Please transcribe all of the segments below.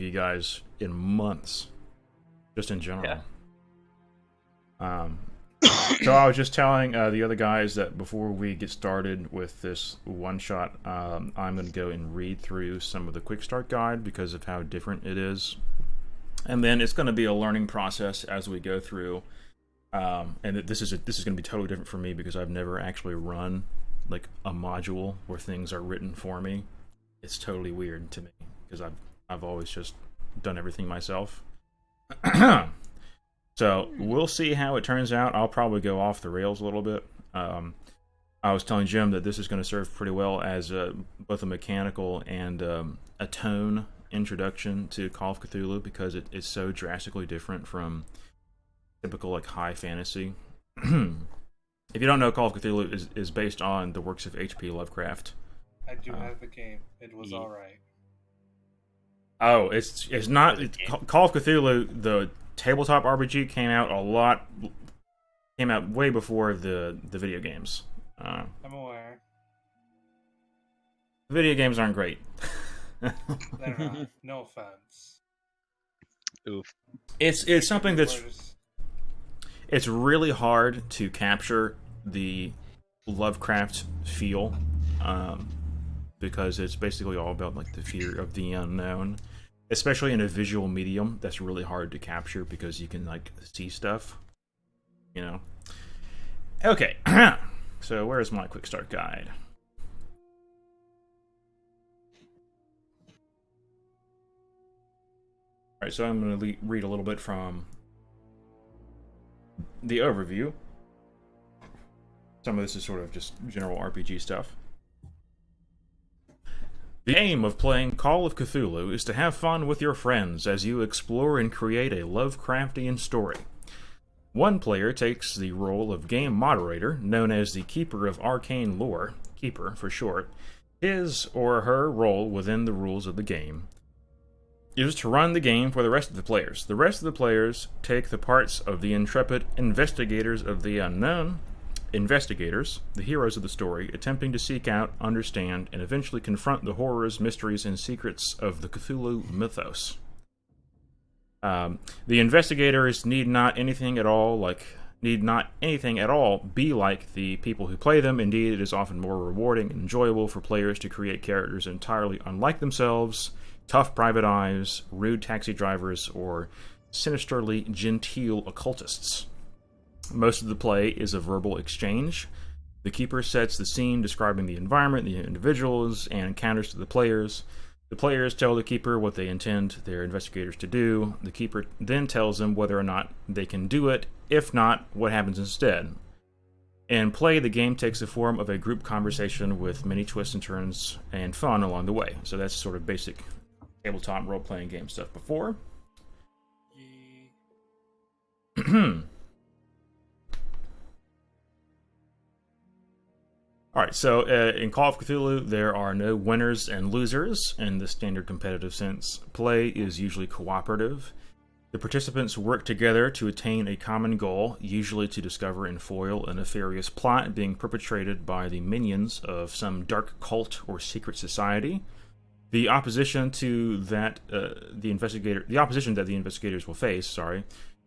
you guys in months, just in general. So I was just telling the other guys that before we get started with this one shot, I'm going to go and read through some of the quick start guide because of how different it is, and then it's going to be a learning process as we go through. And this is going to be totally different for me because I've never actually run like a module where things are written for me. It's totally weird to me because I've always just done everything myself. So we'll see how it turns out. I'll probably go off the rails a little bit. I was telling Jim that this is going to serve pretty well as both a mechanical and a tone introduction to Call of Cthulhu because it is so drastically different from typical like high fantasy. If you don't know, Call of Cthulhu is based on the works of H.P. Lovecraft. I do have the game. It was alright. Oh, it's not Call of Cthulhu. The tabletop RPG came out way before the video games. I'm aware. The video games aren't great. They're not. No offense. Oof. It's something that's it's really hard to capture the Lovecraft feel, because it's basically all about like the fear of the unknown. Especially in a visual medium, that's really hard to capture because you can like see stuff, you know. Okay, so where's my quick start guide? All right, so I'm going to read a little bit from the overview. Some of this is sort of just general RPG stuff. The aim of playing Call of Cthulhu is to have fun with your friends as you explore and create a Lovecraftian story. One player takes the role of game moderator, known as the Keeper of Arcane Lore, Keeper for short. His or her role within the rules of the game is to run the game for the rest of the players. The rest of the players take the parts of the intrepid investigators of the unknown, investigators, the heroes of the story, attempting to seek out, understand, and eventually confront the horrors, mysteries, and secrets of the Cthulhu mythos. The investigators need not anything at all be like the people who play them. Indeed, it is often more rewarding and enjoyable for players to create characters entirely unlike themselves, tough private eyes, rude taxi drivers, or sinisterly genteel occultists. Most of the play is a verbal exchange. The Keeper sets the scene, describing the environment, the individuals, and encounters to the players. The players tell the Keeper what they intend their investigators to do. The Keeper then tells them whether or not they can do it. If not, what happens instead. In play, the game takes the form of a group conversation with many twists and turns and fun along the way. So that's sort of basic tabletop role-playing game stuff before. Alright, so in Call of Cthulhu, there are no winners and losers in the standard competitive sense. Play is usually cooperative. The participants work together to attain a common goal, usually to discover and foil a nefarious plot being perpetrated by the minions of some dark cult or secret society. The opposition that the investigators will face,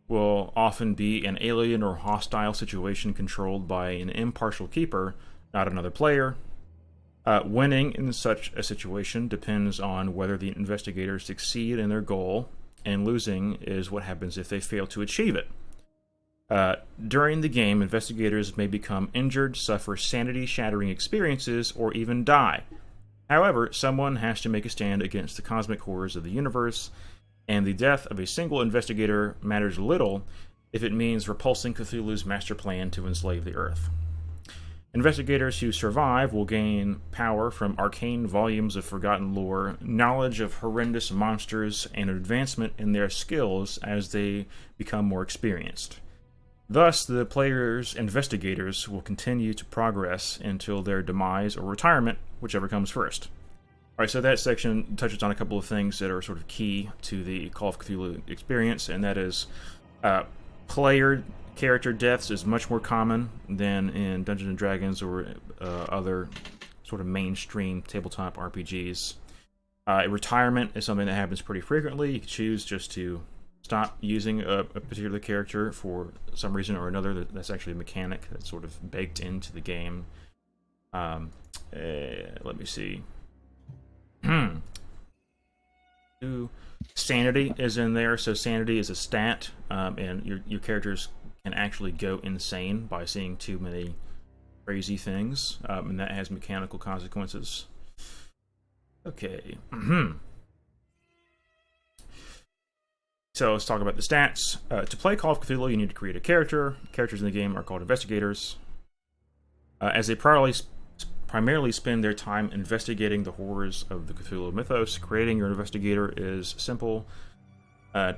will often be an alien or hostile situation controlled by an impartial keeper, not another player. Winning in such a situation depends on whether the investigators succeed in their goal, and losing is what happens if they fail to achieve it. During the game, investigators may become injured, suffer sanity-shattering experiences, or even die. However, someone has to make a stand against the cosmic horrors of the universe, and the death of a single investigator matters little if it means repulsing Cthulhu's master plan to enslave the Earth. Investigators who survive will gain power from arcane volumes of forgotten lore, knowledge of horrendous monsters, and advancement in their skills as they become more experienced. Thus, the player's investigators will continue to progress until their demise or retirement, whichever comes first. Alright, so that section touches on a couple of things that are sort of key to the Call of Cthulhu experience, and that is player character deaths is much more common than in Dungeons & Dragons or other sort of mainstream tabletop RPGs. Retirement is something that happens pretty frequently. You can choose just to stop using a particular character for some reason or another. That's actually a mechanic that's sort of baked into the game. Let me see. Sanity is in there. So sanity is a stat, and your characters can actually go insane by seeing too many crazy things, and that has mechanical consequences. Okay. So let's talk about the stats. To play Call of Cthulhu, you need to create a character. Characters in the game are called investigators. As they primarily spend their time investigating the horrors of the Cthulhu mythos, creating your investigator is simple. So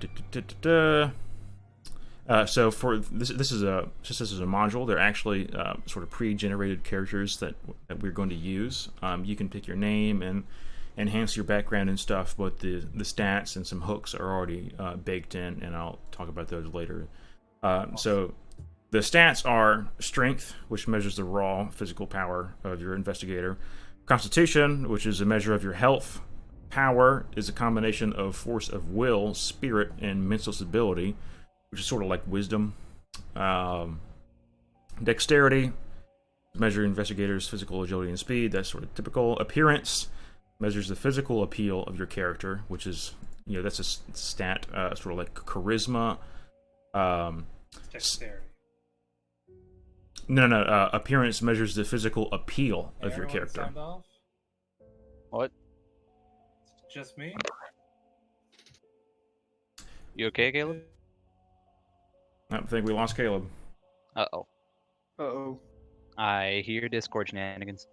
for this is a module. They're actually sort of pre-generated characters that we're going to use. You can pick your name and enhance your background and stuff, but the stats and some hooks are already baked in, and I'll talk about those later. So the stats are strength, which measures the raw physical power of your investigator. Constitution, which is a measure of your health. Power is a combination of force of will, spirit, and mental stability, which is sort of like wisdom. Dexterity, measure investigators' physical agility and speed. That's sort of typical. Appearance measures the physical appeal of your character, which is, that's a stat, sort of like charisma. Dexterity. No. Appearance measures the physical appeal of your character. Sound off? What? Just me? You okay, Caleb? I think we lost Caleb. Uh-oh. Uh-oh. I hear Discord shenanigans.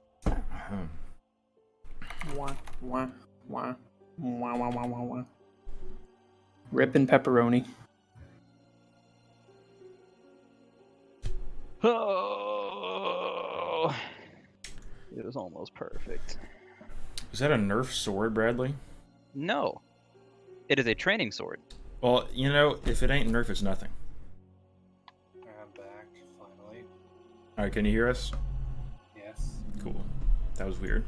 Wah, wah, wah. Wah, wah, wah, wah, wah. Rippin' pepperoni. Oh, it was almost perfect. Is that a Nerf sword, Bradley? No. It is a training sword. Well, if it ain't Nerf, it's nothing. I'm back, finally. Alright, can you hear us? Yes. Cool. That was weird.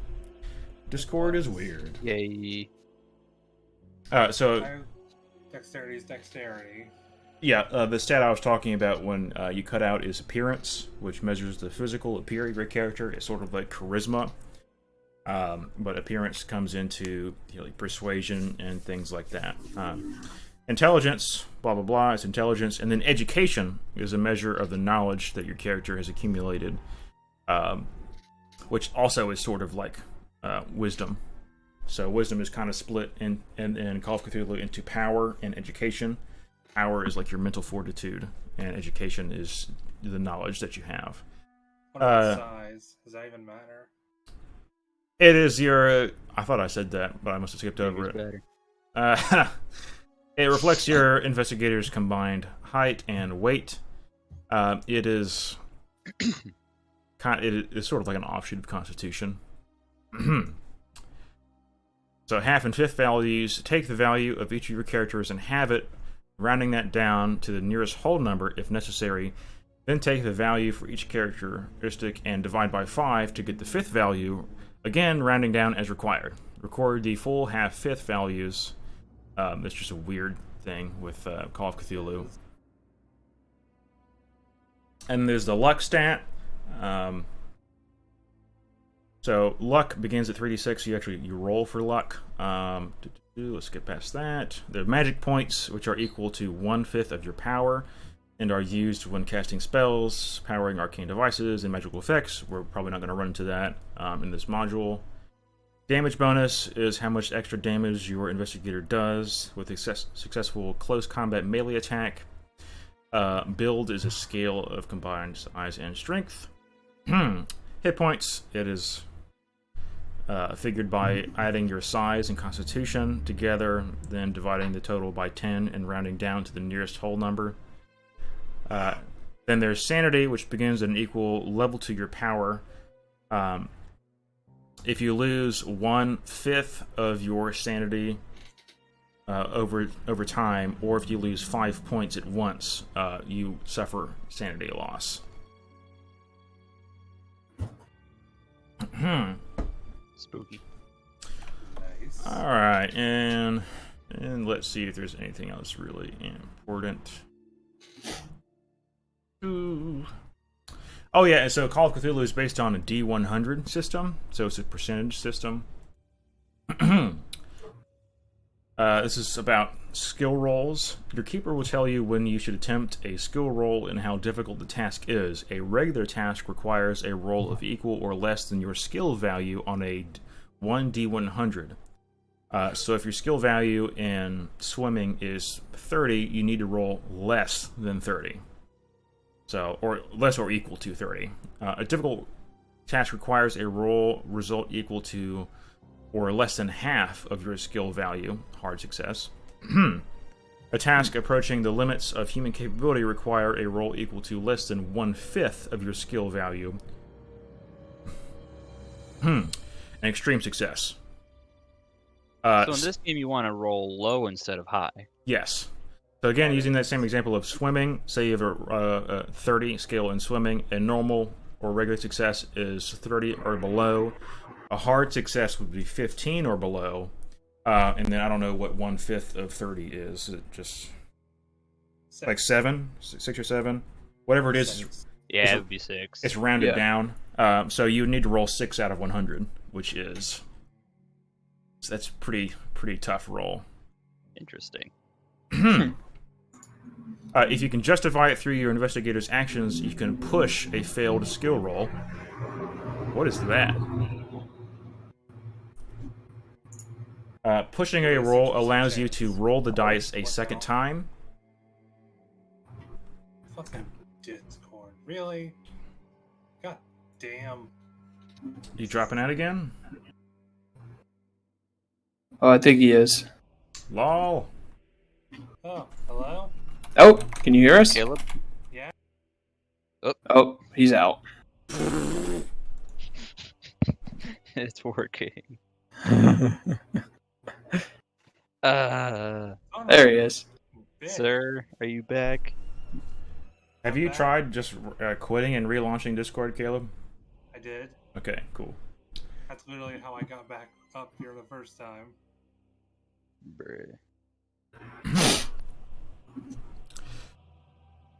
Discord is weird. Yay. Dexterity is dexterity. Yeah, the stat I was talking about when you cut out is appearance, which measures the physical appearance of your character. It's sort of like charisma, but appearance comes into like persuasion and things like that. Intelligence, blah blah blah, it's intelligence, and then education is a measure of the knowledge that your character has accumulated, which also is sort of like wisdom. So wisdom is kind of split in Call of Cthulhu into power and education. Power is like your mental fortitude, and education is the knowledge that you have. What about size? Does that even matter? It is your... I thought I said that, but I must have skipped over it. It reflects your investigator's combined height and weight. It is sort of like an offshoot of Constitution. So half and fifth values, take the value of each of your characters and have it, rounding that down to the nearest whole number if necessary. Then take the value for each characteristic and divide by 5 to get the fifth value, again rounding down as required. Record the full half-fifth values. That's just a weird thing with Call of Cthulhu. And there's the luck stat. So luck begins at 3d6. You roll for luck. Let's get past that. The magic points, which are equal to 1/5 of your power, and are used when casting spells, powering arcane devices, and magical effects. We're probably not going to run into that in this module. Damage bonus is how much extra damage your investigator does with a successful close combat melee attack. Build is a scale of combined size and strength. Hit points, it is figured by adding your size and constitution together, then dividing the total by 10 and rounding down to the nearest whole number. Then there's sanity, which begins at an equal level to your power. If you lose 1/5 of your sanity over time, or if you lose 5 points at once, you suffer sanity loss. Spooky. Nice. All right, and let's see if there's anything else really important. Ooh. Oh yeah, and so Call of Cthulhu is based on a D100 system, so it's a percentage system. This is about skill rolls. Your keeper will tell you when you should attempt a skill roll and how difficult the task is. A regular task requires a roll of equal or less than your skill value on a 1D100. So if your skill value in swimming is 30, you need to roll less than 30. So, or less or equal to 30. A difficult task requires a roll result equal to or less than half of your skill value, hard success. A task approaching the limits of human capability require a roll equal to less than 1/5 of your skill value. An extreme success. So in this game, you want to roll low instead of high. Yes. So again, using that same example of swimming, say you have a 30 skill in swimming, and normal or regular success is 30 or below. A hard success would be 15 or below, and then I don't know what 1/5 of 30 is. Is it just like 7, 6 or 7, whatever it is. Yeah, it would be 6. It's rounded down. So you would need to roll 6 out of 100, which is that's pretty tough roll. Interesting. If you can justify it through your investigator's actions, you can push a failed skill roll. What is that? Pushing a roll allows you to roll the dice a second time. Fucking Discord. Really? God damn. You dropping out again? Oh, I think he is. Lol. Oh, hello? Oh, can you hear us? Caleb? Yeah? Oh, he's out. It's working. Oh, no, There he is. bitch. Sir, are you back? Have you tried just quitting and relaunching Discord, Caleb? I did. Okay, cool. That's literally how I got back up here the first time. Bruh.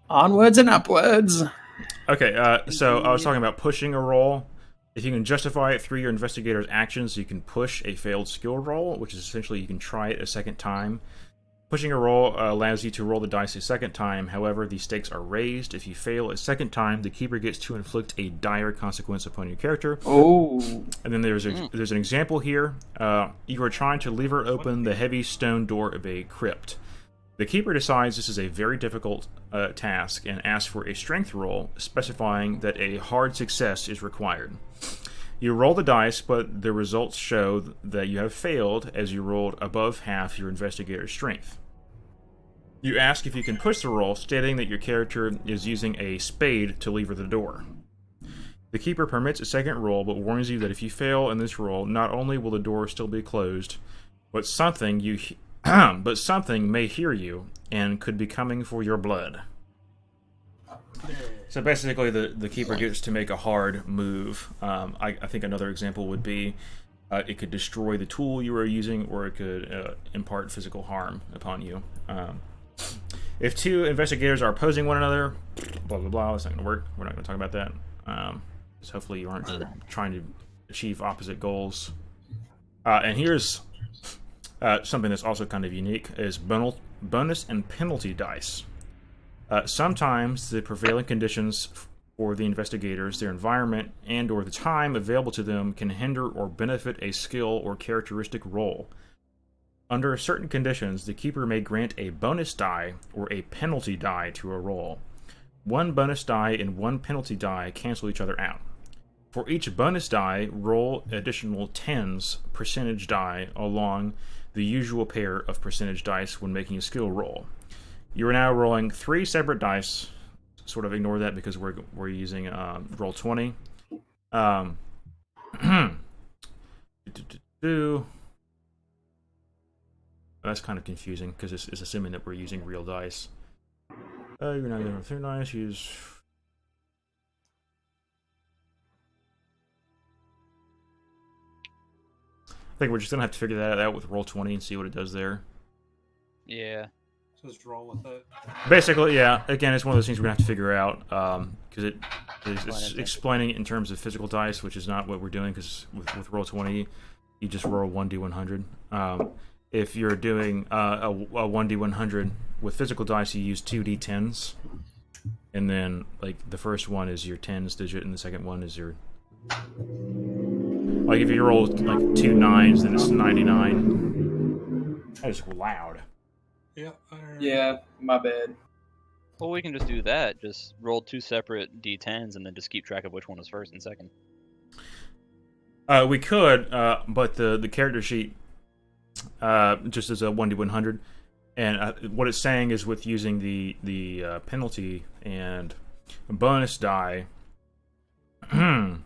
Onwards and upwards. Okay, so I was talking about pushing a roll. If you can justify it through your investigator's actions, you can push a failed skill roll, which is essentially you can try it a second time. Pushing a roll allows you to roll the dice a second time. However, the stakes are raised. If you fail a second time, the keeper gets to inflict a dire consequence upon your character. Oh. And then there's an example here. You are trying to lever open the heavy stone door of a crypt. The keeper decides this is a very difficult task and asks for a strength roll, specifying that a hard success is required. You roll the dice, but the results show that you have failed as you rolled above half your investigator's strength. You ask if you can push the roll, stating that your character is using a spade to lever the door. The keeper permits a second roll, but warns you that if you fail in this roll, not only will the door still be closed, but something may hear you and could be coming for your blood. So basically, the keeper gets to make a hard move. I think another example would be it could destroy the tool you were using, or it could impart physical harm upon you. If two investigators are opposing one another, blah blah blah, that's not going to work. We're not going to talk about that. Because hopefully you aren't trying to achieve opposite goals. And here's something that's also kind of unique: is bonus and penalty dice. Sometimes the prevailing conditions for the investigators, their environment, and or the time available to them can hinder or benefit a skill or characteristic roll. Under certain conditions, the keeper may grant a bonus die or a penalty die to a roll. One bonus die and one penalty die cancel each other out. For each bonus die, roll additional 10s percentage die along the usual pair of percentage dice when making a skill roll. You are now rolling 3 separate dice. Sort of ignore that because we're using roll 20. That's kind of confusing because it's assuming that we're using real dice. You're not going to 3 dice. Use. think we're just gonna have to figure that out with Roll20 and see what it does there. Yeah. Just roll with it. Basically, yeah. Again, it's one of those things we're gonna have to figure out because it's explaining it in terms of physical dice, which is not what we're doing. Because with Roll20, you just roll 1d100. If you're doing a 1d100 with physical dice, you use 2d10s, and then like the first one is your tens digit, and the second one is your like if you roll like 2 9s, then it's 99. That is loud. Yeah. Yeah, my bad. Well, we can just do that. Just roll 2 separate d10s and then just keep track of which one was first and second. We could, but the character sheet just as a 1d100, and what it's saying is with using the penalty and bonus die, you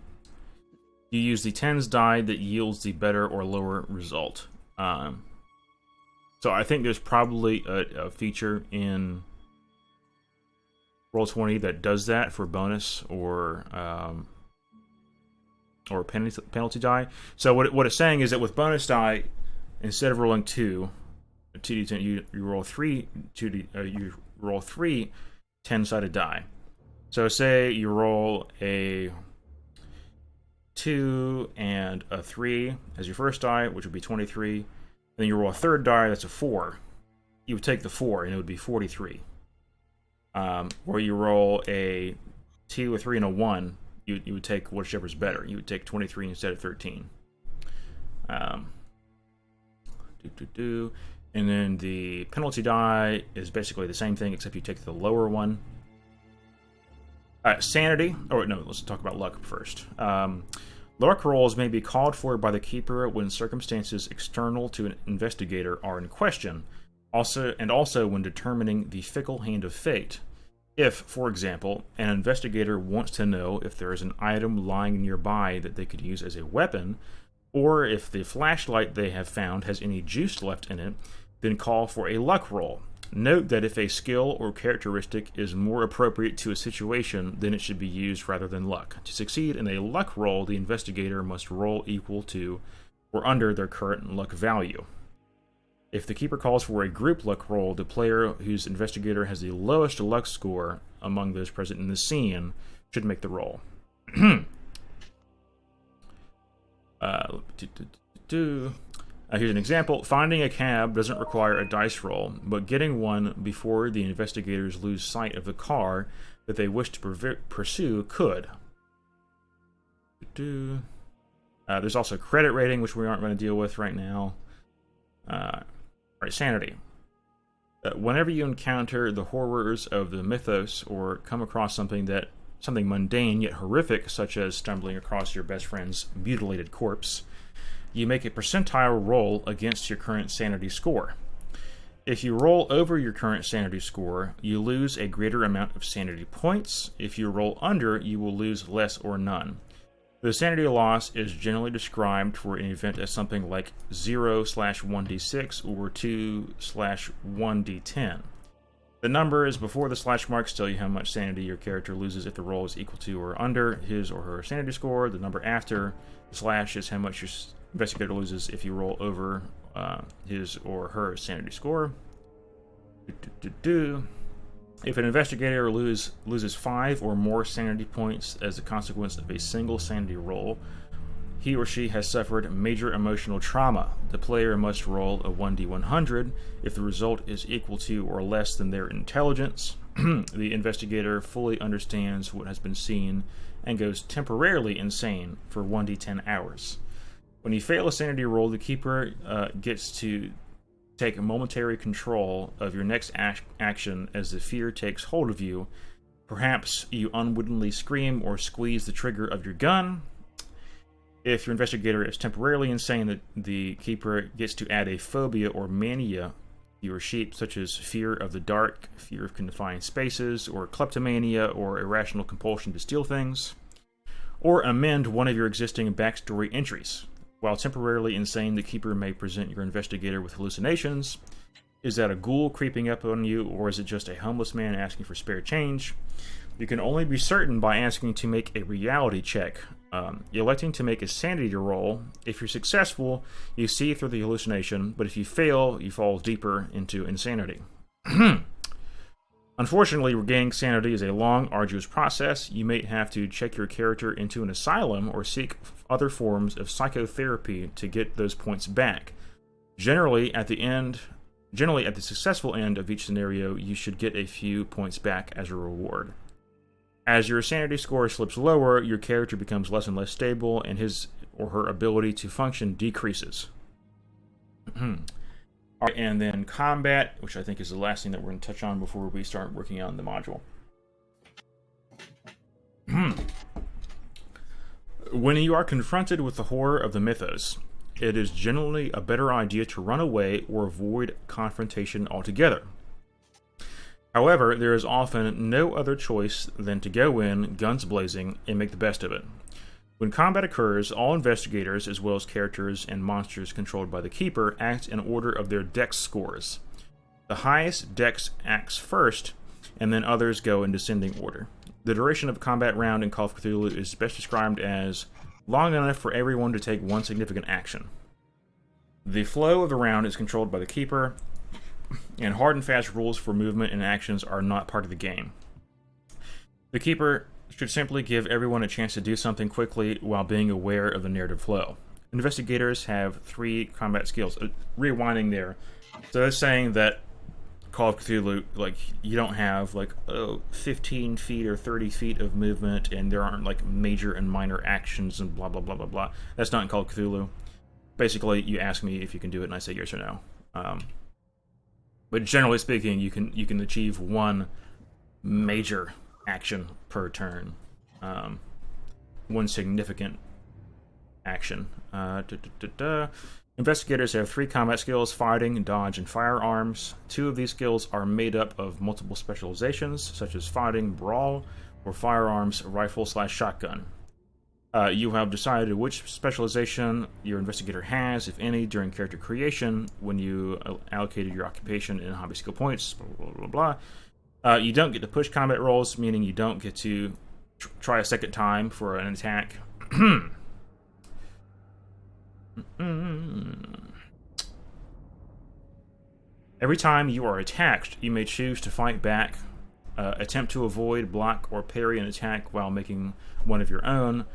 use the tens die that yields the better or lower result. So I think there's probably a feature in Roll20 that does that for bonus or penalty die. So what it's saying is that with bonus die, instead of rolling 2d10, you roll 3 you roll 3 10-sided die. So say you roll a 2 and a 3 as your first die, which would be 23. Then you roll a third die, that's a 4. You would take the 4, and it would be 43. Or you roll a 2, a 3, and a 1, you would take whichever's better. You would take 23 instead of 13. And then the penalty die is basically the same thing, except you take the lower one. Sanity, or no, let's talk about luck first. Luck rolls may be called for by the keeper when circumstances external to an investigator are in question, also when determining the fickle hand of fate. If, for example, an investigator wants to know if there is an item lying nearby that they could use as a weapon, or if the flashlight they have found has any juice left in it, then call for a luck roll. Note that if a skill or characteristic is more appropriate to a situation, then it should be used rather than luck. To succeed in a luck roll, the investigator must roll equal to or under their current luck value. If the keeper calls for a group luck roll, the player whose investigator has the lowest luck score among those present in the scene should make the roll. Here's an example. Finding a cab doesn't require a dice roll, but getting one before the investigators lose sight of the car that they wish to pursue could. There's also credit rating, which we aren't going to deal with right now. Sanity. Whenever you encounter the horrors of the mythos or come across something mundane yet horrific, such as stumbling across your best friend's mutilated corpse, you make a percentile roll against your current sanity score. If you roll over your current sanity score, you lose a greater amount of sanity points. If you roll under, you will lose less or none. The sanity loss is generally described for an event as something like 0/1d6 or 2/1d10. The numbers before the slash marks tell you how much sanity your character loses if the roll is equal to or under his or her sanity score. The number after the slash is how much your investigator loses if you roll over his or her sanity score. If an investigator loses 5 or more sanity points as a consequence of a single sanity roll, he or she has suffered major emotional trauma. The player must roll a 1d100. If the result is equal to or less than their intelligence, the investigator fully understands what has been seen and goes temporarily insane for 1d10 hours. When you fail a sanity roll, the keeper gets to take momentary control of your next action as the fear takes hold of you. Perhaps you unwittingly scream or squeeze the trigger of your gun. If your investigator is temporarily insane, the keeper gets to add a phobia or mania to your sheet, such as fear of the dark, fear of confined spaces, or kleptomania or irrational compulsion to steal things, or amend one of your existing backstory entries. While temporarily insane, the keeper may present your investigator with hallucinations. Is that a ghoul creeping up on you, or is it just a homeless man asking for spare change? You can only be certain by asking to make a reality check. Electing to make a sanity roll. If you're successful, you see through the hallucination, but if you fail, you fall deeper into insanity. Unfortunately, regaining sanity is a long, arduous process. You may have to check your character into an asylum or seek other forms of psychotherapy to get those points back. Generally, at the successful end of each scenario, you should get a few points back as a reward. As your sanity score slips lower, your character becomes less and less stable, and his or her ability to function decreases. Alright, and then combat, which I think is the last thing that we're going to touch on before we start working on the module. When you are confronted with the horror of the mythos, it is generally a better idea to run away or avoid confrontation altogether. However, there is often no other choice than to go in, guns blazing, and make the best of it. When combat occurs, all investigators, as well as characters and monsters controlled by the Keeper, act in order of their dex scores. The highest dex acts first, and then others go in descending order. The duration of a combat round in Call of Cthulhu is best described as long enough for everyone to take one significant action. The flow of the round is controlled by the Keeper, and hard and fast rules for movement and actions are not part of the game. The Keeper should simply give everyone a chance to do something quickly while being aware of the narrative flow. Investigators have 3 combat skills. Rewinding there. So that's saying that Call of Cthulhu, like, you don't have, like, 15 feet or 30 feet of movement, and there aren't, like, major and minor actions and blah, blah, blah, blah, blah. That's not in Call of Cthulhu. Basically, you ask me if you can do it, and I say yes or no. But generally speaking, you can achieve one major action per turn. One significant action. Investigators have 3 combat skills: fighting, dodge, and firearms. 2 of these skills are made up of multiple specializations, such as fighting, brawl, or firearms, rifle/shotgun. You have decided which specialization your investigator has, if any, during character creation, when you allocated your occupation and hobby skill points, blah, blah, blah, blah. You don't get to push combat rolls, meaning you don't get to try a second time for an attack. Every time you are attacked, you may choose to fight back, attempt to avoid, block, or parry an attack while making one of your own,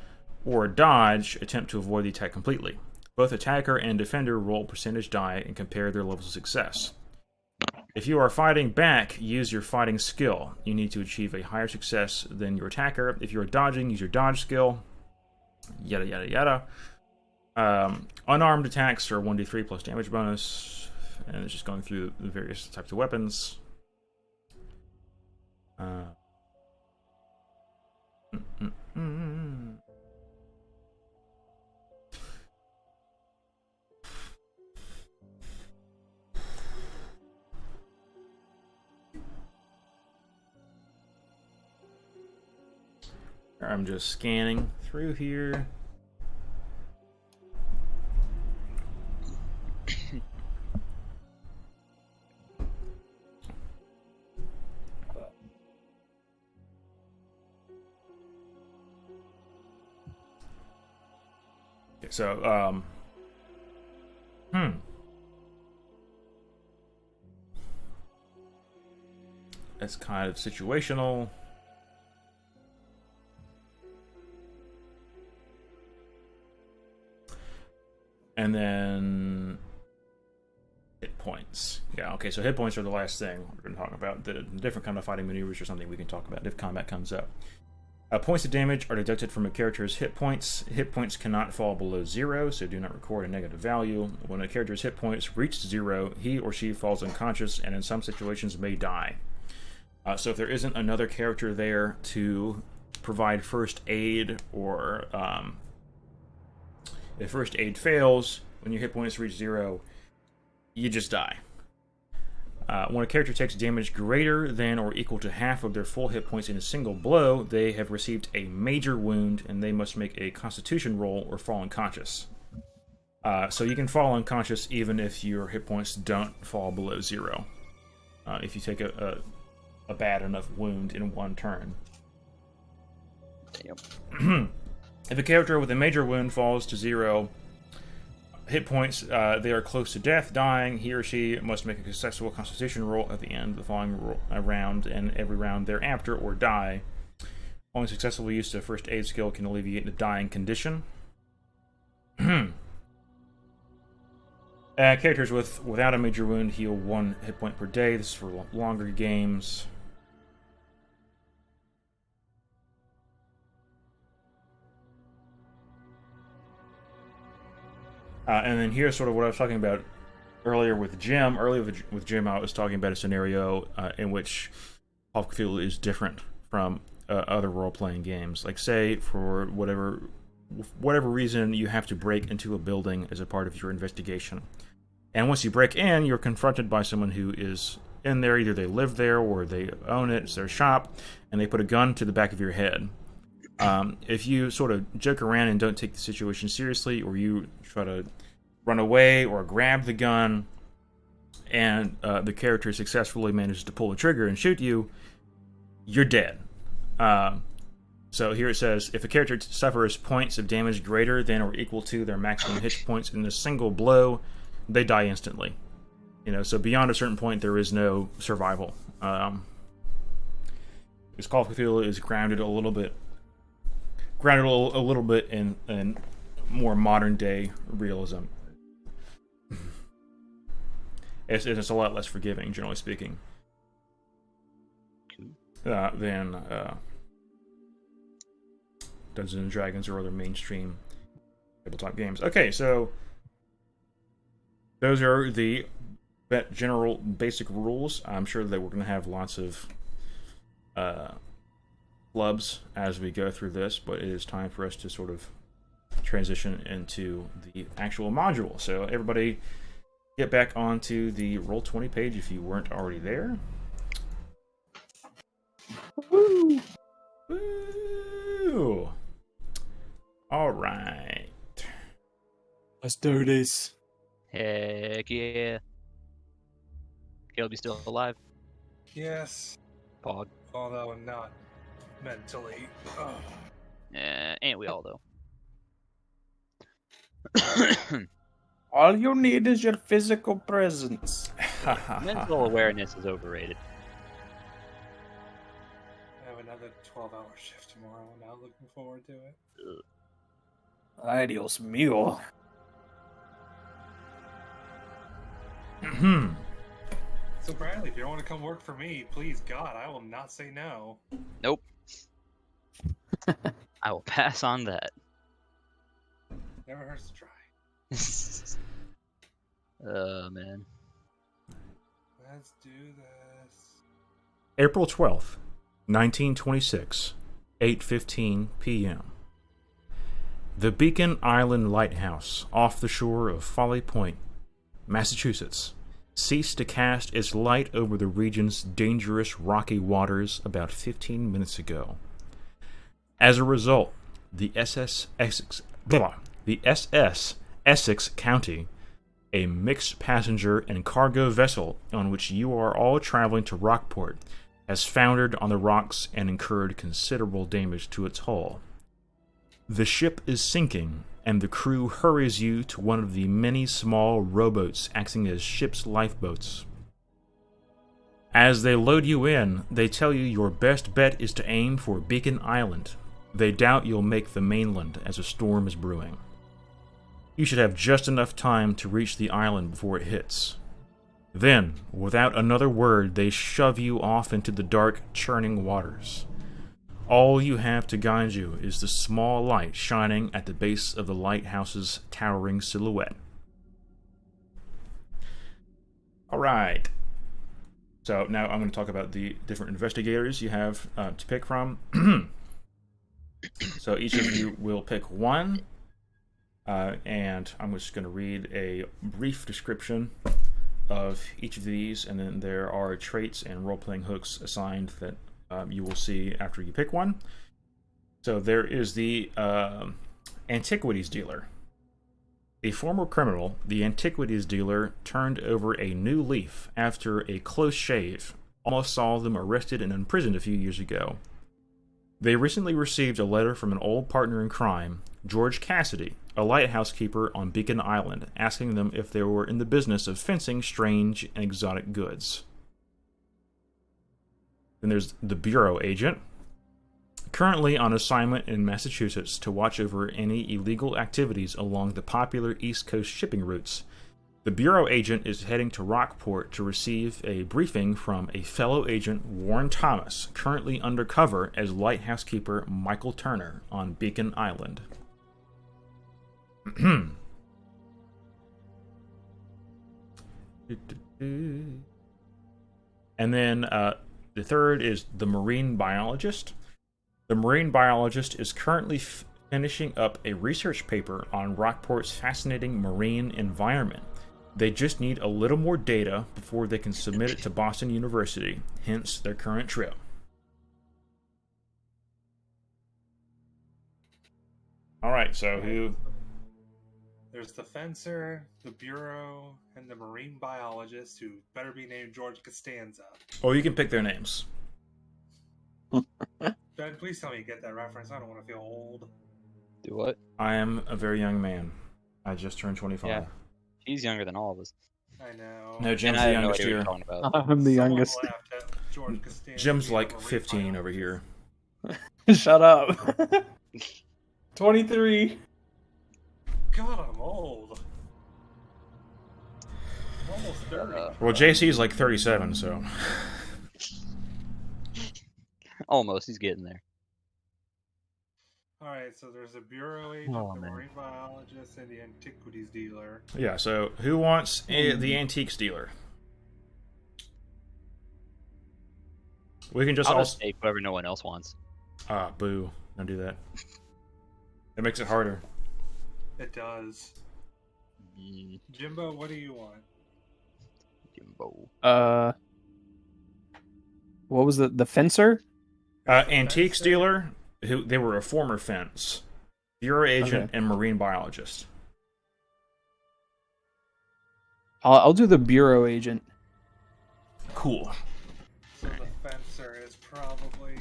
or dodge, attempt to avoid the attack completely. Both attacker and defender roll percentage die and compare their levels of success. If you are fighting back, use your fighting skill. You need to achieve a higher success than your attacker. If you are dodging, use your dodge skill. Yada, yada, yada. Unarmed attacks are 1d3 plus damage bonus. And it's just going through the various types of weapons. I'm just scanning through here. Okay, so, that's kind of situational. And then hit points. Yeah, okay, so hit points are the last thing we're going to talk about. The different kind of fighting maneuvers or something we can talk about if combat comes up. Points of damage are deducted from a character's hit points. Hit points cannot fall below 0, so do not record a negative value. When a character's hit points reach 0, he or she falls unconscious and in some situations may die. So if there isn't another character there to provide first aid, or if first aid fails, when your hit points reach 0, you just die. When a character takes damage greater than or equal to half of their full hit points in a single blow, they have received a major wound and they must make a constitution roll or fall unconscious. So you can fall unconscious even if your hit points don't fall below 0. If you take a bad enough wound in one turn. Damn. If a character with a major wound falls to 0 hit points, they are close to death, dying. He or she must make a successful Constitution roll at the end of the following round and every round thereafter, or die. Only successful use of first aid skill can alleviate the dying condition. Characters without a major wound heal 1 hit point per day. This is for longer games. And then here's sort of what I was talking about earlier with Jim. Earlier with Jim, I was talking about a scenario in which Call of Cthulhu is different from other role-playing games. Like, say, for whatever reason, you have to break into a building as a part of your investigation. And once you break in, you're confronted by someone who is in there. Either they live there or they own it. It's their shop. And they put a gun to the back of your head. If you sort of joke around and don't take the situation seriously, or you try to run away or grab the gun, and the character successfully manages to pull the trigger and shoot you, you're dead. So here it says, if a character suffers points of damage greater than or equal to their maximum hit points in a single blow, they die instantly. So beyond a certain point, there is no survival. This Call of Cthulhu is grounded a little bit in more modern day realism. It's a lot less forgiving, generally speaking, than Dungeons and Dragons or other mainstream tabletop games. Okay, so those are the general basic rules. I'm sure that we're going to have lots of flubs as we go through this, but it is time for us to sort of transition into the actual module. So everybody get back onto the Roll20 page if you weren't already there. Woo! Woo! All right. Let's do this. Heck yeah. Caleb, you still alive? Yes. Pog. Although I'm not mentally. Oh. Ain't we all, though? All you need is your physical presence. Mental awareness is overrated. I have another 12-hour shift tomorrow. I'm not looking forward to it. Ay, Dios mío. So Bradley, if you don't want to come work for me, please God, I will not say no. Nope. I will pass on that. Never hurts to try. Oh, man. Let's do this. April 12th, 1926, 8:15 p.m. The Beacon Island Lighthouse, off the shore of Folly Point, Massachusetts, ceased to cast its light over the region's dangerous rocky waters about 15 minutes ago. As a result, the SS Essex County, a mixed passenger and cargo vessel on which you are all traveling to Rockport, has foundered on the rocks and incurred considerable damage to its hull. The ship is sinking, and the crew hurries you to one of the many small rowboats acting as ship's lifeboats. As they load you in, they tell you your best bet is to aim for Beacon Island. They doubt you'll make the mainland as a storm is brewing. You should have just enough time to reach the island before it hits. Then, without another word, they shove you off into the dark, churning waters. All you have to guide you is the small light shining at the base of the lighthouse's towering silhouette. Alright. So now I'm going to talk about the different investigators you have to pick from. So each of you will pick one. And I'm just going to read a brief description of each of these, and then there are traits and role-playing hooks assigned that you will see after you pick one. So there is the antiquities dealer. A former criminal, the antiquities dealer turned over a new leaf after a close shave almost saw them arrested and imprisoned a few years ago. They recently received a letter from an old partner in crime, George Cassidy, a lighthouse keeper on Beacon Island, asking them if they were in the business of fencing strange and exotic goods. Then there's the Bureau Agent, currently on assignment in Massachusetts to watch over any illegal activities along the popular East Coast shipping routes. The Bureau Agent is heading to Rockport to receive a briefing from a fellow agent, Warren Thomas, currently undercover as lighthouse keeper Michael Turner on Beacon Island. And then the third is the Marine Biologist. The Marine Biologist is currently finishing up a research paper on Rockport's fascinating marine environment. They just need a little more data before they can submit it to Boston University, hence their current trip. Alright, so who... There's the Fencer, the Bureau, and the Marine Biologist, who better be named George Costanza. Oh, you can pick their names. Ben, please tell me you get that reference. I don't want to feel old. Do what? I am a very young man. I just turned 25. Yeah. He's younger than all of us. I know. No, Jim's And I the have no youngest idea what here. you're talking about. I'm the Someone youngest. laughed at George Costanza Jim's being a like Marine 15 over biologist. here. Shut up. 23. God, I'm old. I'm almost 30. Well, JC's like 37, so... Almost. He's getting there. Alright, so there's a Bureau Agent, Oh, the man. Marine Biologist, and the Antiquities Dealer. Yeah, so who wants the antiques dealer? We can just I'll all... just take whoever no one else wants. Ah, boo. Don't do that. It makes it harder. It does. Jimbo, what do you want? Jimbo. What was the fencer? Antiques dealer, who they were a former fence. Bureau agent Okay. and marine biologist. I'll do the bureau agent. Cool. So the Fencer is probably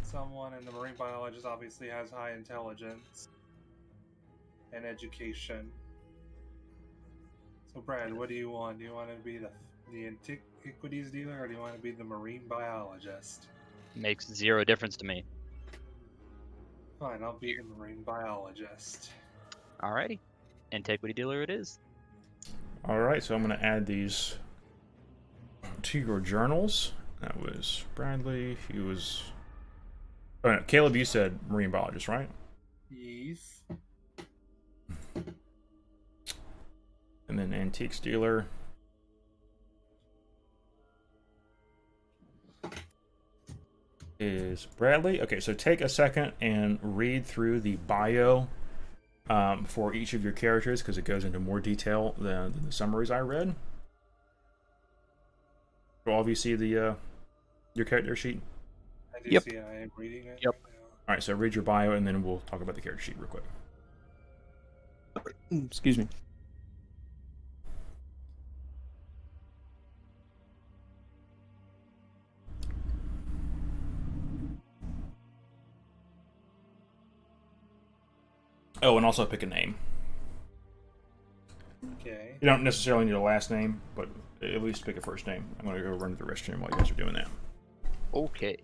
someone, and the Marine Biologist obviously has high intelligence and education. So Brad, what do you want? Do you want to be the Antiquities Dealer, or do you want to be the Marine Biologist? Makes zero difference to me. Fine, I'll be the Marine Biologist. Alrighty. Antiquity dealer it is. Alright, so I'm going to add these to your journals. That was Bradley. He was... Oh, no, Caleb, you said marine biologist, right? Yes. And then antiques dealer. Is Bradley. Okay, so take a second and read through the bio for each of your characters, because it goes into more detail than the summaries I read. Do all of you see the your character sheet? I do Yep. see I am reading it. Yep. right now. Alright, so read your bio and then we'll talk about the character sheet real quick. Excuse me. Oh, and also pick a name. Okay. You don't necessarily need a last name, but at least pick a first name. I'm going to go run to the restroom while you guys are doing that. Okay.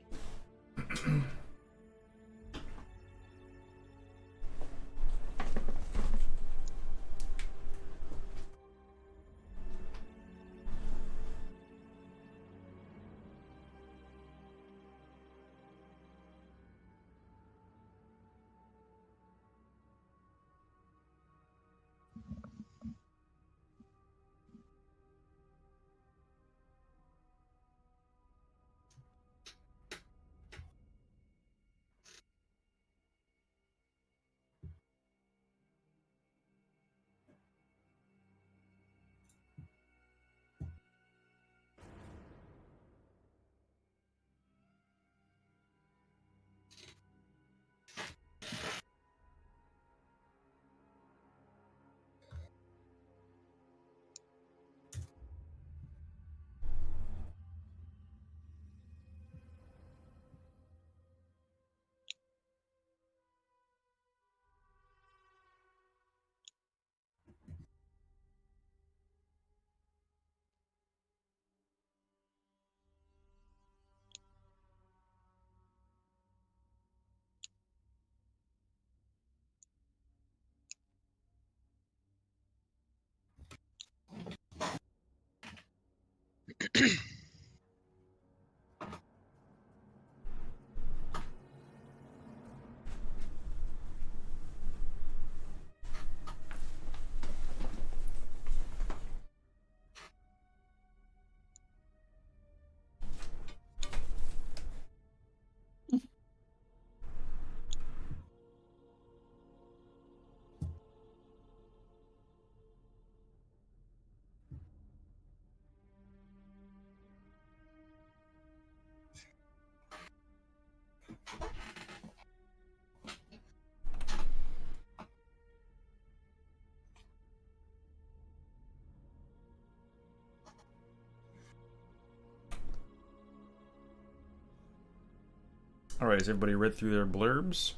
All right, has everybody read through their blurbs?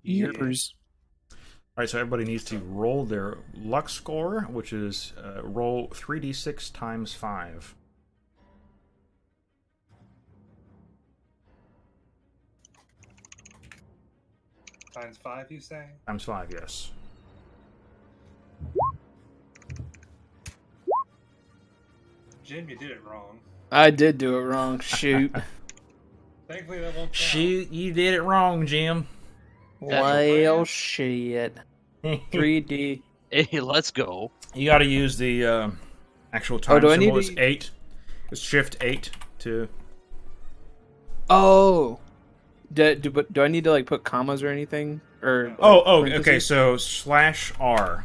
Years. All right, so everybody needs to roll their luck score, which is roll 3d6 times 5. Times 5, you say? Times 5, yes. Jim, you did it wrong. I did do it wrong. Shoot. Thankfully, that won't count. Shoot, you did it wrong, Jim. Well, shit. 3D. Hey, let's go. You got to use the actual time do I symbol. need It's to- 8. It's shift 8 to... Oh. Do I need to like put commas or anything? Or Oh, parentheses? okay, so /R.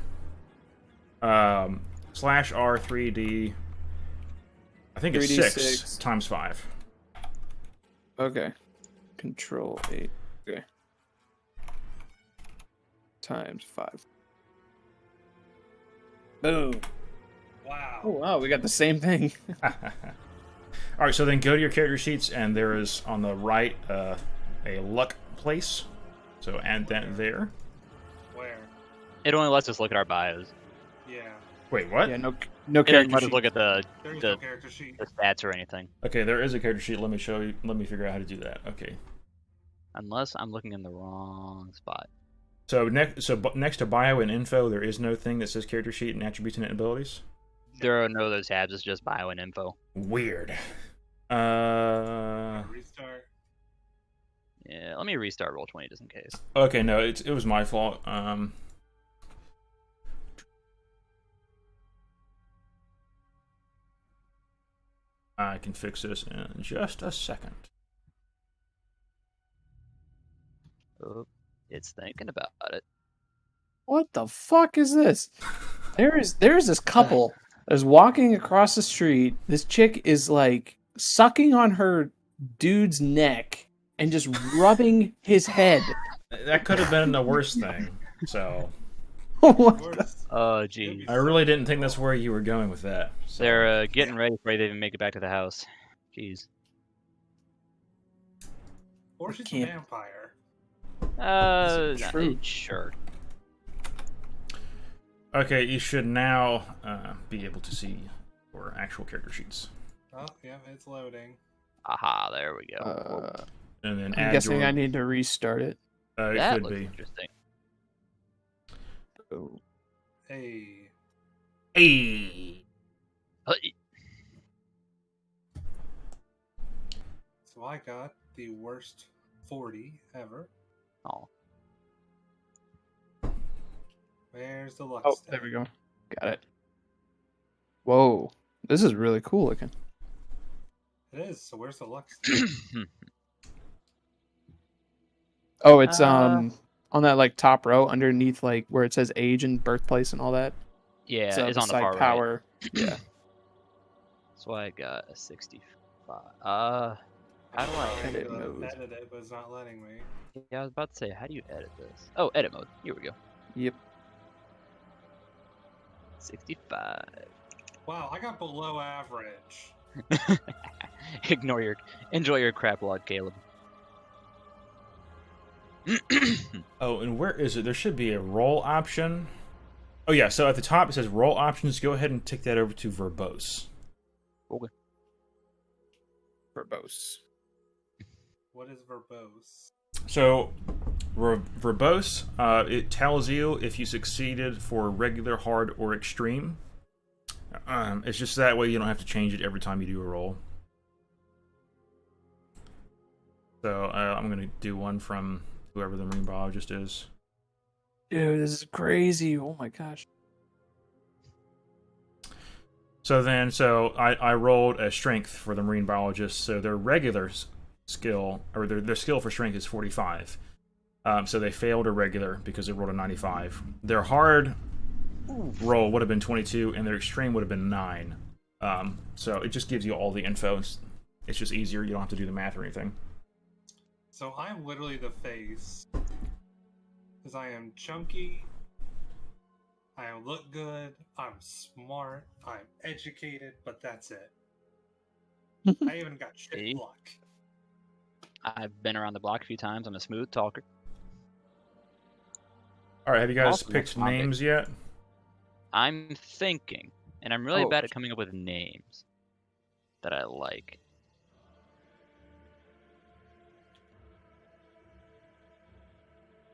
/R 3D... I think it's 3d6. 6 times 5. Okay. Control 8. Okay. Times 5. Boom. Wow. Oh wow, we got the same thing. Alright, so then go to your character sheets, and there is on the right a luck place. So add that there. Where? It only lets us look at our bios. Yeah. Wait, what? Yeah, no It doesn't character let us sheet. look at the There's The- no character sheet. stats or anything. Okay, there is a character sheet. Let me show you. Let me figure out how to do that. Okay. Unless I'm looking in the wrong spot. So next to bio and info, there is no thing that says character sheet and attributes and abilities. There are no other tabs, it's just bio and info. Weird. Restart. Yeah, let me restart Roll20 just in case. Okay, no, it was my fault. I can fix this in just a second. Oh, it's thinking about it. What the fuck is this? There's this couple that's walking across the street. This chick is like sucking on her dude's neck and just rubbing his head. That could have been the worst thing. So What the- Worst. Oh, geez. I really didn't think that's where you were going with that. So. They're getting ready before they even make it back to the house. Jeez. Or she's a Can't- vampire. This is true. Sure. Okay, you should now be able to see your actual character sheets, Oh, yeah, it's loading. Aha, there we go. and then I'm add guessing your. I need to restart it. It That could looks be. interesting. Oh. Hey. Hey. So I got the worst 40 ever. Oh, Where's the luck Oh, stat? there we go. Got it. Whoa. This is really cool looking. It is. So where's the luck stat? Oh, it's Uh, on that like top row underneath like where it says age and birthplace and all that. yeah, So it's on the beside far right. power. Yeah. So I got a 65. How do I Trying edit to mode. edit it, but it's not letting me. Yeah, I was about to say, how do you edit this? Oh, edit mode. Here we go. Yep. 65. Wow, I got below average. Enjoy your crap log, Caleb. Oh, and where is it? There should be a roll option. Oh yeah, so at the top it says roll options. Go ahead and tick that over to verbose. Verbose. What is verbose? So verbose, it tells you if you succeeded for regular, hard, or extreme. It's just that way you don't have to change it every time you do a roll. So I'm going to do one from whoever the marine biologist is. Dude, this is crazy. Oh my gosh. So I rolled a strength for the marine biologist. So their regular skill, or their skill for strength is 45. So they failed a regular because they rolled a 95. Their hard roll would have been 22, and their extreme would have been 9. So it just gives you all the info. It's just easier. You don't have to do the math or anything. So I'm literally the face. Because I am chunky, I look good, I'm smart, I'm educated, but that's it. I even got shit luck. I've been around the block a few times. I'm a smooth talker. All right, have you guys Awesome, picked that's my names yet? I'm thinking, and I'm really Oh. bad at coming up with names that I like.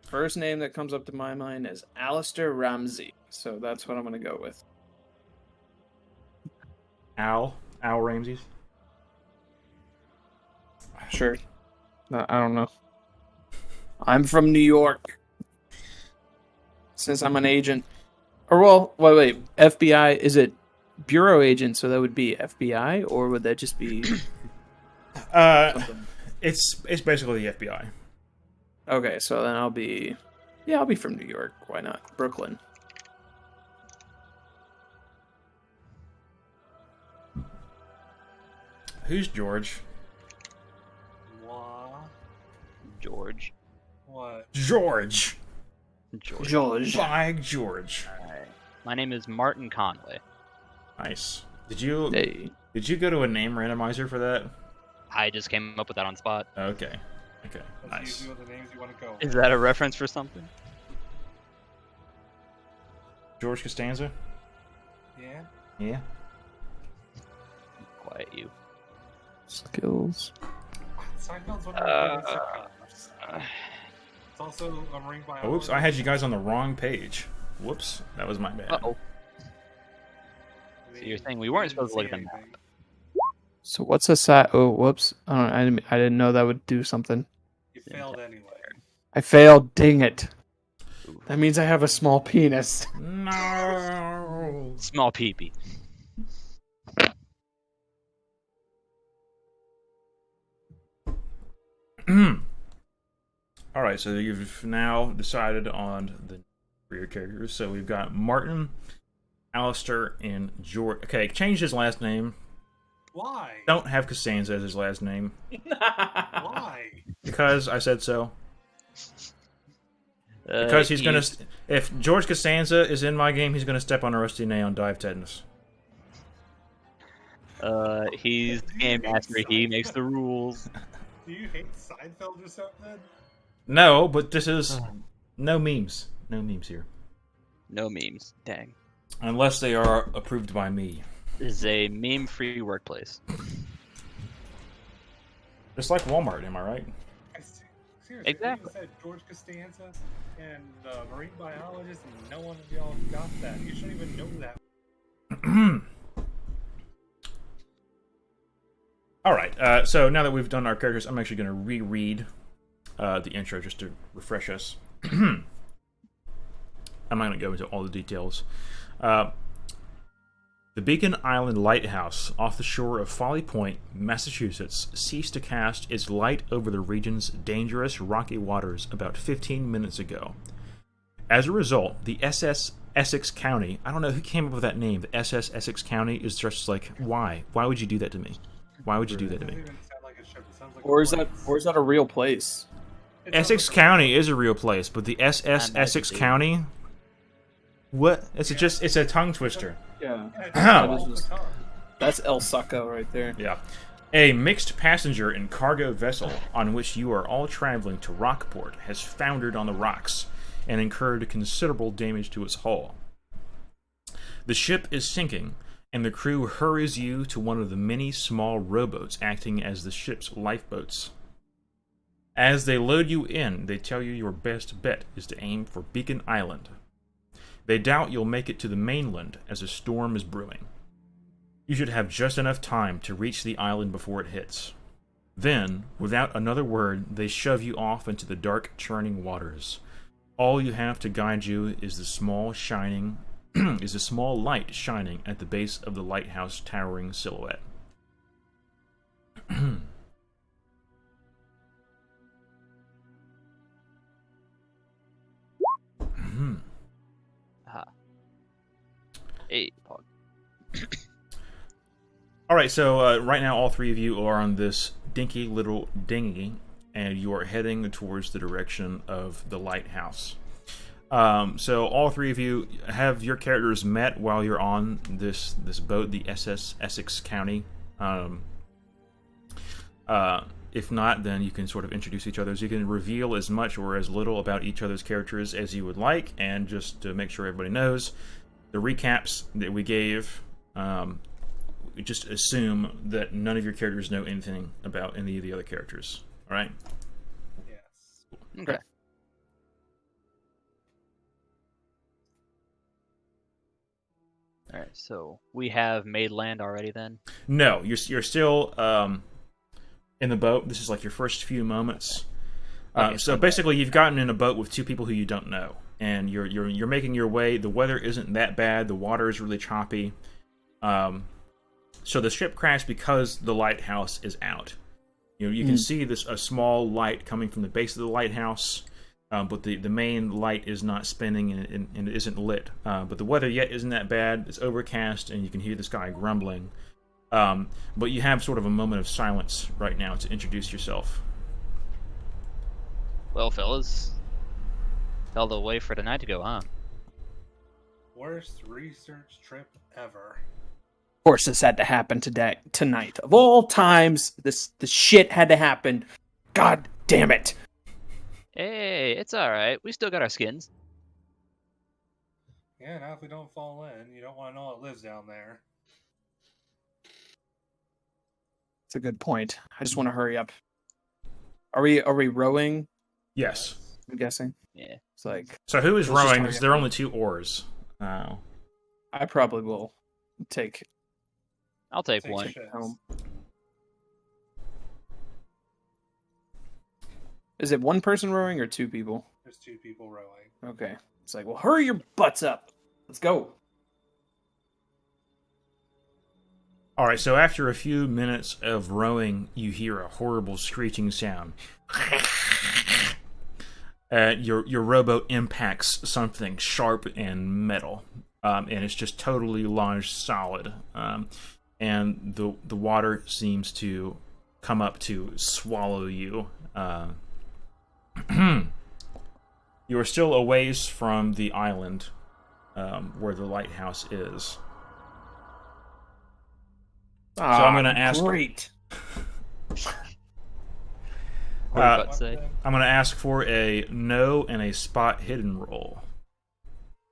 First name that comes up to my mind is Alistair Ramsey. So that's what I'm going to go with. Al Ramses. Sure. No, I don't know. I'm from New York. Since I'm an agent. Or, well, wait. FBI, is it bureau agent? So that would be FBI? Or would that just be something? It's basically the FBI. Okay, so then I'll be from New York. Why not? Brooklyn. Who's George? What? George. What? George. George. By George. Alright. My name is Martin Conway. Nice. Did you Hey. go to a name randomizer for that? I just came up with that on spot. Okay. Let's Nice. see what the names you want to go. Is that a reference for something? George Costanza? Yeah? Yeah. Quiet you. Skills. Seinfeld's one of my favorite sitcoms. It's also a marine biologist. Oh, whoops, I had you guys on the wrong page. Whoops, that was my bad. Uh-oh. So you're saying we weren't supposed to look at them. So what's a side? Oh, whoops! I didn't know that would do something. You failed anyway. I failed. Dang it! That means I have a small penis. No. Small peepee. All right, so you've now decided on the for your characters. So we've got Martin, Alistair, and George. Okay, change his last name. Why? Don't have Costanza as his last name Why? because I said so. Because he's gonna. If George Costanza is in my game, he's gonna step on a rusty nail and die of tetanus. He's the game master. He makes the rules. Do you hate Seinfeld or something? No, but this is no memes. No memes here, No memes. Dang. unless they are approved by me. This is a meme-free workplace. Just like Walmart, am I right? Seriously, Exactly. You said George Costanza and marine biologist, and no one of y'all got that. You shouldn't even know that. All right. So now that we've done our characters, I'm actually going to reread the intro just to refresh us. I'm not going to go into all the details. The Beacon Island Lighthouse off the shore of Folly Point, Massachusetts, ceased to cast its light over the region's dangerous rocky waters about 15 minutes ago. As a result, the SS Essex County, I don't know who came up with that name, the SS Essex County is just like, why? Why would you do that to me? Why would you do that to It me? doesn't even sound like a ship. It sounds like Or a is that place. a real place? It sounds Essex like a County is a real place, but the SS I'm Essex actually- County? What? It's a tongue twister. Yeah. Yeah, it's That all is just- the tongue. That's El Succo right there. Yeah. A mixed passenger and cargo vessel on which you are all traveling to Rockport has foundered on the rocks and incurred considerable damage to its hull. The ship is sinking, and the crew hurries you to one of the many small rowboats acting as the ship's lifeboats. As they load you in, they tell you your best bet is to aim for Beacon Island. They doubt you'll make it to the mainland as a storm is brewing. You should have just enough time to reach the island before it hits. Then, without another word, they shove you off into the dark, churning waters. All you have to guide you is the small light shining at the base of the lighthouse towering silhouette. Hey, Pog. Alright, so right now all three of you are on this dinky little dinghy, and you are heading towards the direction of the lighthouse. So all three of you have your characters met while you're on this boat, the SS Essex County. If not, then you can sort of introduce each other. You can reveal as much or as little about each other's characters as you would like, and just to make sure everybody knows, the recaps that we gave, we just assume that none of your characters know anything about any of the other characters. All right? Yes. Okay. All right, so we have made land already then? No, you're still in the boat. This is like your first few moments. Okay, So basically, you've gotten in a boat with two people who you don't know, and you're making your way. The weather isn't that bad. The water is really choppy. So the ship crashed because the lighthouse is out. You can see a small light coming from the base of the lighthouse, but the main light is not spinning and it isn't lit. But the weather yet isn't that bad. It's overcast, and you can hear this guy grumbling. But you have sort of a moment of silence right now to introduce yourself. Well, fellas, hell of a way for tonight to go, huh? Worst research trip ever. Of course, this had to happen tonight. Of all times, this shit had to happen. God damn it! Hey, it's alright. We still got our skins. Yeah, now if we don't fall in, you don't want to know what lives down there. It's a good point. I just want to hurry up. Are we rowing? Yes. I'm guessing. Yeah. It's like So who is Let's just rowing? hurry Because up. there are only 2 oars. I probably will take I'll take Take one. shifts. home. Is it one person rowing or 2 people? There's 2 people rowing. Okay. It's like, well, hurry your butts up. Let's go. All right, so after a few minutes of rowing, you hear a horrible screeching sound. Your rowboat impacts something sharp and metal, and it's just totally lodged solid. And the water seems to come up to swallow you. You are still a ways from the island where the lighthouse is. So I'm gonna ask- Great. What were you about to say? I'm going to ask for a know and a spot hidden roll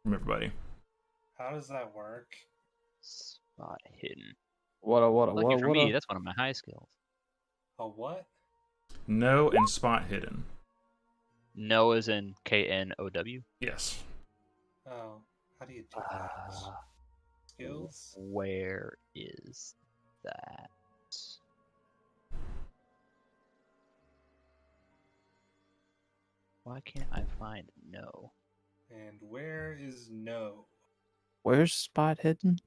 from everybody. How does that work? Spot hidden. What Lucky for me, a... that's one of my high skills. A what? Know and spot hidden. No as in KNOW. Yes. Oh, how do you do that? Skills? Where is that? Why can't I find no? And where is no? Where's spot hidden?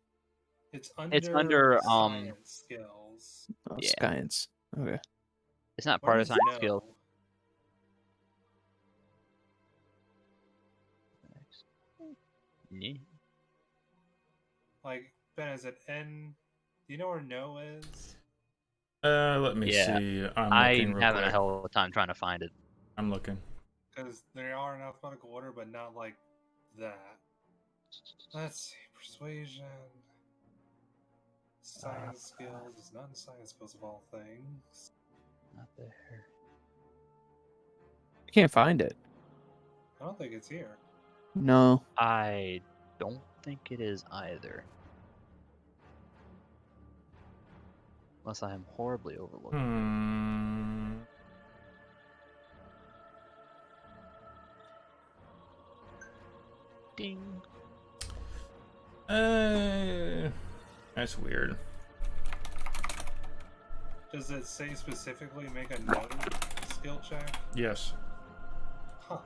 It's It's under, science skills. Oh, Yeah. science. Okay. It's not Where part of is science no? skill. Yeah. Like, Ben, is it N? Do you know where no is? Let me Yeah. see. I'm I'm looking real having a quick. hell of a time trying to find it. I'm looking. Because they are in alphabetical order, but not like that. Let's see. Persuasion. Science skills. It's not in science skills of all things. Not there. I can't find it. I don't think it's here. No. I don't think it is either. Unless I am horribly overlooking. Ding. That's weird. Does it say specifically make a no skill check? Yes. Huh.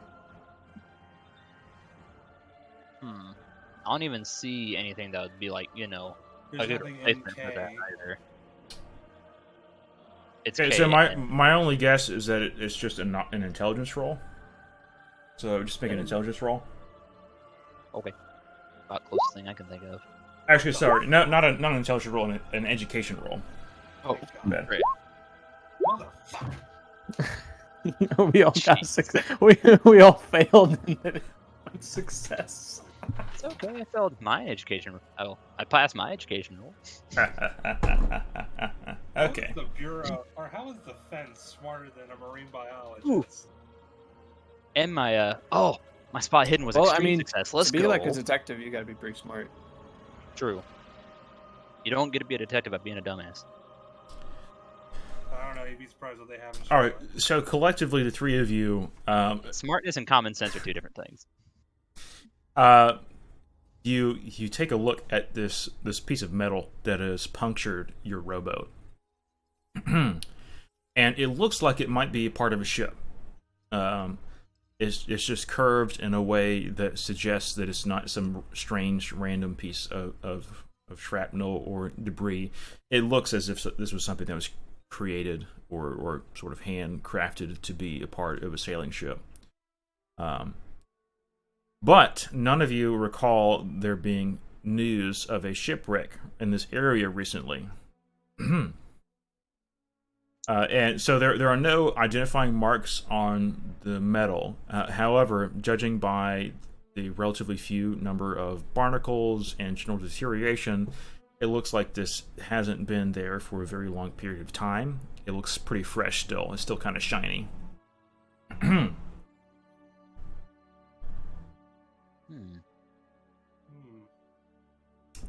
I don't even see anything that would be like, a There's good nothing in replacement for that K. either. It's Okay, K. so and- my only guess is that it's just an intelligence roll. So just make an intelligence roll. Okay. About closest thing I can think of. Actually, sorry, not an intelligence roll, an education roll. Oh, Bad. great. Motherfucker. We all got we all failed in the one success. It's okay. I failed my education. Oh, I passed my education rule. Okay. How is the Bureau, or how is the fence smarter than a marine biologist? Ooh. And my my spot hidden was Well, extreme I mean, success. Let's to be go. like a detective, you got to be pretty smart. True. You don't get to be a detective by being a dumbass. I don't know. You'd be surprised what they have in All right. Charlotte. So collectively, the three of you, Smartness and common sense are two different things. you take a look at this piece of metal that has punctured your rowboat, and it looks like it might be a part of a ship. It's just curved in a way that suggests that it's not some strange random piece of shrapnel or debris. It looks as if this was something that was created or sort of handcrafted to be a part of a sailing ship. But none of you recall there being news of a shipwreck in this area recently. And so there are no identifying marks on the metal. However, judging by the relatively few number of barnacles and general deterioration, it looks like this hasn't been there for a very long period of time. It looks pretty fresh still. It's still kind of shiny.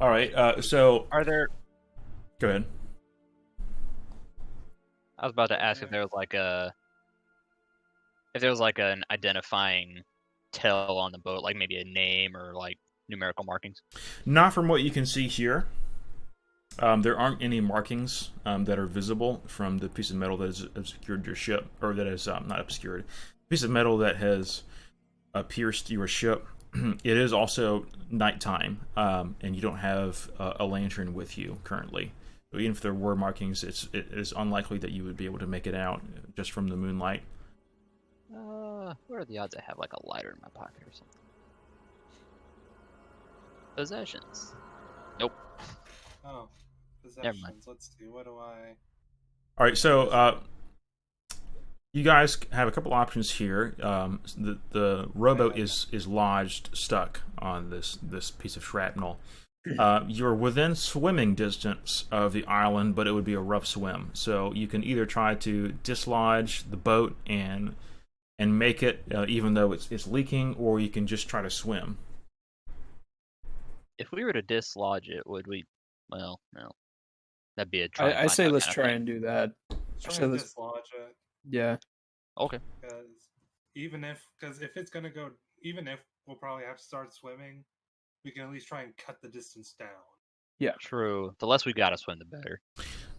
All right, so... Are there... Go ahead. I was about to ask if there was like an identifying tell on the boat, like maybe a name or like numerical markings. Not from what you can see here. There aren't any markings that are visible from the piece of metal that has obscured your ship, or that is not obscured. Piece of metal that has pierced your ship. It is also nighttime, and you don't have a lantern with you currently. So even if there were markings, it is unlikely that you would be able to make it out just from the moonlight. What are the odds I have like a lighter in my pocket or something? Possessions. Nope. Oh, Never mind. possessions. Let's see. What do I? All right, so you guys have a couple options here. The rowboat is lodged, stuck on this piece of shrapnel. You're within swimming distance of the island, but it would be a rough swim. So you can either try to dislodge the boat and make it, even though it's leaking, or you can just try to swim. If we were to dislodge it, would we? Well, no. That'd be a try. I and say find out let's kinda try thing. and do that. Try So and this- dislodge it. Yeah. Okay. Because if it's gonna go, even if we'll probably have to start swimming, we can at least try and cut the distance down. True. The less we gotta swim, the better.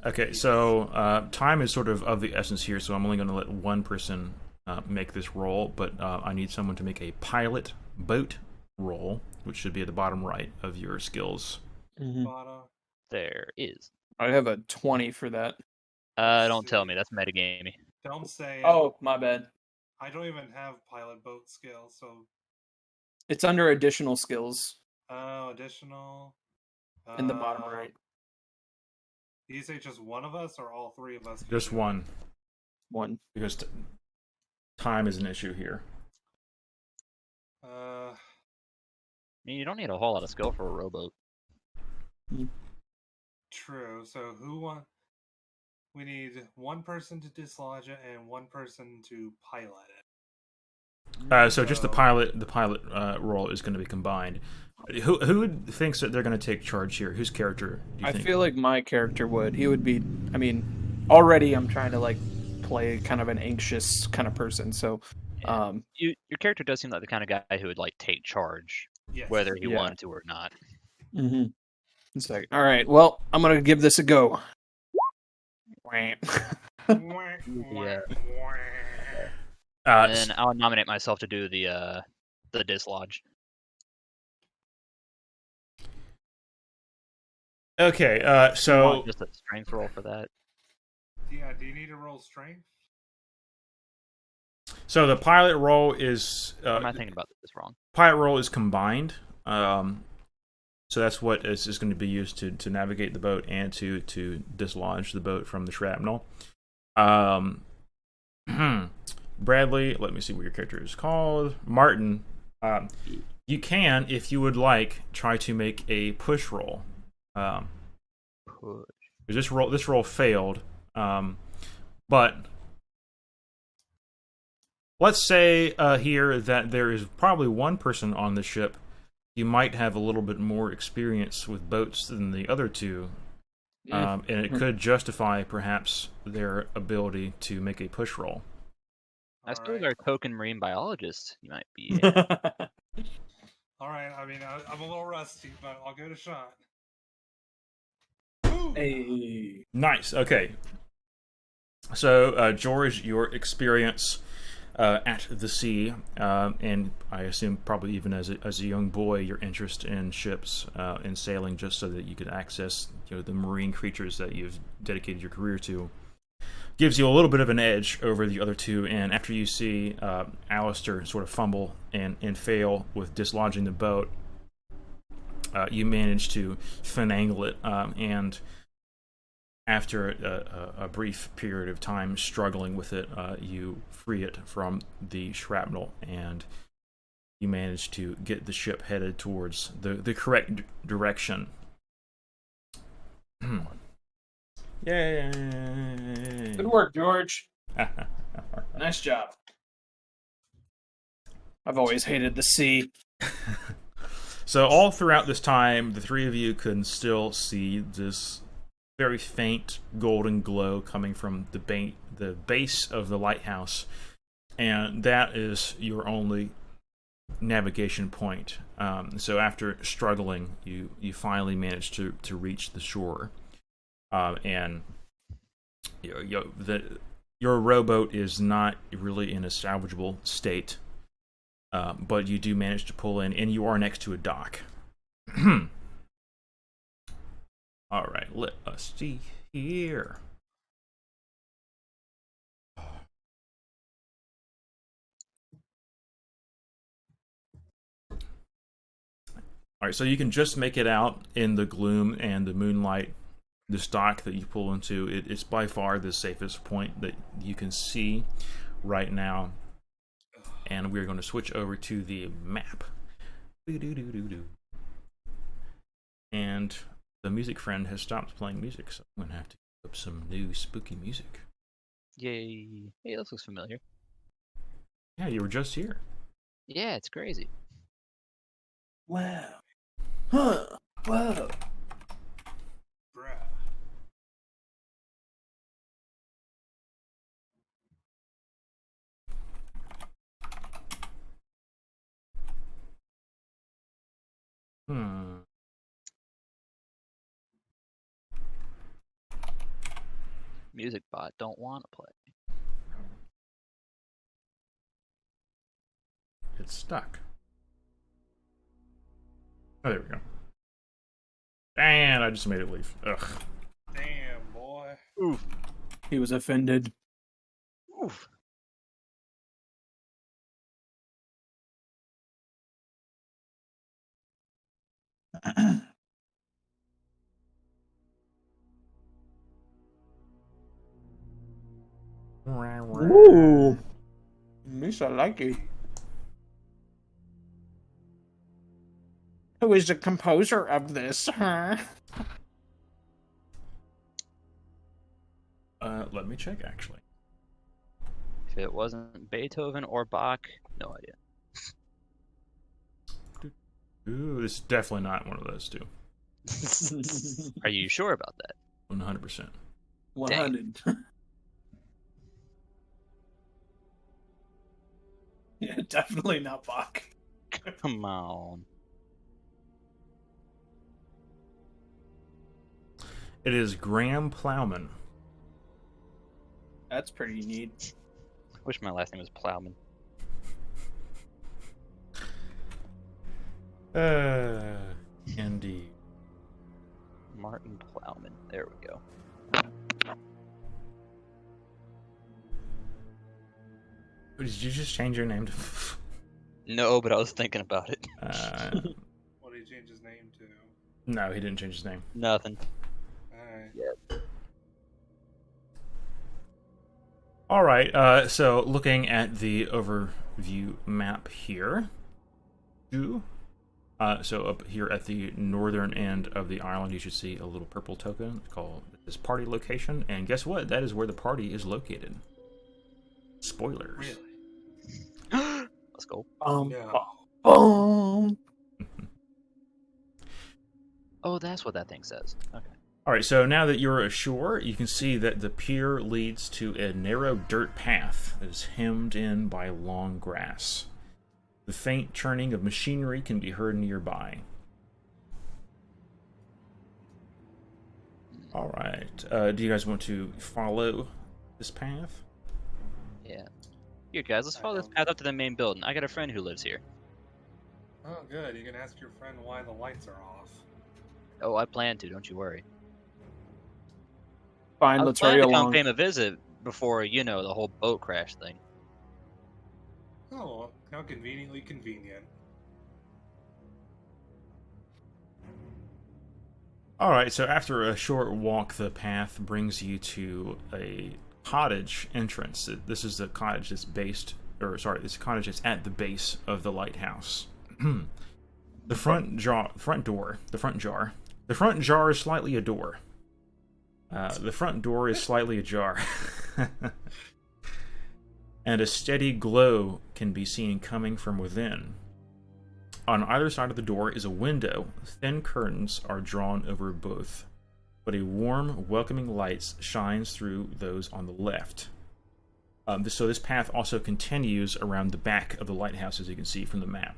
Okay, so time is sort of the essence here, so I'm only going to let one person make this roll, but I need someone to make a pilot boat roll, which should be at the bottom right of your skills. Mhm. Bada. There is. I have a 20 for that. Don't tell me. That's metagamey. Don't say it. Oh, my bad. I don't even have pilot boat skill, so It's under additional skills additional. in the bottom right. Did you say just one of us or all three of us? can Just do one, One. because time is an issue here. it? I mean, you don't need a whole lot of skill for a rowboat. True. So who want? We need one person to dislodge it and one person to pilot it. So just the pilot role is going to be combined. Who thinks that they're going to take charge here? Whose character do you I think? feel like my character would. He would be. I mean, already I'm trying to like play kind of an anxious kind of person. So, Your character does seem like the kind of guy who would like take charge, Yes. whether he Yeah. wanted to or not. One second. All right. Well, I'm gonna give this a go. Yeah. Uh, And then I'll nominate myself to do the dislodge. okay, I so want just a strength roll for that. Yeah, do you need to roll strength? the pilot roll is Or am I thinking about this wrong? pilot roll is combined. So that's what is going to be used to navigate the boat and to dislodge the boat from the shrapnel. Bradley, let me see what your character is called. Martin, you can, if you would like, try to make a push roll. This roll failed, but let's say here that there is probably one person on the ship. You might have a little bit more experience with boats than the other two, and it could justify perhaps their ability to make a push roll. I suppose our token marine biologist you might be. All right, I mean, I'm a little rusty, but I'll give it a shot. Hey. Nice. Okay. So, George, your experience at the sea, and I assume probably even as a young boy, your interest in ships and sailing, just so that you could access the marine creatures that you've dedicated your career to, gives you a little bit of an edge over the other two. And after you see Alistair sort of fumble and fail with dislodging the boat, you manage to finagle it, and after a brief period of time struggling with it, you free it from the shrapnel, and you manage to get the ship headed towards the correct direction. Yay! Good work, George. Nice job. I've always hated the sea. So all throughout this time, the three of you can still see this very faint golden glow coming from the base of the lighthouse, and that is your only navigation point. So after struggling, you finally manage to reach the shore, and your rowboat is not really in a salvageable state, but you do manage to pull in, and you are next to a dock. All right, let us see here. All right, so you can just make it out in the gloom and the moonlight. This dock that you pull into, it's by far the safest point that you can see right now. And we're going to switch over to the map. And the music friend has stopped playing music, so I'm going to have to put up some new spooky music. Yay! Hey, this looks familiar. Yeah, you were just here. Yeah, it's crazy. Wow. Huh. Whoa. Bruh. Music bot don't want to play. It's stuck. Oh, there we go. And I just made it leave. Ugh. Damn, boy. Oof. He was offended. Oof. Ooh. Misha like it. Who is the composer of this, huh? Let me check, actually. If it wasn't Beethoven or Bach, no idea. Ooh, this is definitely not one of those two. Are you sure about that? 100%. 100. Yeah, definitely not Bach. Come on. It is Graham Plowman. That's pretty neat. Wish my last name was Plowman. Indeed. Martin Plowman. There we go. Did you just change your name to? No, but I was thinking about it. What did he change his name to? No, he didn't change his name. Nothing. Alright. All right. So looking at the overview map here, so up here at the northern end of the island, you should see a little purple token called this party location, and guess what? That is where the party is located. Spoilers. Really? Let's go. No. Boom. Oh, that's what that thing says. Okay. All right, so now that you're ashore, you can see that the pier leads to a narrow dirt path that is hemmed in by long grass. The faint churning of machinery can be heard nearby. All right, do you guys want to follow this path? Yeah. Here, guys, let's follow this path up to the main building. I got a friend who lives here. Oh, good. You can ask your friend why the lights are off. Oh, I plan to. Don't you worry. Fine, I was let's hurry planning to come along. pay him a visit before, the whole boat crash thing. Oh, how conveniently convenient. All right, so after a short walk, the path brings you to a cottage entrance. This is the cottage that's this cottage is at the base of the lighthouse. The front jar is slightly a door. The front door is slightly ajar. And a steady glow can be seen coming from within. On either side of the door is a window. Thin curtains are drawn over both, but a warm, welcoming light shines through those on the left. So this path also continues around the back of the lighthouse, as you can see from the map.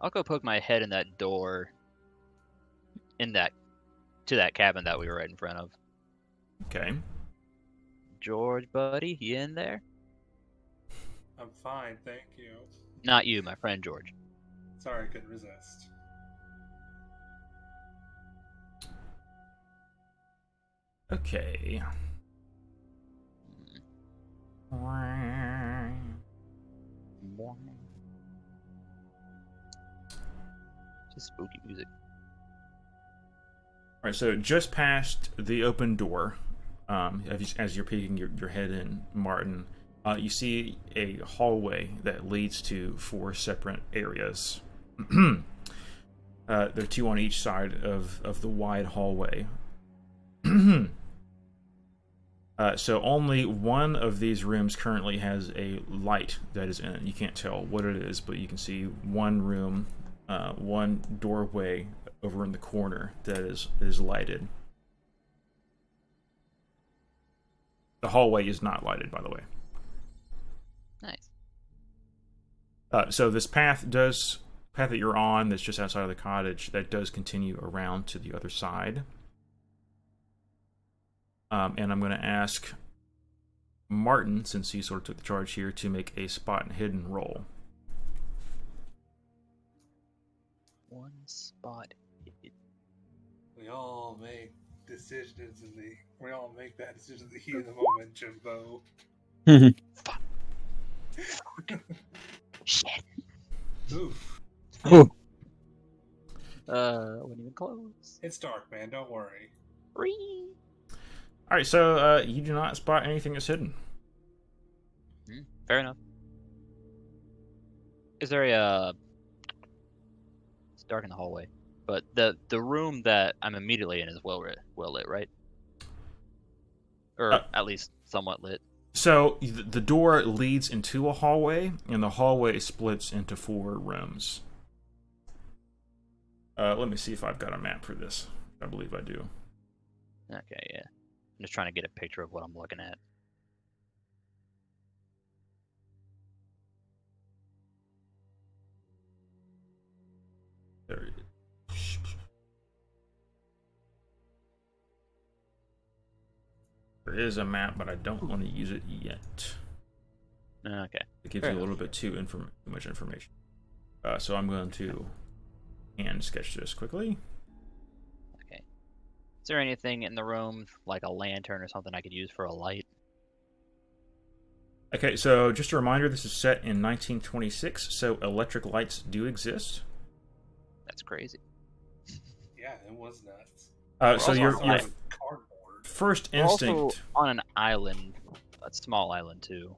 I'll go poke my head in that door to that cabin that we were right in front of. Okay. George, buddy, you in there? I'm fine, thank you. Not you, my friend George. Sorry I couldn't resist. Okay. Just spooky music. All right, so just past the open door, as you're peeking your head in, Martin, you see a hallway that leads to 4 separate areas. There are 2 on each side of the wide hallway. So only one of these rooms currently has a light that is in it. You can't tell what it is, but you can see one room, one doorway over in the corner that is lighted. The hallway is not lighted, by the way. Nice. So this path that you're on, that's just outside of the cottage, that does continue around to the other side. And I'm going to ask Martin, since he sort of took the charge here, to make a spot and hidden roll. One spot. We all make decisions we all make that decision in the heat of the moment, Jimbo. Shit. Oof. Wasn't even close. It's dark, man, don't worry. Free. Alright, so you do not spot anything that's hidden. Fair enough. Is there it's dark in the hallway, but the room that I'm immediately in is well lit, right? Or at least somewhat lit. So the door leads into a hallway, and the hallway splits into 4 rooms. Let me see if I've got a map for this. I believe I do. Okay, yeah. I'm just trying to get a picture of what I'm looking at. There it is. There is a map, but I don't want to use it yet. Okay. It gives Fair you a little bit too much information. So I'm going to hand sketch this quickly. Okay. Is there anything in the room, like a lantern or something I could use for a light? Okay, so just a reminder, this is set in 1926, so electric lights do exist. That's crazy. Yeah, it was nuts. So also your on Cardboard. first We're also instinct... on an island, a small island too.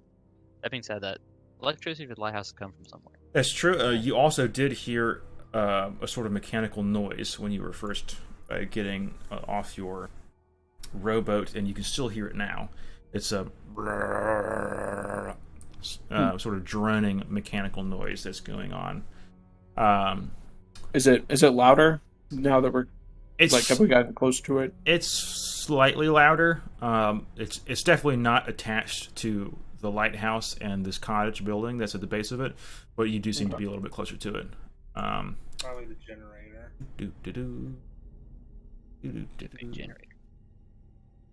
That being said, that electricity for the lighthouse come from somewhere. That's true. You also did hear a sort of mechanical noise when you were first getting off your rowboat, and you can still hear it now. It's a sort of droning mechanical noise that's going on. Is it louder now that we're It's have we gotten close to it? It's slightly louder. It's definitely not attached to the lighthouse and this cottage building that's at the base of it, but you do seem to be a little bit closer to it. Probably the generator. Big generator.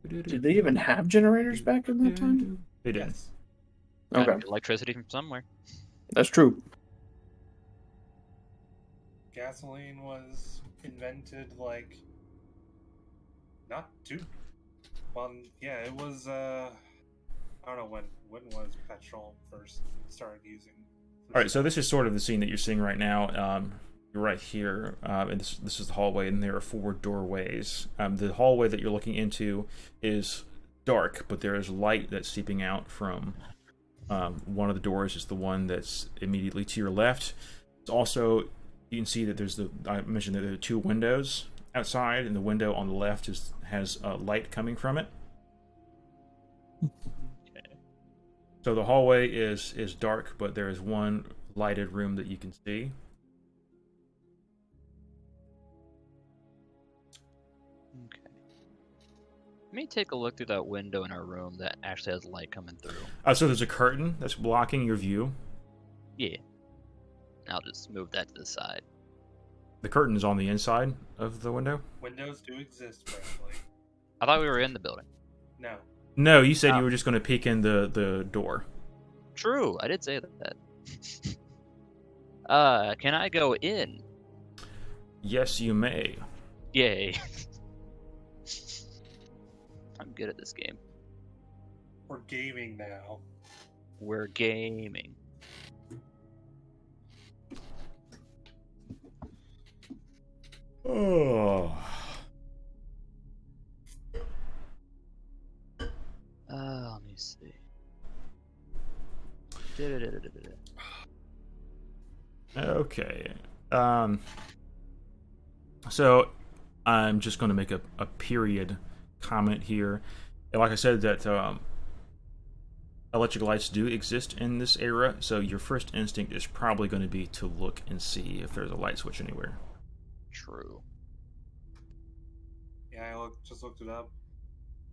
Did they even have generators back in that time? They did. Yes. Gotta Okay, get electricity from somewhere. that's true. Gasoline was invented like not too well. Yeah, it was. I don't know when was petrol first started using. All right, so this is sort of the scene that you're seeing right now. You're right here, and this is the hallway, and there are 4 doorways. The hallway that you're looking into is dark, but there is light that's seeping out from one of the doors. Is the one that's immediately to your left. It's also, you can see that I mentioned that there are 2 windows outside, and the window on the left has light coming from it. So the hallway is dark, but there is one lighted room that you can see. Okay. Let me take a look through that window in our room that actually has light coming through. So there's a curtain that's blocking your view. Yeah. I'll just move that to the side. The curtain is on the inside of the window. Windows do exist, apparently. I thought we were in the building. No. No, you said you were just going to peek in the door. True, I did say that. Can I go in? Yes, you may. Yay. I'm good at this game. We're gaming now. We're gaming. Oh. Let me see. Okay. So I'm just going to make a period comment here. And like I said, that electric lights do exist in this era, so your first instinct is probably going to be to look and see if there's a light switch anywhere. True. Yeah, I just looked it up.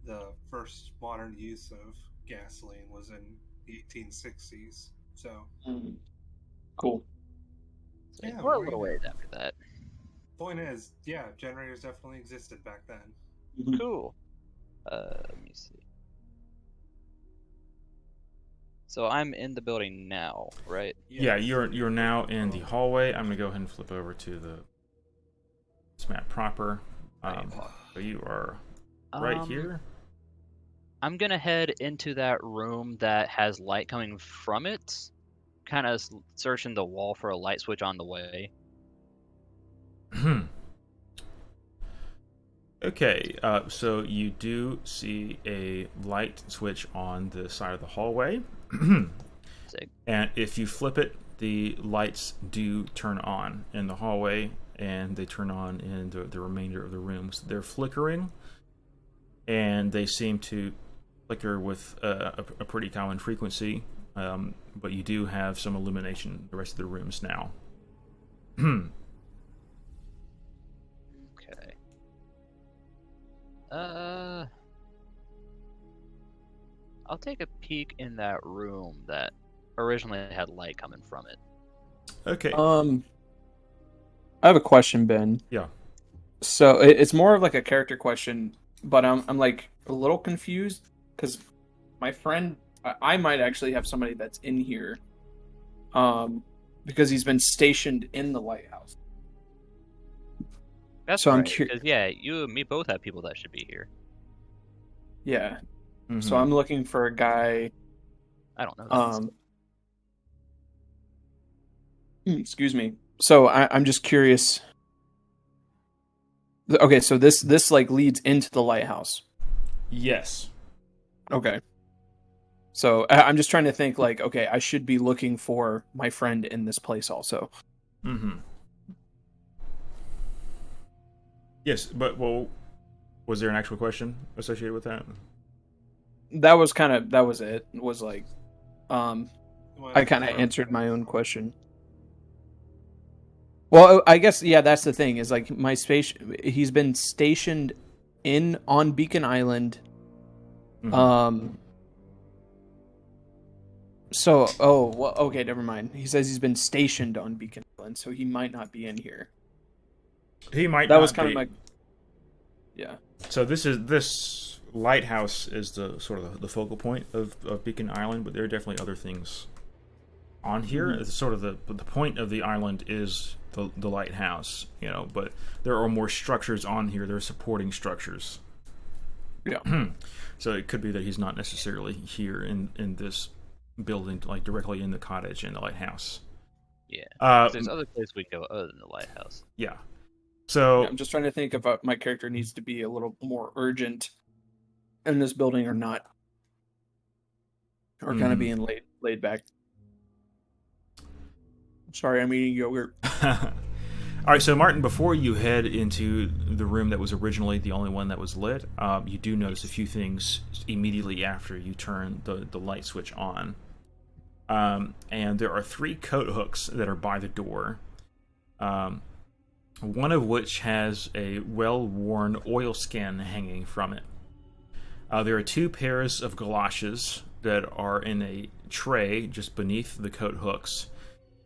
The first modern use of gasoline was in the 1860s. So, Cool. So Yeah, we're a we're little gonna- ways after that. point is, yeah, generators definitely existed back then. Cool. Let me see. So I'm in the building now, right? Yeah, Yes. you're now in the hallway. I'm going to go ahead and flip over to this map proper. So you are right here. I'm gonna head into that room that has light coming from it. Kind of searching the wall for a light switch on the way. Okay, so you do see a light switch on the side of the hallway. Sick. And if you flip it, the lights do turn on in the hallway, and they turn on in the remainder of the rooms. They're flickering, and they seem to flicker with a pretty common frequency, but you do have some illumination in the rest of the rooms now. Okay. I'll take a peek in that room that originally had light coming from it. Okay. I have a question, Ben. Yeah. So it's more of like a character question. but I'm like a little confused because my friend, I might actually have somebody that's in here, because he's been stationed in the lighthouse. That's So I'm right. curious. Because yeah, you and me both have people that should be here. Yeah. Mhm. So I'm looking for a guy. I don't know that. Excuse me. So I'm just curious. Okay, so this like leads into the lighthouse. Yes. Okay. So I'm just trying to think like, okay, I should be looking for my friend in this place also. Mm-hmm. Yes, but well, was there an actual question associated with that? That was it. It was like, I kind of Well, answered my own question. Well, I guess yeah, that's the thing is like my space. He's been stationed on Beacon Island. Mhm. So well, okay, never mind. He says he's been stationed on Beacon Island, so he might not be in here. He might That not was kind be. of my yeah. So this lighthouse is the sort of the focal point of Beacon Island, but there are definitely other things on here. Mhm. It's sort of the point of the island is the lighthouse, but there are more structures on here. There are supporting structures. Yeah. So it could be that he's not necessarily here in this building, like directly in the cottage in the lighthouse. Yeah. 'Cause there's other places we go other than the lighthouse. Yeah. So Yeah, I'm just trying to think if my character needs to be a little more urgent in this building or not, or kind of being laid back. Sorry, I'm eating yogurt. All right, so Martin, before you head into the room that was originally the only one that was lit, you do notice a few things immediately after you turn the light switch on. And there are 3 coat hooks that are by the door, one of which has a well-worn oilskin hanging from it. There are 2 pairs of galoshes that are in a tray just beneath the coat hooks.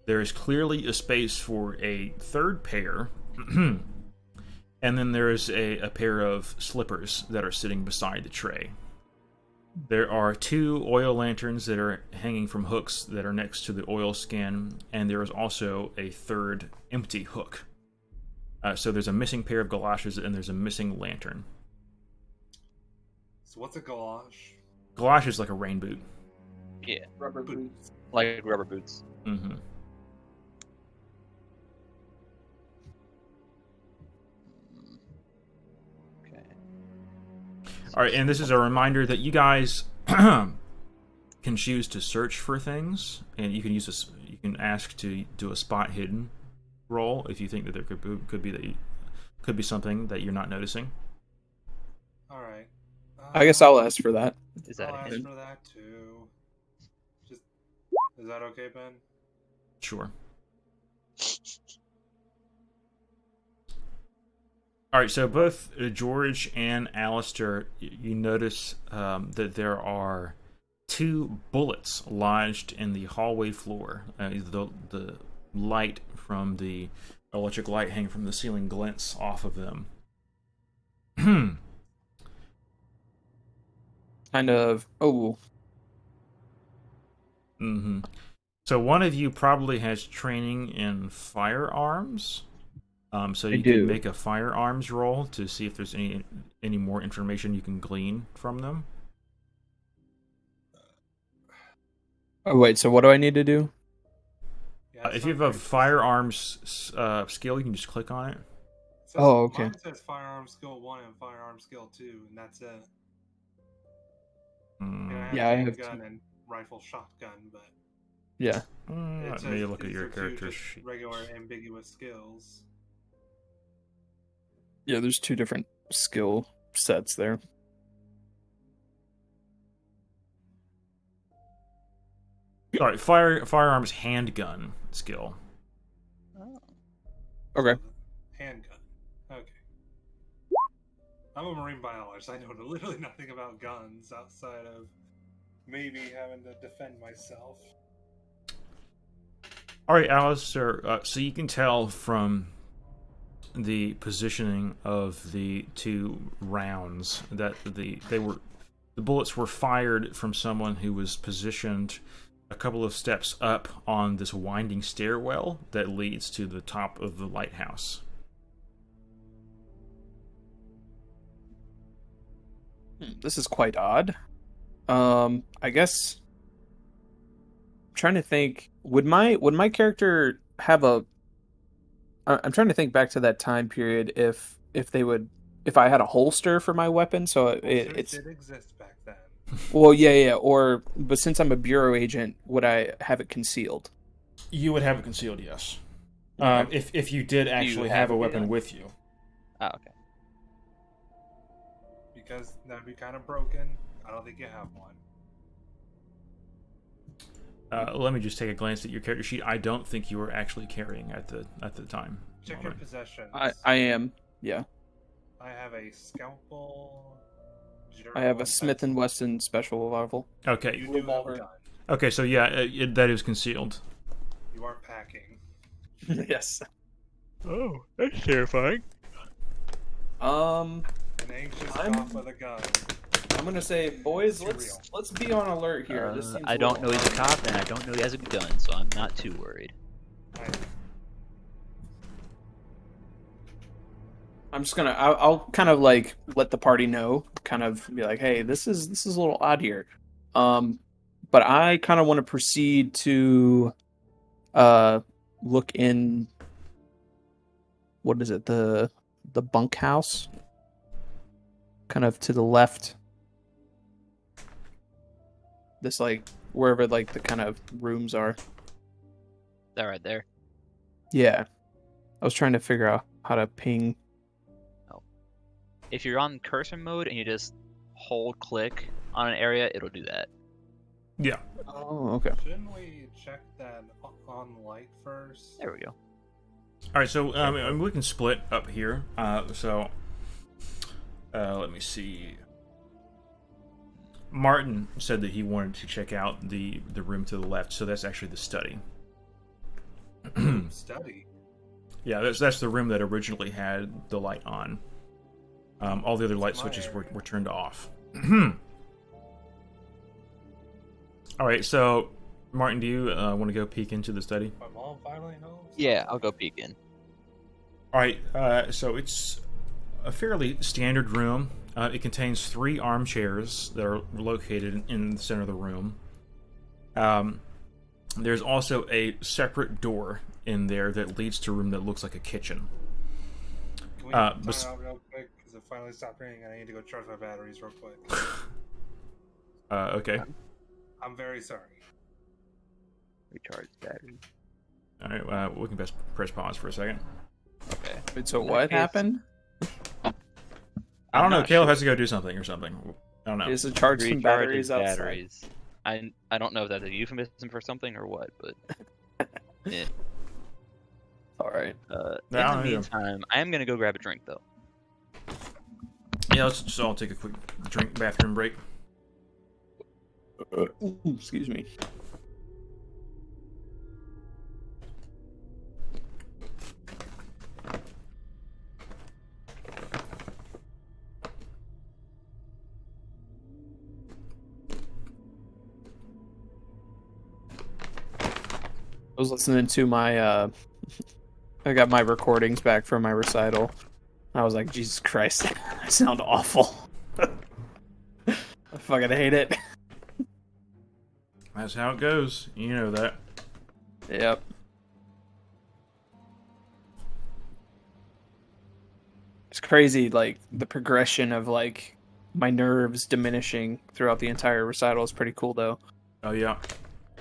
There is clearly a space for a 3rd pair, and then there is a pair of slippers that are sitting beside the tray. There are 2 oil lanterns that are hanging from hooks that are next to the oil skin, and there is also a 3rd empty hook. So there's a missing pair of galoshes and there's a missing lantern. So what's a galosh? Galosh is like a rain boot. Yeah. Rubber boots. Like rubber boots. Mm-hmm. Okay. All right, and this is a reminder that you guys can choose to search for things, and you can use this. You can ask to do a spot hidden roll if you think that there could be something that you're not noticing. All right. I guess I'll ask for that. Is that I'll a ask hint? for that too. Just is that okay, Ben? Sure. All right, so both George and Alistair, you notice that there are 2 bullets lodged in the hallway floor. The light from the electric light hanging from the ceiling glints off of them. Kind of. Oh, Mm-hmm. So one of you probably has training in firearms. So you can make a firearms roll to see if there's any more information you can glean from them. oh wait. So what do I need to do? Yeah, If you have a firearms skill, you can just click on it. Oh, okay. Mine says firearm skill 1 and firearm skill 2, and that's it. And I have Yeah, I have handgun and rifle shotgun, but Yeah. Let me look at these your are 2 character just sheet. regular ambiguous skills. Yeah, there's 2 different skill sets there. All right, firearms handgun skill. Okay. Handgun. Okay. I'm a marine biologist. I know literally nothing about guns outside of maybe having to defend myself. All right, Alistair. So you can tell from the positioning of the two rounds. That the bullets were fired from someone who was positioned a couple of steps up on this winding stairwell that leads to the top of the lighthouse. This is quite odd. I guess I'm trying to think. Would my character have a? I'm trying to think back to that time period. If I had a holster for my weapon, so it's did exist back then. well, yeah. But since I'm a bureau agent, would I have it concealed? You would have it concealed, yes. Okay. If you did actually have a weapon with you. Oh, okay. Because that'd be kind of broken. I don't think you have one. Let me just take a glance at your character sheet. I don't think you were actually carrying at the time. Check your possessions. I am. Yeah. I have a scalpel. I have a Smith & Wesson special rifle. Okay. You do have a gun. Okay, so yeah, that is concealed. You aren't packing. Yes. Oh, that's terrifying. An anxious cough with a gun. I'm gonna say, boys, let's be on alert here. This seems I don't know he's a cop, and I don't know he has a gun, so I'm not too worried. I'm just gonna. I'll kind of like let the party know. Kind of be like, hey, this is a little odd here. But I kind of want to proceed to, look in. What is it? The bunkhouse. Kind of to the left. This like wherever like the kind of rooms are. That right there. Yeah, I was trying to figure out how to ping. If you're on cursor mode and you just hold click on an area, it'll do that. Yeah. Oh, okay. Shouldn't we check that on light first? There we go. All right, so we can split up here. Let me see. Martin said that he wanted to check out the room to the left, so that's actually the study. Study? Yeah, that's the room that originally had the light on. All the other light switches were turned off. All right, so Martin, do you want to go peek into the study? My mom finally home? Yeah, I'll go peek in. All right, so it's a fairly standard room. It contains 3 armchairs that are located in the center of the room. There's also a separate door in there that leads to a room that looks like a kitchen. Can we time out real quick? Because it finally stopped ringing and I need to go charge my batteries real quick. Okay. I'm very sorry. Recharge battery. All right, we can press pause for a second. Okay. Wait, so what happened? I don't know. Caleb has to go do something or something. I don't know. Is it charge some batteries outside? Batteries. I don't know if that's a euphemism for something or what, but yeah. All right. In the meantime, I am gonna go grab a drink though. Yeah, let's just all take a quick bathroom break. Ooh, excuse me. I was listening to my I got my recordings back from my recital. I was like, Jesus Christ, I sound awful. I fucking hate it. That's how it goes. You know that. Yep. It's crazy, like, the progression of, like, my nerves diminishing throughout the entire recital is pretty cool, though. Oh, yeah.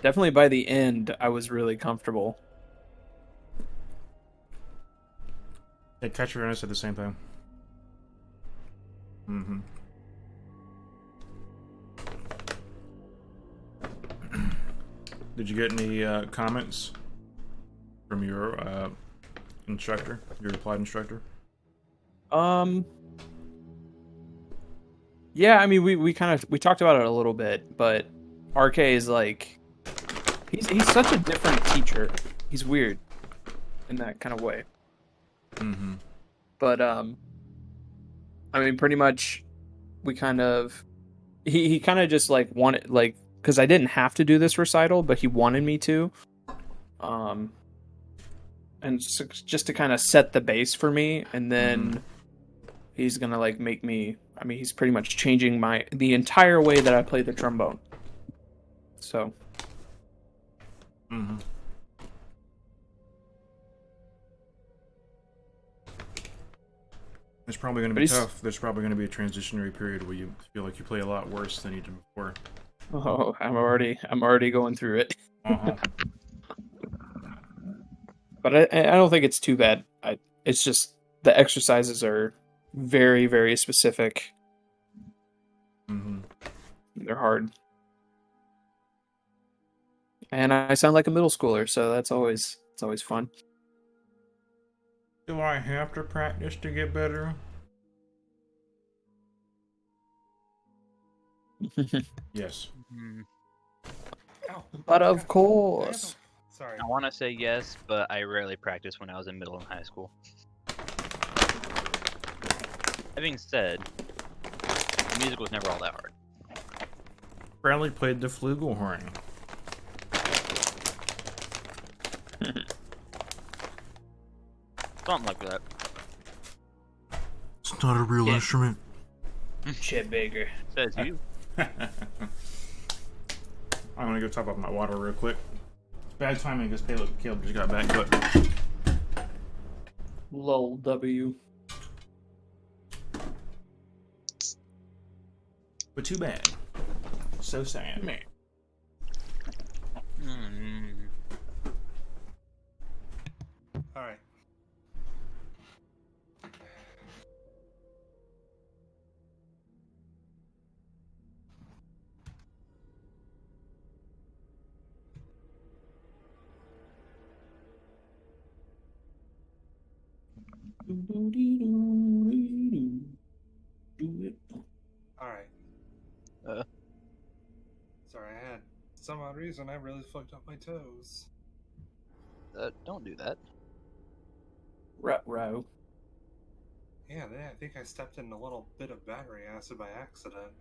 Definitely by the end, I was really comfortable. Hey, Catcher and I said the same thing. Mm-hmm. Did you get any comments from your instructor, your applied instructor? Yeah, I mean, we talked about it a little bit, but RK is like, he's such a different teacher. He's weird in that kind of way. Mm-hmm. But I mean, pretty much, we kind of he kind of just like wanted like because I didn't have to do this recital, but he wanted me to. Um, and just to kind of set the base for me, and then he's gonna like make me. I mean, he's pretty much changing the entire way that I play the trombone. So. Mm-hmm. It's probably going to be tough. There's probably going to be a transitionary period where you feel like you play a lot worse than you did before. Oh, I'm already going through it. Uh-huh. But I don't think it's too bad. It's just the exercises are very, very specific. Mm-hmm. They're hard. And I sound like a middle schooler, so it's always fun. Do I have to practice to get better? Yes. Ow. But of course. Sorry. I want to say yes, but I rarely practiced when I was in middle and high school. That being said, the music was never all that hard. Bradley played the flugelhorn. Something like that. It's not a real instrument. Chet Baker. Says you. I'm gonna go top up my water real quick. It's bad timing because Caleb just got back, but Lol W. But too bad. So sad. Man. Alright. Alright. Sorry, I had some odd reason I really fucked up my toes. Don't do that. Ruh-roh. Yeah, I think I stepped in a little bit of battery acid by accident.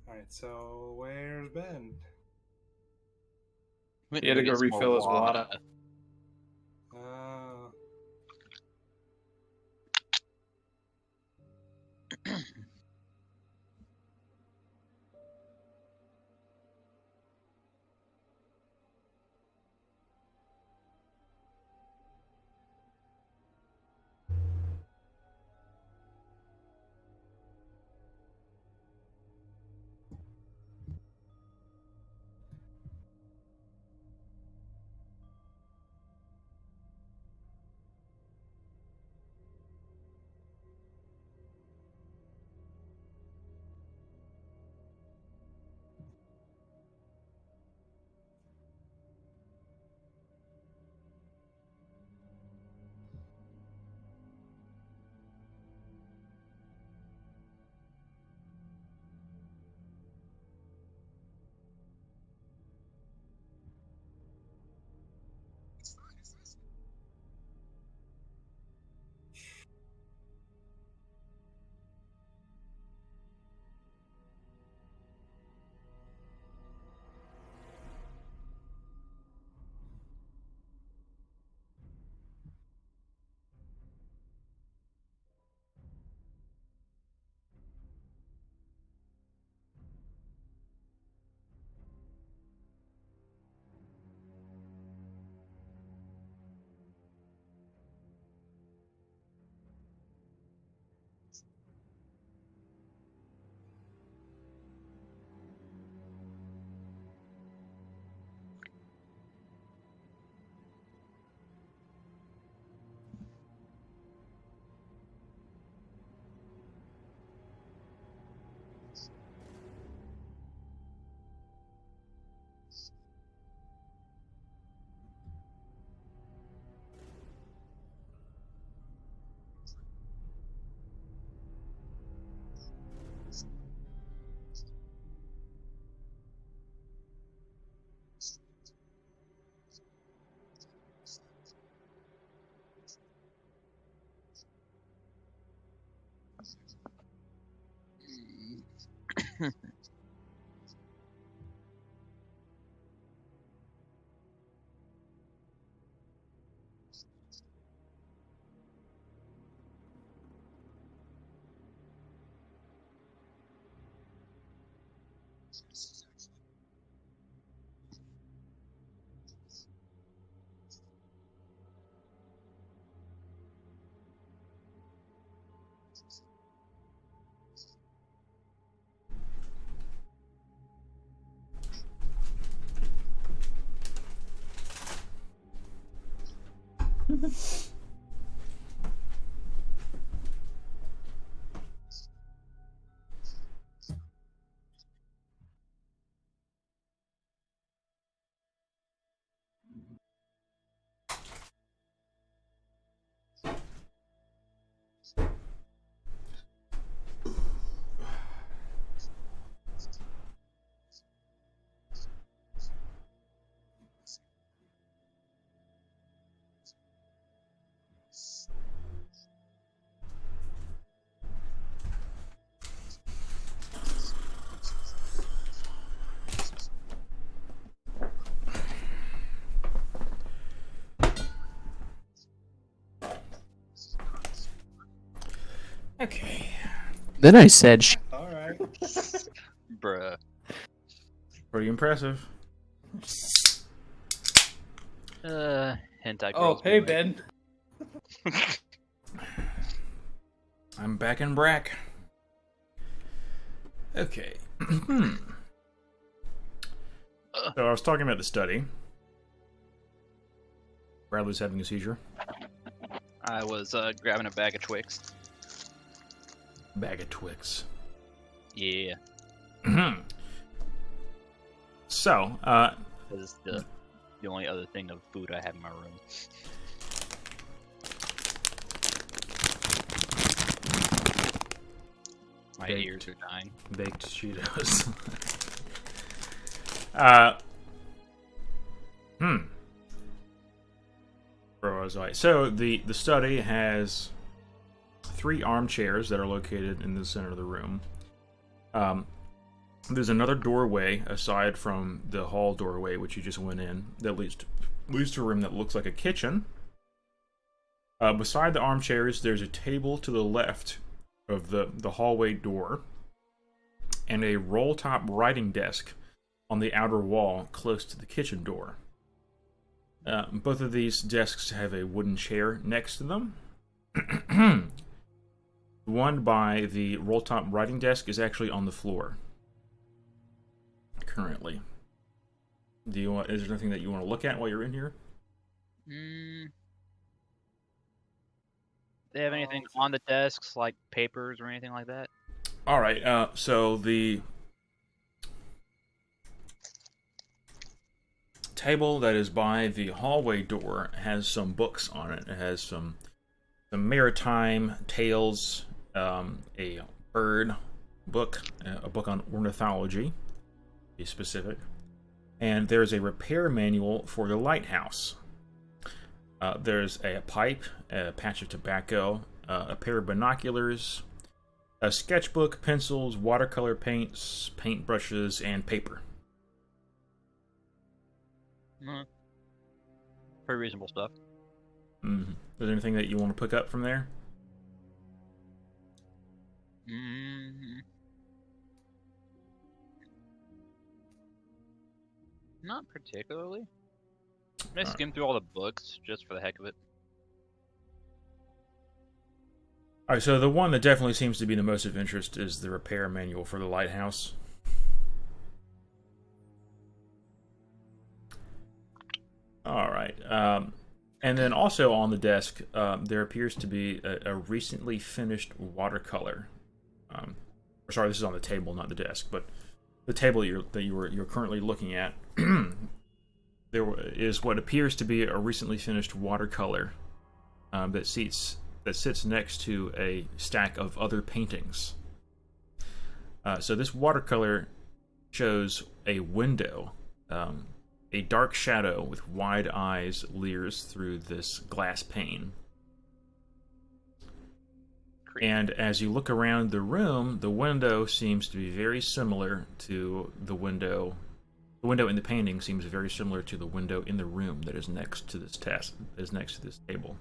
Alright, so where's Ben? Went He had to go get some refill his more water. Uh, Okay. Then I said, All right. Bruh. Pretty impressive. Hentai "Oh, girls. hey be like- Ben." I'm back in Brack. Okay. So I was talking about the study. Bradley's having a seizure. I was grabbing a bag of Twix. Bag of Twix. Yeah, So, this is the only other thing of food I have in my room. My Baked. ears are dying. baked Cheetos. Where was I? So the study has 3 armchairs that are located in the center of the room. There's another doorway aside from the hall doorway, which you just went in, that leads to a room that looks like a kitchen. Beside the armchairs, there's a table to the left of the hallway door, and a roll-top writing desk on the outer wall close to the kitchen door. Both of these desks have a wooden chair next to them. The one by the roll-top writing desk is actually on the floor currently. Is there anything that you want to look at while you're in here? They have anything on the desks, like papers or anything like that? All right. So the table that is by the hallway door has some books on it. It has some maritime tales, a bird book, a book on ornithology, to be specific, and there's a repair manual for the lighthouse. There's a pipe, a patch of tobacco, a pair of binoculars, a sketchbook, pencils, watercolor paints, paintbrushes, and paper. Pretty reasonable stuff. Mm-hmm. Is there anything that you want to pick up from there? Not particularly. I'm gonna skim through all the books just for the heck of it. Alright, so the one that definitely seems to be the most of interest is the repair manual for the lighthouse. Alright, and then also on the desk, there appears to be a recently finished watercolor. Sorry, this is on the table, not the desk, but the table you're currently looking at. There is what appears to be a recently finished watercolor that sits next to a stack of other paintings. So this watercolor shows a window. A dark shadow with wide eyes leers through this glass pane. And as you look around the room, the window seems to be very similar to the window. The window in the painting seems very similar to the window in the room that is next to this table.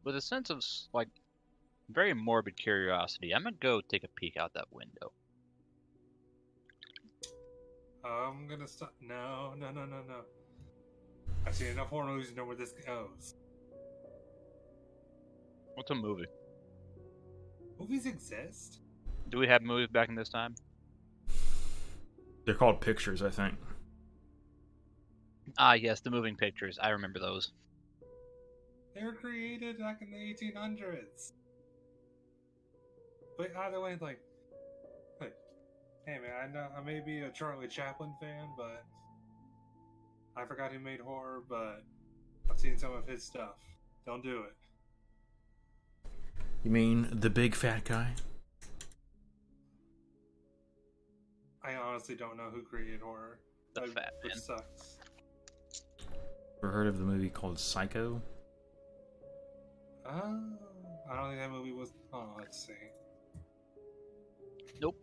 With a sense of like very morbid curiosity, I'm gonna go take a peek out that window. I'm gonna stop. No. I've seen enough horror movies to know where this goes. What's a movie? Movies exist? Do we have movies back in this time? They're called pictures, I think. Ah, yes, the moving pictures. I remember those. They were created back in the 1800s. But either way, like, hey man, I may be a Charlie Chaplin fan, but I forgot he made horror, but I've seen some of his stuff. Don't do it. You mean the big fat guy? I honestly don't know who created horror. The fat Which man. sucks. Ever heard of the movie called Psycho? I don't think that movie was. Oh, let's see. Nope.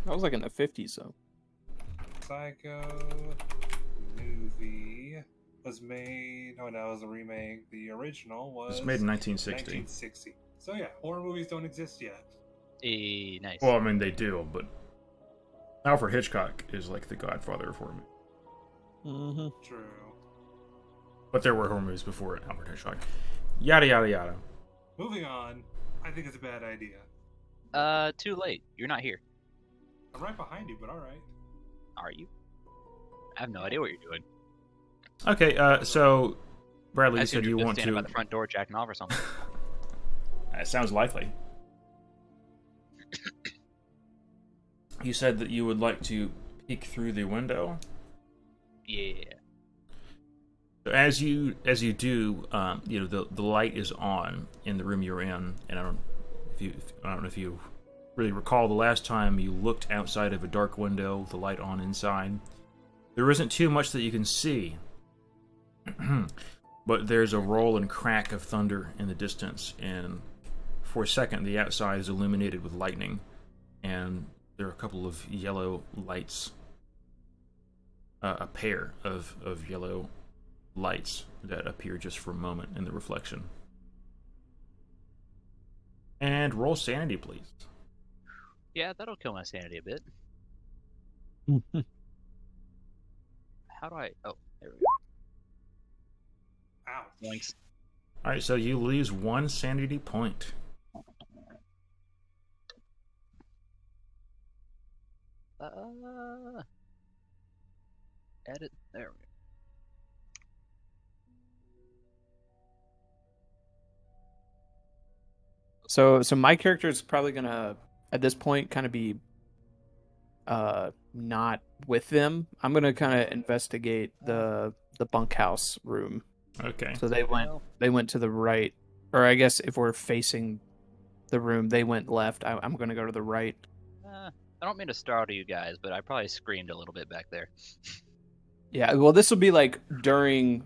That was like in the 50s, though. Psycho movie was made. Oh, no, it was a remake. The original It was was made in 1960. 1960. So yeah, horror movies don't exist yet. Nice. Well, I mean, they do, but Alfred Hitchcock is like the godfather of horror movies. Mm-hmm. True. But there were horror movies before Alfred Hitchcock. Yada, yada, yada. Moving on. I think it's a bad idea. Too late. You're not here. I'm right behind you, but all right. Are you? I have no idea what you're doing. Okay, so Bradley, I you assumed said you you're just want standing to. by the front door jacking off or something. That sounds likely. You said that you would like to peek through the window. Yeah. So as you do, the light is on in the room you're in, and I don't know if you really recall the last time you looked outside of a dark window with the light on inside. There isn't too much that you can see, but there's a roll and crack of thunder in the distance, and for a second the outside is illuminated with lightning, and there are a couple of yellow lights, a pair of yellow lights that appear just for a moment in the reflection. And roll sanity, please. Yeah, that'll kill my sanity a bit. How do I... Oh, there we go. Ouch. Thanks. Alright, so you lose 1 sanity point. Edit. There we go. So my character is probably gonna, at this point, kind of be not with them. I'm gonna kind of investigate the bunkhouse room. Okay. So they went to the right, or I guess if we're facing the room, they went left. I'm gonna go to the right. I don't mean to startle you guys, but I probably screamed a little bit back there. Yeah, well, this will be like during,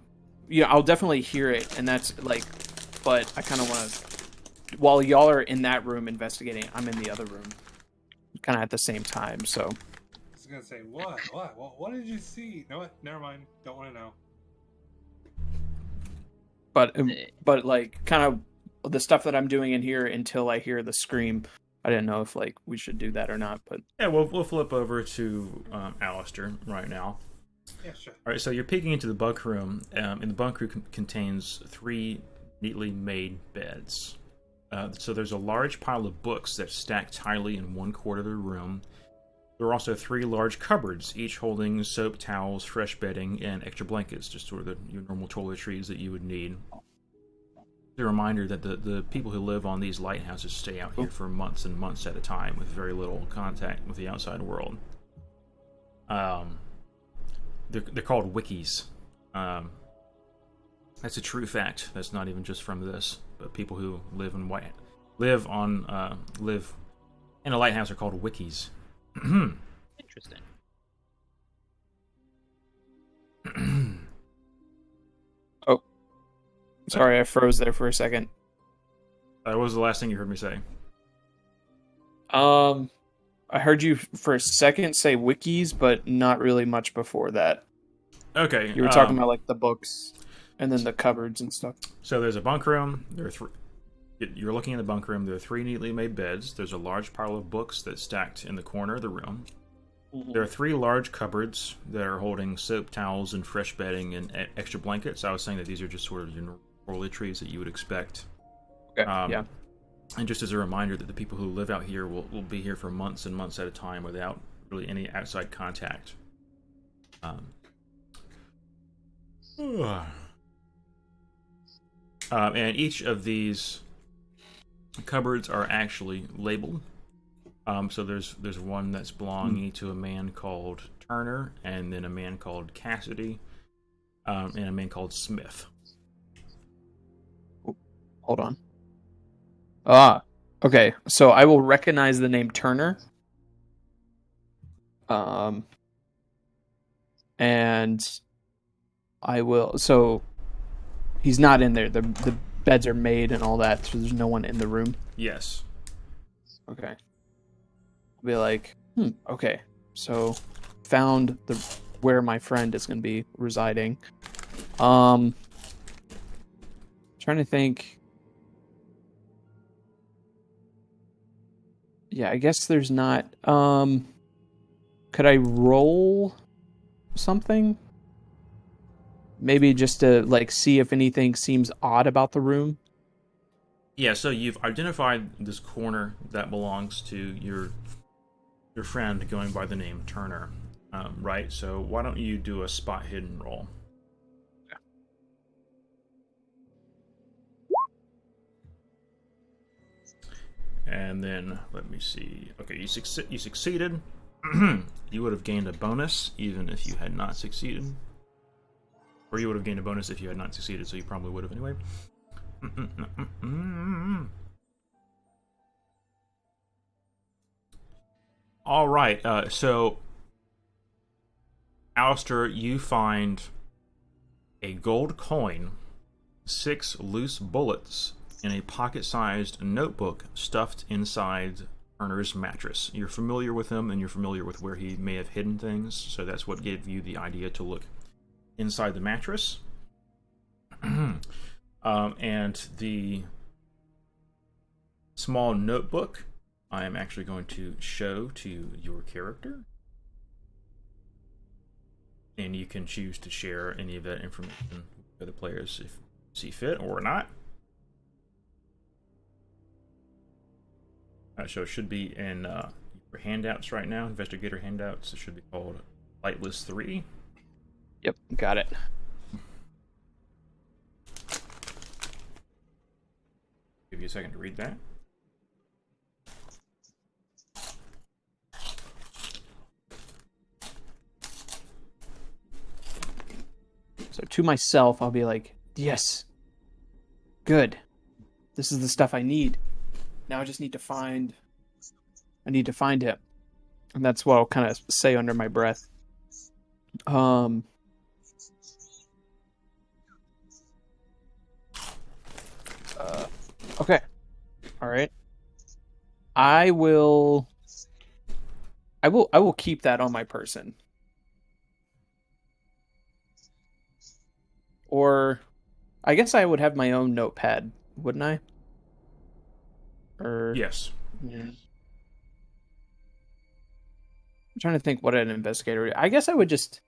I'll definitely hear it, and that's like, but I kind of want to, while y'all are in that room investigating, I'm in the other room, kind of at the same time. So I was gonna say what did you see? No, what? Never mind. Don't want to know. but like kind of the stuff that I'm doing in here until I hear the scream. I didn't know if like we should do that or not, but yeah, we'll flip over to Alistair right now. Yeah, sure. All right, so you're peeking into the bunk room, and the bunk room contains 3 neatly made beds. So there's a large pile of books that stack tidily in one corner of the room. There are also 3 large cupboards, each holding soap, towels, fresh bedding, and extra blankets, just sort of your normal toiletries that you would need. A reminder that the people who live on these lighthouses stay out here for months and months at a time with very little contact with the outside world. They're called wikis. That's a true fact. That's not even just from this. But people who live in a lighthouse are called wikis. Interesting. Sorry, I froze there for a second. What was the last thing you heard me say? I heard you for a second say wikis, but not really much before that. Okay. You were talking about like the books and then the cupboards and stuff. So there's a bunk room. There are three. You're looking in the bunk room. There are 3 neatly made beds. There's a large pile of books that's stacked in the corner of the room. Mm-hmm. There are 3 large cupboards that are holding soap, towels, and fresh bedding and extra blankets. I was saying that these are just sort of your toiletries that you would expect. Okay. Yeah. And just as a reminder that the people who live out here will be here for months and months at a time without really any outside contact. And each of these cupboards are actually labeled. So there's one that's belonging to a man called Turner, and then a man called Cassidy, and a man called Smith. Hold on. Okay. So I will recognize the name Turner. And I will. So he's not in there. The beds are made and all that. So there's no one in the room. Yes. Okay. I'll be like, okay. So found where my friend is going to be residing. Trying to think. Yeah, I guess there's not. Could I roll something? Maybe just to like see if anything seems odd about the room. Yeah, so you've identified this corner that belongs to your friend going by the name Turner, right? So why don't you do a spot hidden roll? And then, let me see. Okay, you succeeded. You would have gained a bonus even if you had not succeeded. Or you would have gained a bonus if you had not succeeded, so you probably would have anyway. Alright, so Alistair, you find a gold coin, 6 loose bullets, in a pocket-sized notebook stuffed inside Turner's mattress. You're familiar with him, and you're familiar with where he may have hidden things, so that's what gave you the idea to look inside the mattress. And the small notebook I am actually going to show to your character. And you can choose to share any of that information with the players if you see fit or not. So it should be in your handouts right now, investigator handouts. It should be called Lightless 3. Yep, got it. Give you a second to read that. So to myself, I'll be like, yes, good. This is the stuff I need. Now I just need to find. I need to find him, and that's what I'll kind of say under my breath. Okay. All right. I will keep that on my person. Or I guess I would have my own notepad, wouldn't I? Or Yes. yeah. I'm trying to think what an investigator. I guess I would just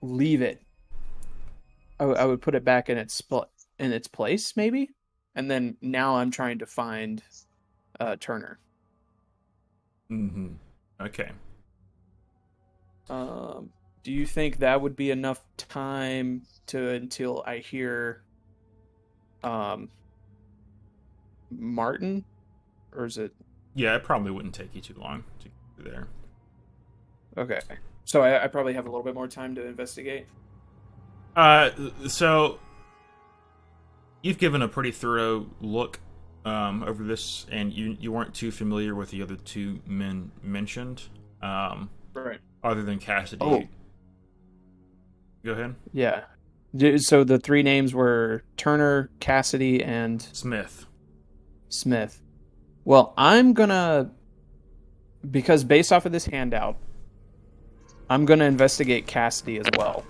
leave it. I would put it back in its place, maybe, and then now I'm trying to find Turner. Mm-hmm. Okay. Do you think that would be enough time until I hear Martin, or is it? Yeah, it probably wouldn't take you too long to get there. Okay, so I probably have a little bit more time to investigate. So you've given a pretty thorough look over this, and you weren't too familiar with the other 2 men mentioned, Right. other than Cassidy. Oh. Go ahead. Yeah. So the three names were Turner, Cassidy, and Smith. Smith. Well, I'm gonna, because based off of this handout, I'm gonna investigate Cassidy as well.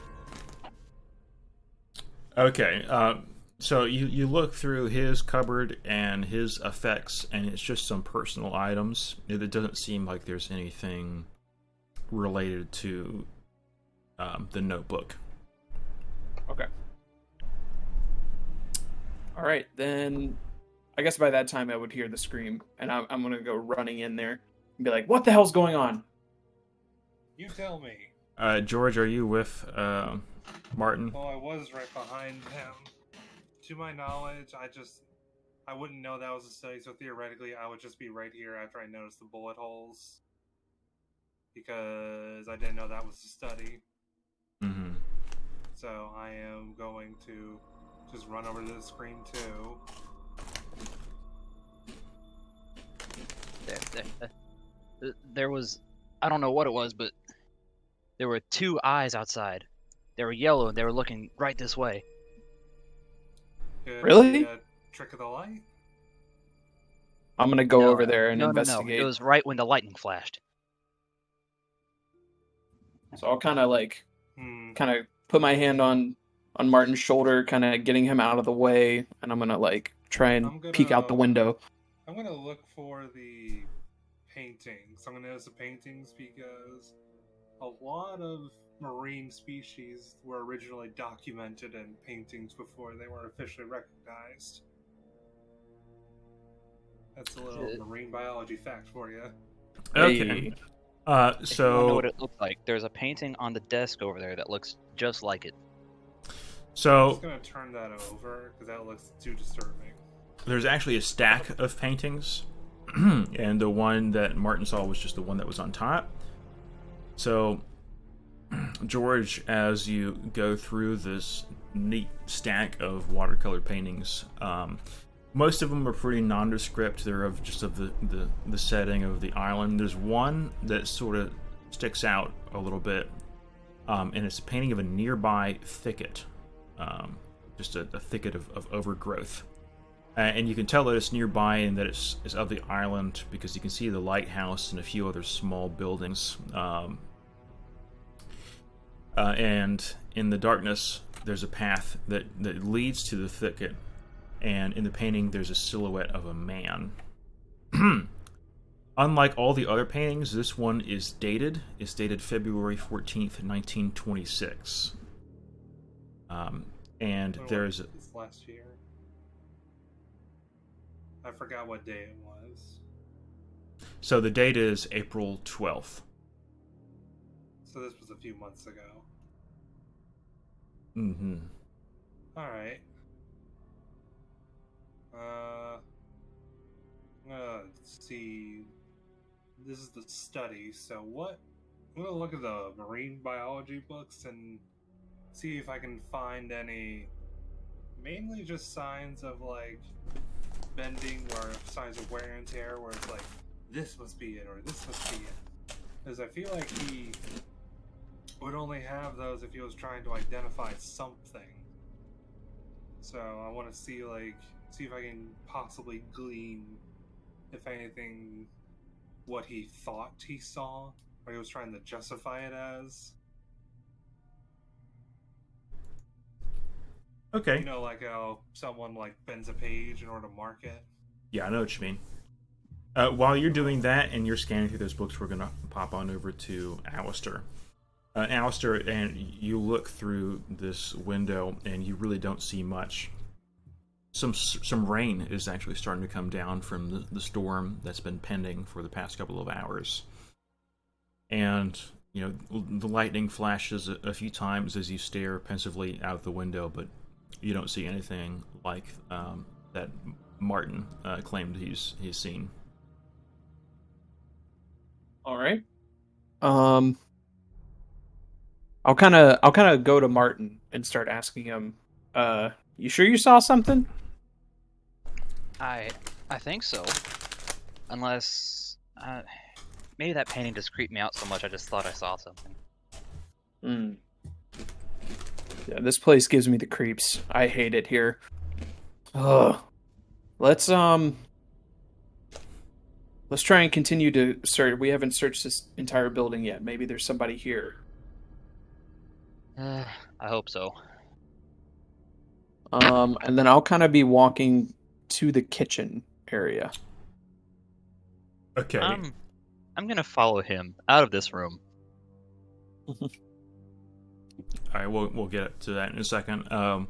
Okay, so you look through his cupboard and his effects, and it's just some personal items. It doesn't seem like there's anything related to the notebook. Okay. All right, then I guess by that time I would hear the scream, and I'm gonna go running in there and be like, "What the hell's going on?" You tell me. George, are you with Martin? Well, I was right behind him. To my knowledge, I wouldn't know that was a study, so theoretically I would just be right here after I noticed the bullet holes. Because I didn't know that was a study. Mm-hmm. So I am going to just run over to the screen too. There was, I don't know what it was, but there were two eyes outside. They were yellow and they were looking right this way. Could Really? be a trick of the light? I'm gonna go No, over there and no, investigate. It was right when the lightning flashed. So I'll kind of put my hand on Martin's shoulder, kind of getting him out of the way, and I'm gonna try and peek out the window. I'm gonna look for the paintings. I'm gonna notice the paintings because a lot of marine species were originally documented in paintings before they were officially recognized. That's a little marine biology fact for you. Okay. Hey. If you want to know So what it looks like, there's a painting on the desk over there that looks just like it. I'm so just gonna turn that over because that looks too disturbing. there's actually a stack of paintings, and the one that Martin saw was just the one that was on top. So, George, as you go through this neat stack of watercolor paintings, most of them are pretty nondescript. They're of the setting of the island. There's one that sort of sticks out a little bit, and it's a painting of a nearby thicket, just a thicket of overgrowth. And you can tell that it's nearby and that it's of the island because you can see the lighthouse and a few other small buildings. And in the darkness, there's a path that leads to the thicket. And in the painting, there's a silhouette of a man. Unlike all the other paintings, this one is dated. It's dated February 14th, 1926. And there's... This last year. I forgot what day it was. So the date is April 12th. So this was a few months ago. Mm-hmm. Alright. Let's see. This is the study, so what? I'm gonna look at the marine biology books and see if I can find any, mainly just signs of bending or signs of wear and tear where it's this must be it or this must be it. Because I feel like he would only have those if he was trying to identify something. So I want to see if I can possibly glean, if anything, what he thought he saw, or he was trying to justify it as. Okay. You know, like how someone bends a page in order to mark it. Yeah, I know what you mean. While you're doing that and you're scanning through those books, we're going to pop on over to Alistair. Alistair, and you look through this window and you really don't see much. Some rain is actually starting to come down from the storm that's been pending for the past couple of hours. And, the lightning flashes a few times as you stare pensively out the window, but you don't see anything like that Martin claimed he's seen. All right. I'll kind of go to Martin and start asking him, you sure you saw something? I think so. Unless maybe that painting just creeped me out so much I just thought I saw something. Yeah, this place gives me the creeps. I hate it here. Ugh. Let's try and continue to search. We haven't searched this entire building yet. Maybe there's somebody here. I hope so. And then I'll kind of be walking to the kitchen area. Okay. I'm gonna follow him out of this room. All right, we'll get to that in a second.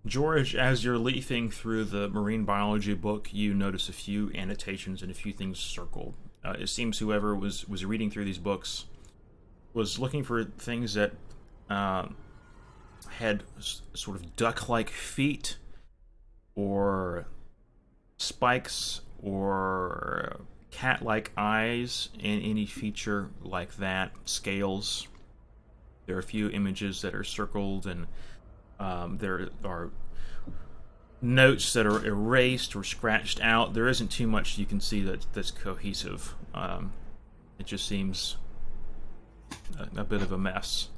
George, as you're leafing through the marine biology book, you notice a few annotations and a few things circled. It seems whoever was reading through these books was looking for things that had sort of duck-like feet, or spikes, or cat-like eyes, and any feature like that, scales. There are a few images that are circled, and there are notes that are erased or scratched out. There isn't too much you can see that's cohesive. It just seems a bit of a mess.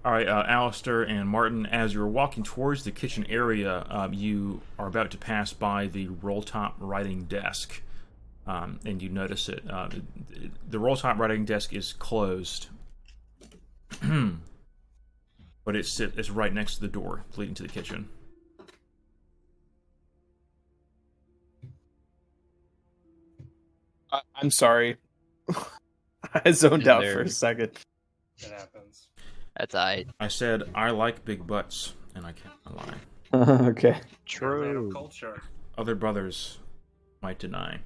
All right, Alistair and Martin, as you're walking towards the kitchen area, you are about to pass by the roll-top writing desk, and you notice it. The roll-top writing desk is closed, but it's right next to the door leading to the kitchen. I'm sorry. I zoned out for a second. It happens. That's I. I said I like big butts, and I can't lie. Okay. True. Culture. Other brothers might deny.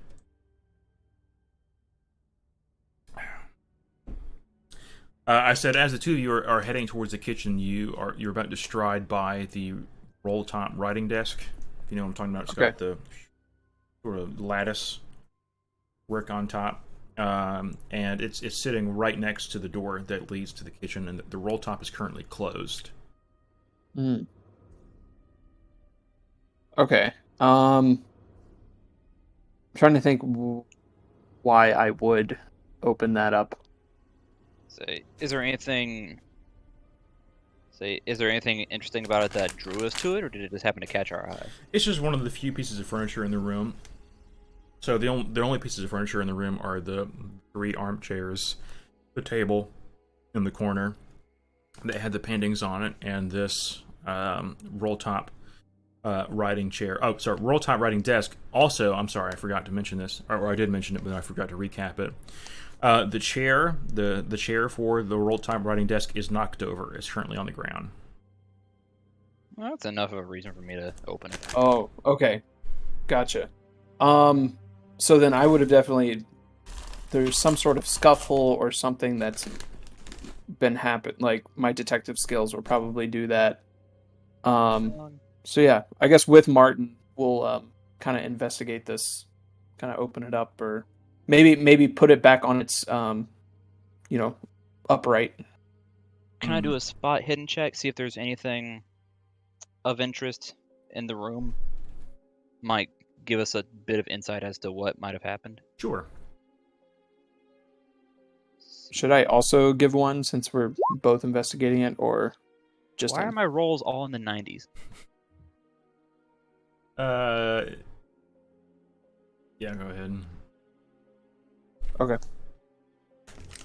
I said, as the two of you are heading towards the kitchen, you're about to stride by the roll-top writing desk. If you know what I'm talking about, it's got the sort of lattice work on top, and it's sitting right next to the door that leads to the kitchen, and the roll-top is currently closed. Okay. I'm trying to think why I would open that up. Is there anything interesting about it that drew us to it, or did it just happen to catch our eye? It's just one of the few pieces of furniture in the room. So the only pieces of furniture in the room are the 3 armchairs, the table in the corner that had the paintings on it, and this roll-top writing chair. Oh, sorry, roll-top writing desk. Also, I'm sorry, I forgot to mention this, or I did mention it, but I forgot to recap it. The chair, the chair for the roll-top writing desk is knocked over. It's currently on the ground. Well, that's enough of a reason for me to open it. Oh, okay. Gotcha. So then I would have definitely... There's some sort of scuffle or something that's been happened. Like, my detective skills will probably do that. So yeah, I guess with Martin, we'll kind of investigate this, kind of open it up, or maybe put it back on its, upright. Can I do a spot hidden check, see if there's anything of interest in the room? Might give us a bit of insight as to what might have happened. Sure. Should I also give one since we're both investigating it, or just... Why are my rolls all in the 90s? Yeah, go ahead. Okay.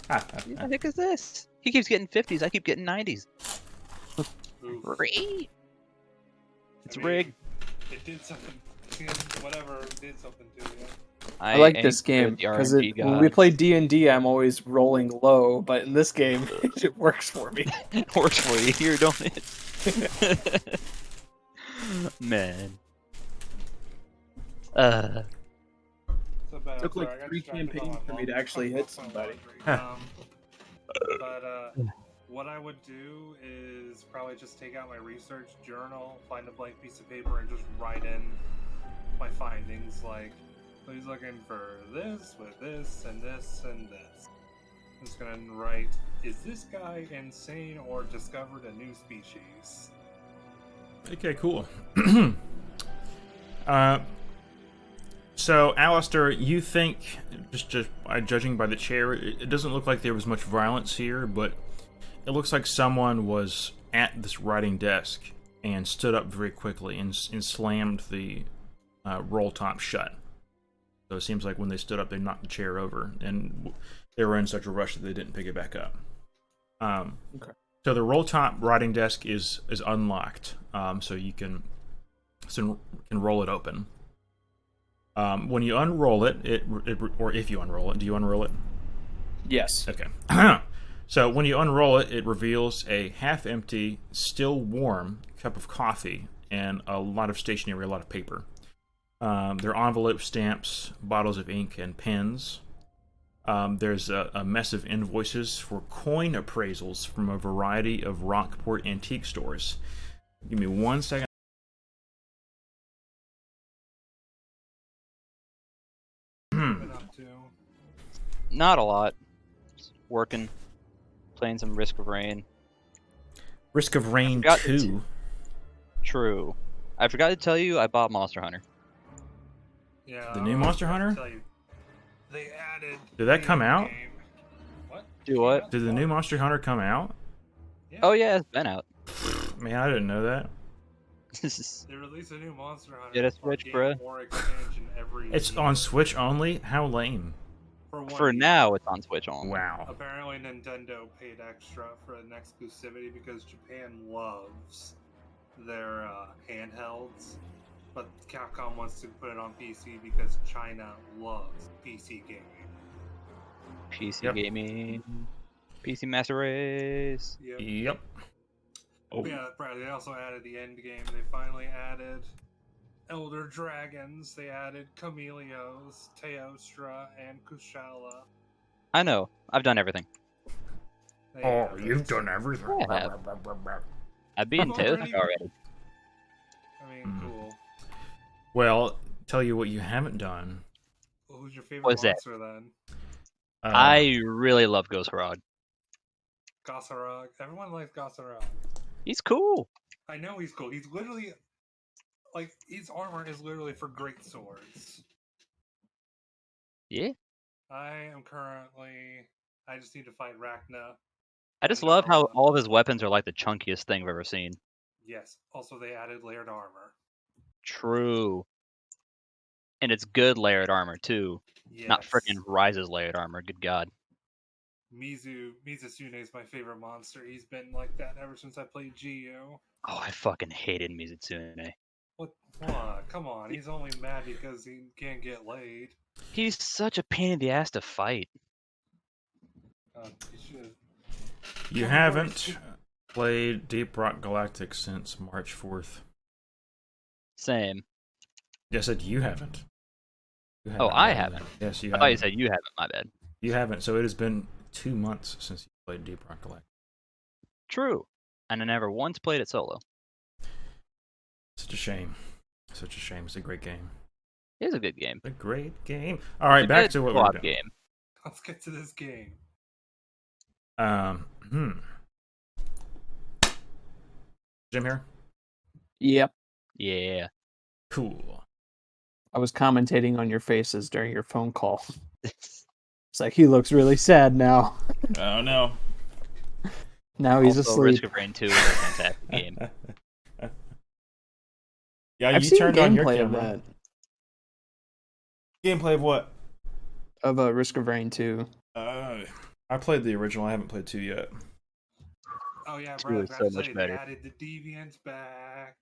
What the heck is this? He keeps getting 50s, I keep getting 90s. Rigged. It's rigged. It did something. Whatever did something to you. I like this game because when we play D&D, I'm always rolling low, but in this game, it works for me. It works for you here, don't it? Man. Took like 3 campaigns for me to actually hit somebody. What I would do is probably just take out my research journal, find a blank piece of paper, and just write in my findings, like, please looking for this with this and this and this. I'm just gonna write, is this guy insane or discovered a new species? Okay, cool. So, Alistair, you think, just judging by the chair, it doesn't look like there was much violence here, but it looks like someone was at this writing desk and stood up very quickly and slammed the roll top shut. So it seems like when they stood up, they knocked the chair over, and they were in such a rush that they didn't pick it back up. Okay. So the roll top writing desk is unlocked, so you can roll it open. When you unroll it, or if you unroll it, do you unroll it? Yes. Okay. So when you unroll it, it reveals a half-empty, still warm cup of coffee and a lot of stationery, a lot of paper. There are envelope stamps, bottles of ink, and pens. There's a mess of invoices for coin appraisals from a variety of Rockport antique stores. Give me 1 second. Been up to. Not a lot. Just working, playing some Risk of Rain. Risk of Rain forgot 2. True. I forgot to tell you, I bought Monster Hunter. Yeah. The new Monster Hunter? Tell you, they added. Did that come out? game. What? Do what? Did the new Monster Hunter come out? Yeah. Oh yeah, it's been out. Man, I didn't know that. They release a new Monster Hunter. Get a Switch, game bruh. More expansion every It's year. on Switch only? How lame. For, 1 For year. now, it's on Switch only. Wow. Apparently, Nintendo paid extra for an exclusivity because Japan loves their handhelds, but Capcom wants to put it on PC because China loves PC gaming. PC Yep. gaming, PC Master Race. Yep. Yep. Oh. Yeah, Brad, they also added the end game. They finally added Elder Dragons. They added Chameleos, Teostra, and Kushala. I know. I've done everything. They Oh, added- you've done everything. Yeah. I've beaten Already? Teostra already. I mean, Mhm. cool. Well, tell you what you haven't done. Well, who's your favorite What's that? monster then? I really love Ghost Rod. Gossarog. Everyone likes Gossarog. He's cool. I know he's cool. He's literally like his armor is literally for great swords. Yeah. I am currently. I just need to fight Rachna. I just And love how Darla. all of his weapons are like the chunkiest thing I've ever seen. Yes. Also, they added layered armor. True. And it's good layered armor too. Yes. Not freaking Rise's layered armor. Good God. Mizusune is my favorite monster. He's been like that ever since I played GU. Oh, I fucking hated Mizutsune. What? Come on. He's only mad because he can't get laid. He's such a pain in the ass to fight. You should. You haven't played Deep Rock Galactic since March 4th. Same. Yes, I said you haven't. You Oh, I haven't. Yes, you I haven't. thought you said you haven't. My bad. You haven't. So it has been 2 months since you played Deep Rock Galactic. True. And I never once played it solo. Such a shame. Such a shame. It's a great game. It is a good game. A great game. All right, It's a back good to what we're co-op doing. game. Let's get to this game. Jim here? Yep. Yeah. Cool. I was commentating on your faces during your phone call. It's like he looks really sad now. Oh, no. Now he's Also, asleep. Risk of Rain 2 is a fantastic game. Yeah, I've you seen turned on your gameplay of camera. that. Gameplay of what? Of Risk of Rain 2. I played the original. I haven't played 2 yet. Oh yeah, It's Brad, really I so have to much say, better. They added the Deviants back.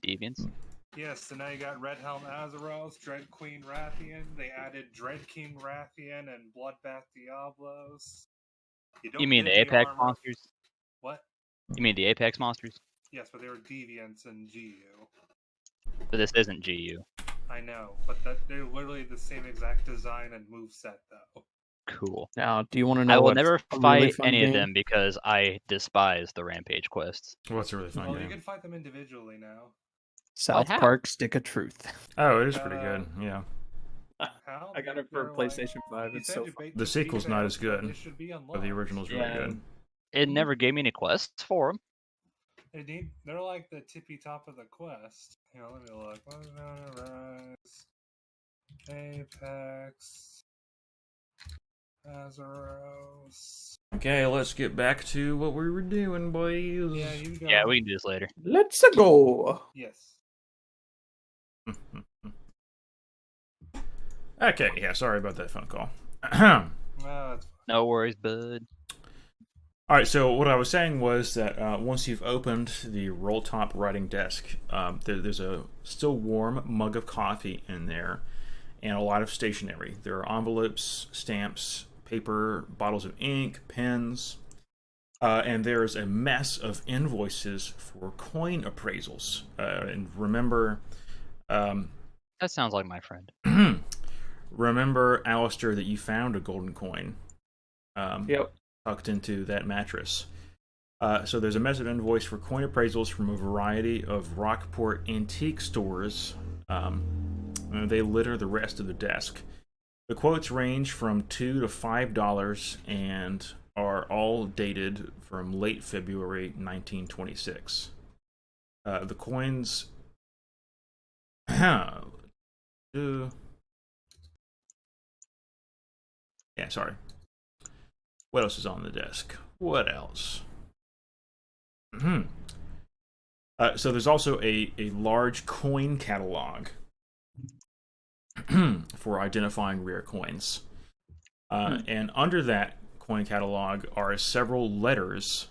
Deviants? Yes, so now you got Red Helm Azeroth, Dread Queen Rathian. They added Dread King Rathian and Bloodbath Diablos. You mean get the any Apex armor- monsters? What? You mean the Apex monsters? Yes, but they were Deviants in GU. But this isn't GU. I know, but they're literally the same exact design and moveset, though. Cool. Now, do you want to know I will what's never a fight really fun any game? of them because I despise the Rampage quests. What's a really fun Well, you game? can fight them individually now. South how? Park Stick of Truth. Oh, it is pretty good. Yeah. How? I got it for They're PlayStation like, 5. you It's said so you fun. beat The sequel's not as good, It should be But unlocked. the original's really Yeah. good. It never gave me any quests for them. They're like the tippy top of the quest. Let me look. Rise, Apex. Azeros. Okay, let's get back to what we were doing, boys. Yeah, you go. Yeah, we can do this later. Let's go. Yes. Okay, yeah, sorry about that phone call. That's No worries, bud. All right, so what I was saying was that once you've opened the roll-top writing desk, there's a still warm mug of coffee in there and a lot of stationery. There are envelopes, stamps, paper, bottles of ink, pens, and there's a mess of invoices for coin appraisals. And remember... That sounds like my friend. remember, Alistair, that you found a golden coin. Yep. Tucked into that mattress. So there's a mess of invoice for coin appraisals from a variety of Rockport antique stores. They litter the rest of the desk. The quotes range from $2 to $5 and are all dated from late February 1926. The coins... yeah, sorry. What else is on the desk? What else? So there's also a large coin catalog for identifying rare coins. And under that coin catalog are several letters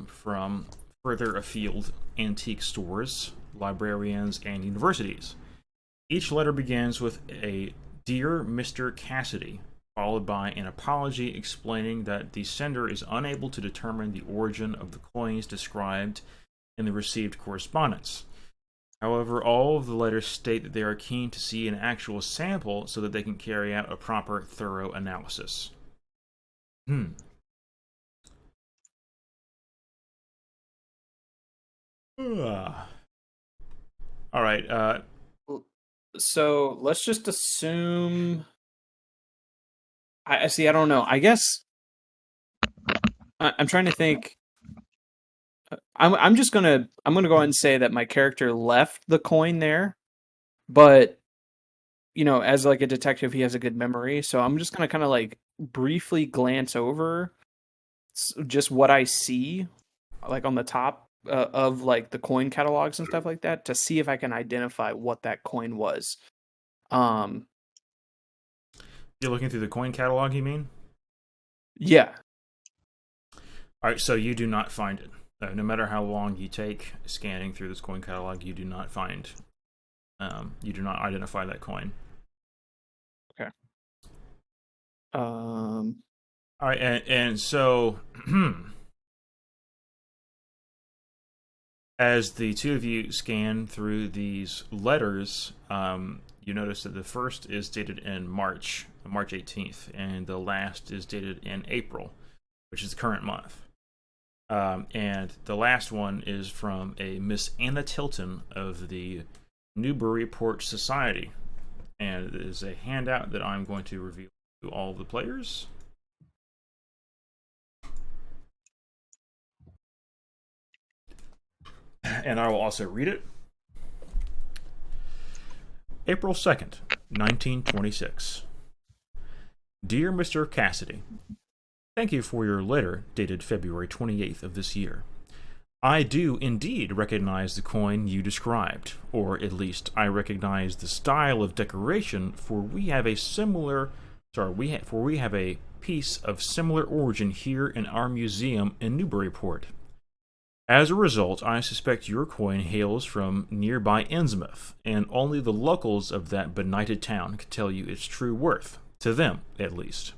from further afield antique stores, librarians, and universities. Each letter begins with a "Dear Mr. Cassidy," followed by an apology explaining that the sender is unable to determine the origin of the coins described in the received correspondence. However, all of the letters state that they are keen to see an actual sample so that they can carry out a proper, thorough analysis. Alright, So let's just assume. I see. I don't know. I guess I'm trying to think. I'm gonna go ahead and say that my character left the coin there, but as like a detective, he has a good memory. So I'm just gonna kind of like briefly glance over just what I see, like on the top of like the coin catalogs and stuff like that, to see if I can identify what that coin was. You're looking through the coin catalog, you mean? Yeah. Alright, so you do not find it. No matter how long you take scanning through this coin catalog, you do not find... you do not identify that coin. Okay. Alright, and so... as the two of you scan through these letters, you notice that the first is dated in March 18th, and the last is dated in April, which is the current month. And the last one is from a Miss Anna Tilton of the Newburyport Society, and it is a handout that I'm going to reveal to all the players. And I will also read it. April 2nd, 1926. Dear Mr. Cassidy, thank you for your letter dated February 28th of this year. I do indeed recognize the coin you described, or at least I recognize the style of decoration, for we have a piece of similar origin here in our museum in Newburyport. As a result, I suspect your coin hails from nearby Innsmouth, and only the locals of that benighted town can tell you its true worth, to them at least.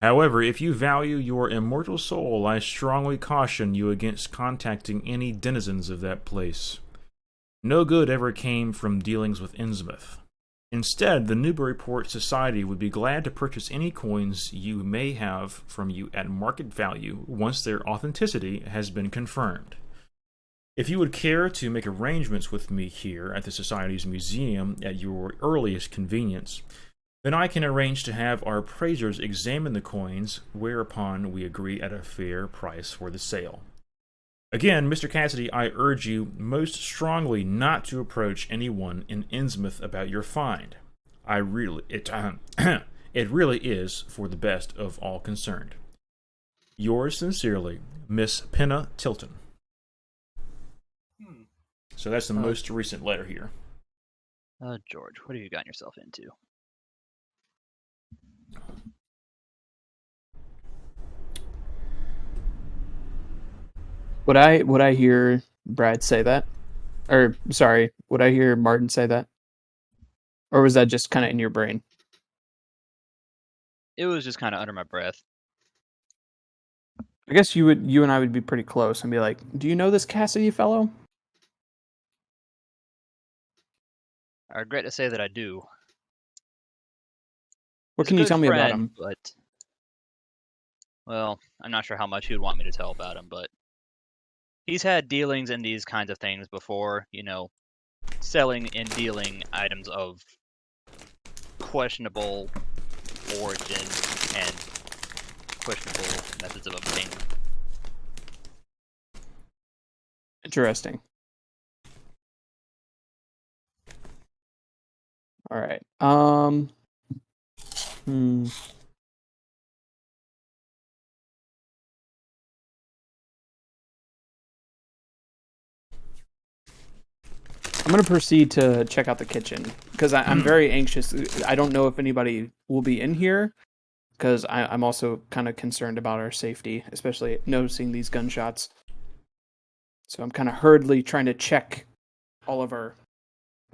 However, if you value your immortal soul, I strongly caution you against contacting any denizens of that place. No good ever came from dealings with Innsmouth. Instead, the Newburyport Society would be glad to purchase any coins you may have from you at market value once their authenticity has been confirmed. If you would care to make arrangements with me here at the Society's museum at your earliest convenience, then I can arrange to have our appraisers examine the coins, whereupon we agree at a fair price for the sale. Again, Mr. Cassidy, I urge you most strongly not to approach anyone in Innsmouth about your find. It it really is for the best of all concerned. Yours sincerely, Miss Penna Tilton. So that's the most recent letter here. George, what have you gotten yourself into? Would I hear Brad say that? Or sorry, would I hear Martin say that? Or was that just kind of in your brain? It was just kind of under my breath. I guess you and I would be pretty close and be like, "Do you know this Cassidy fellow?" I regret to say that I do. What He's can a you good tell me about friend, him? But, well, I'm not sure how much he would want me to tell about him, but he's had dealings in these kinds of things before, selling and dealing items of questionable origin and questionable methods of obtaining. Interesting. All right. I'm going to proceed to check out the kitchen because I'm very anxious. I don't know if anybody will be in here because I'm also kind of concerned about our safety, especially noticing these gunshots. So I'm kind of hurriedly trying to check all of our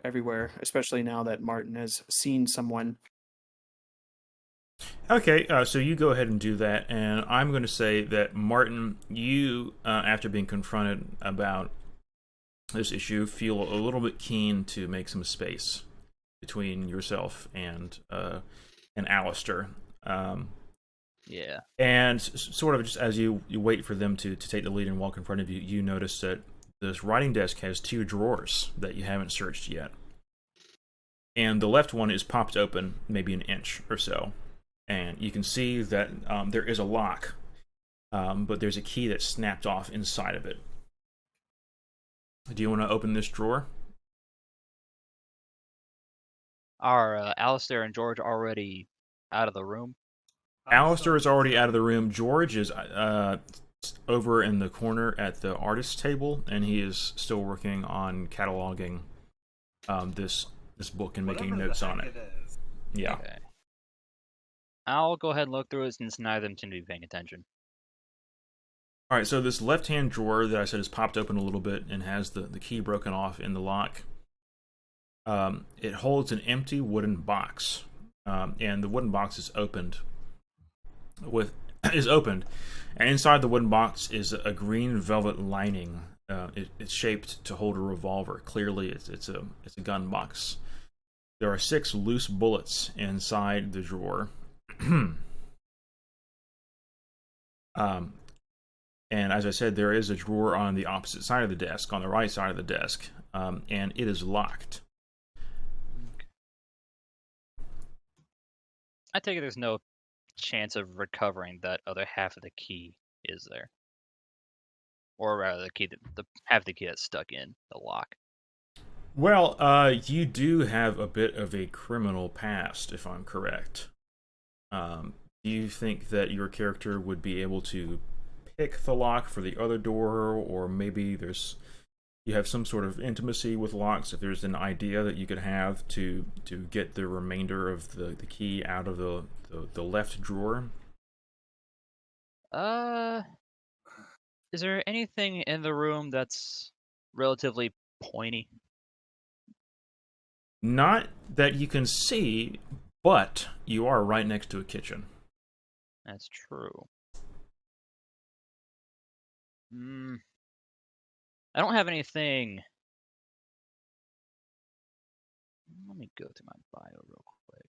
everywhere, especially now that Martin has seen someone. Okay, so you go ahead and do that, and I'm going to say that Martin, you, after being confronted about this issue, feel a little bit keen to make some space between yourself and Alistair. Yeah. And sort of just as you wait for them to take the lead and walk in front of you, you notice that this writing desk has 2 drawers that you haven't searched yet. And the left one is popped open maybe an inch or so. And you can see that there is a lock, but there's a key that's snapped off inside of it. Do you want to open this drawer? Are Alistair and George already out of the room? Alistair is already out of the room. George is over in the corner at the artist's table, and he is still working on cataloging this book and making notes on it. Yeah. Okay. I'll go ahead and look through it since neither of them seem to be paying attention. All right, so this left-hand drawer that I said is popped open a little bit and has the key broken off in the lock. It holds an empty wooden box, and the wooden box is opened. And inside the wooden box is a green velvet lining. It's shaped to hold a revolver. Clearly, it's a gun box. There are 6 loose bullets inside the drawer. And as I said, there is a drawer on the opposite side of the desk, on the right side of the desk, and it is locked. I take it there's no chance of recovering that other half of the key, is there? Or rather, the half of the key that's stuck in the lock. Well, you do have a bit of a criminal past, if I'm correct. Do you think that your character would be able to pick the lock for the other door, or maybe you have some sort of intimacy with locks? If there's an idea that you could have to get the remainder of the key out of the left drawer? Is there anything in the room that's relatively pointy? Not that you can see, but you are right next to a kitchen. That's true. I don't have anything. Let me go through my bio real quick.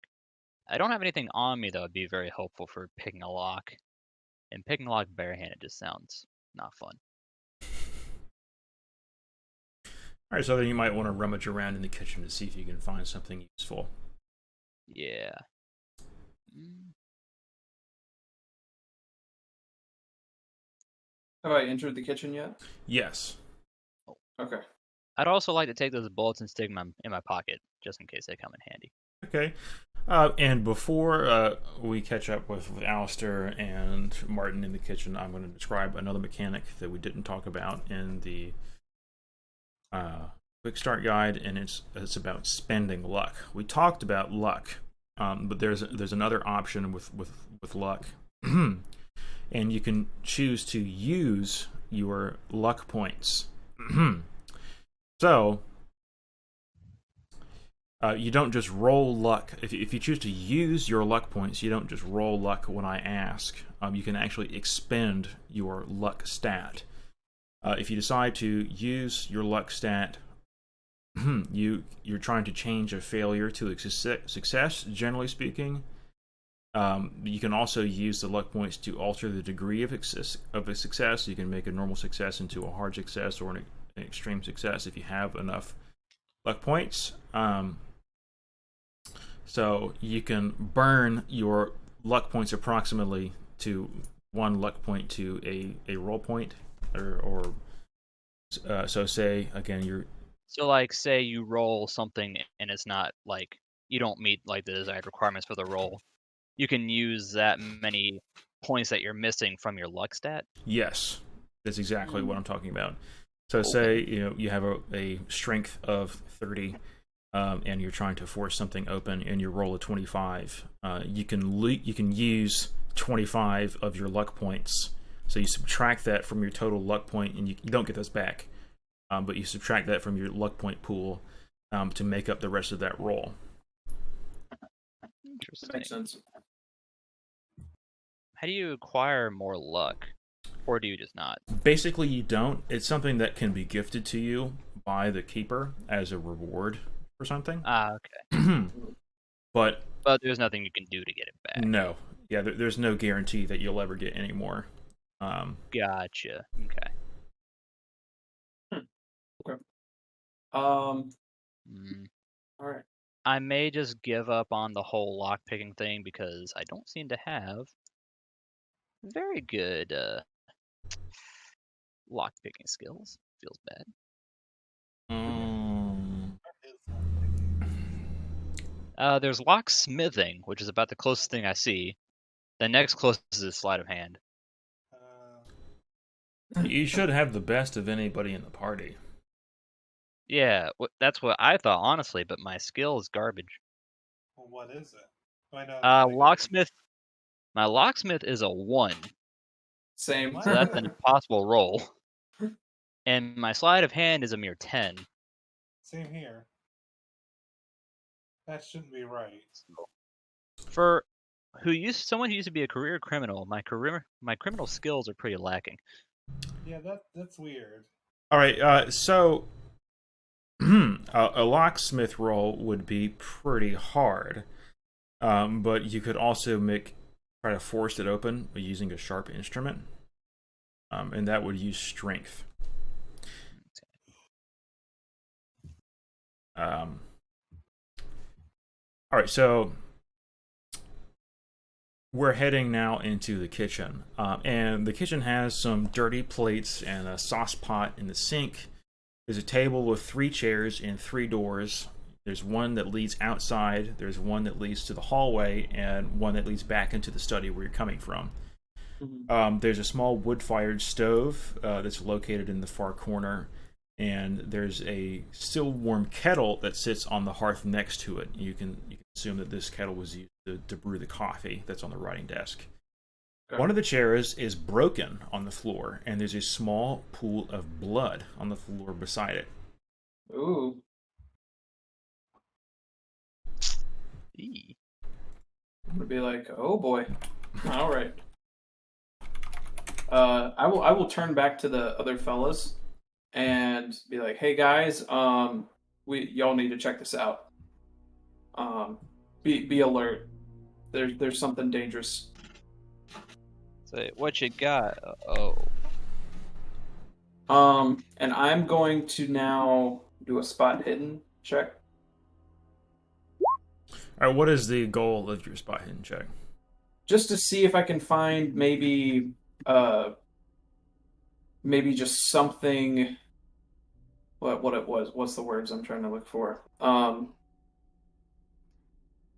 I don't have anything on me that would be very helpful for picking a lock. And picking a lock barehanded just sounds not fun. Alright, so then you might want to rummage around in the kitchen to see if you can find something useful. Yeah. Have I entered the kitchen yet? Yes. Okay. I'd also like to take those bullets and stick them in my pocket, just in case they come in handy. Okay. And before we catch up with Alistair and Martin in the kitchen, I'm going to describe another mechanic that we didn't talk about in the quick start guide, and it's about spending luck. We talked about luck, but there's another option with luck, and you can choose to use your luck points. So you don't just roll luck. If you choose to use your luck points, you don't just roll luck when I ask. You can actually expend your luck stat. If you decide to use your luck stat, you're trying to change a failure to a success, generally speaking. You can also use the luck points to alter the degree of a success. You can make a normal success into a hard success or an extreme success if you have enough luck points. So you can burn your luck points approximately to one luck point to a roll point, or so say again you're. So, like, say you roll something and it's not like you don't meet like the desired requirements for the roll, you can use that many points that you're missing from your luck stat. Yes, that's exactly what I'm talking about. So say you have a strength of 30, and you're trying to force something open, and you roll a 25. You can use 25 of your luck points. So you subtract that from your total luck point, and you don't get those back. But you subtract that from your luck point pool to make up the rest of that roll. Interesting. Makes sense. How do you acquire more luck? Or do you just not? Basically, you don't. It's something that can be gifted to you by the keeper as a reward for something. Okay. But there's nothing you can do to get it back. No. Yeah, there's no guarantee that you'll ever get any more. Gotcha. Okay. Okay. All Mm. right. I may just give up on the whole lockpicking thing because I don't seem to have very good lockpicking skills. Feels bad. There's locksmithing, which is about the closest thing I see. The next closest is sleight of hand. You should have the best of anybody in the party. Yeah, that's what I thought, honestly, but my skill is garbage. Well, what is it? I know. Locksmith. My locksmith is a 1, Same. so that's an impossible roll. And my sleight of hand is a mere 10. Same here. That shouldn't be right. For someone who used to be a career criminal, my criminal skills are pretty lacking. Yeah, that's weird. All right, so a locksmith roll would be pretty hard, but you could also try to force it open using a sharp instrument, and that would use strength. All right, so we're heading now into the kitchen, and the kitchen has some dirty plates and a sauce pot in the sink. There's a table with 3 chairs and 3 doors. There's one that leads outside, there's one that leads to the hallway, and one that leads back into the study where you're coming from. There's a small wood-fired stove that's located in the far corner, and there's a still warm kettle that sits on the hearth next to it. You can assume that this kettle was used to brew the coffee that's on the writing desk. Okay. One of the chairs is broken on the floor, and there's a small pool of blood on the floor beside it. Ooh. I'm gonna be like, oh boy. All right. I will turn back to the other fellas and be like, hey guys, y'all need to check this out. Be alert. There's something dangerous. Say, what you got? Oh. And I'm going to now do a spot hidden check. All right, what is the goal of your spot hidden check? Just to see if I can find maybe just something. What it was? What's the words I'm trying to look for?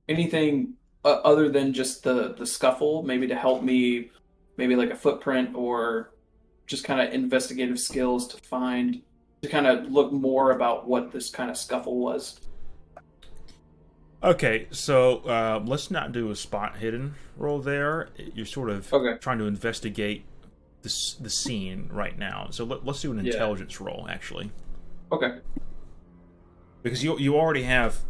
anything other than just the scuffle, maybe to help me, maybe like a footprint or just kind of investigative skills to kind of look more about what this kind of scuffle was. Okay, so let's not do a spot hidden roll there. You're sort of Okay. trying to investigate the scene right now. So let's do an Yeah. intelligence roll, actually. Okay. Because you already have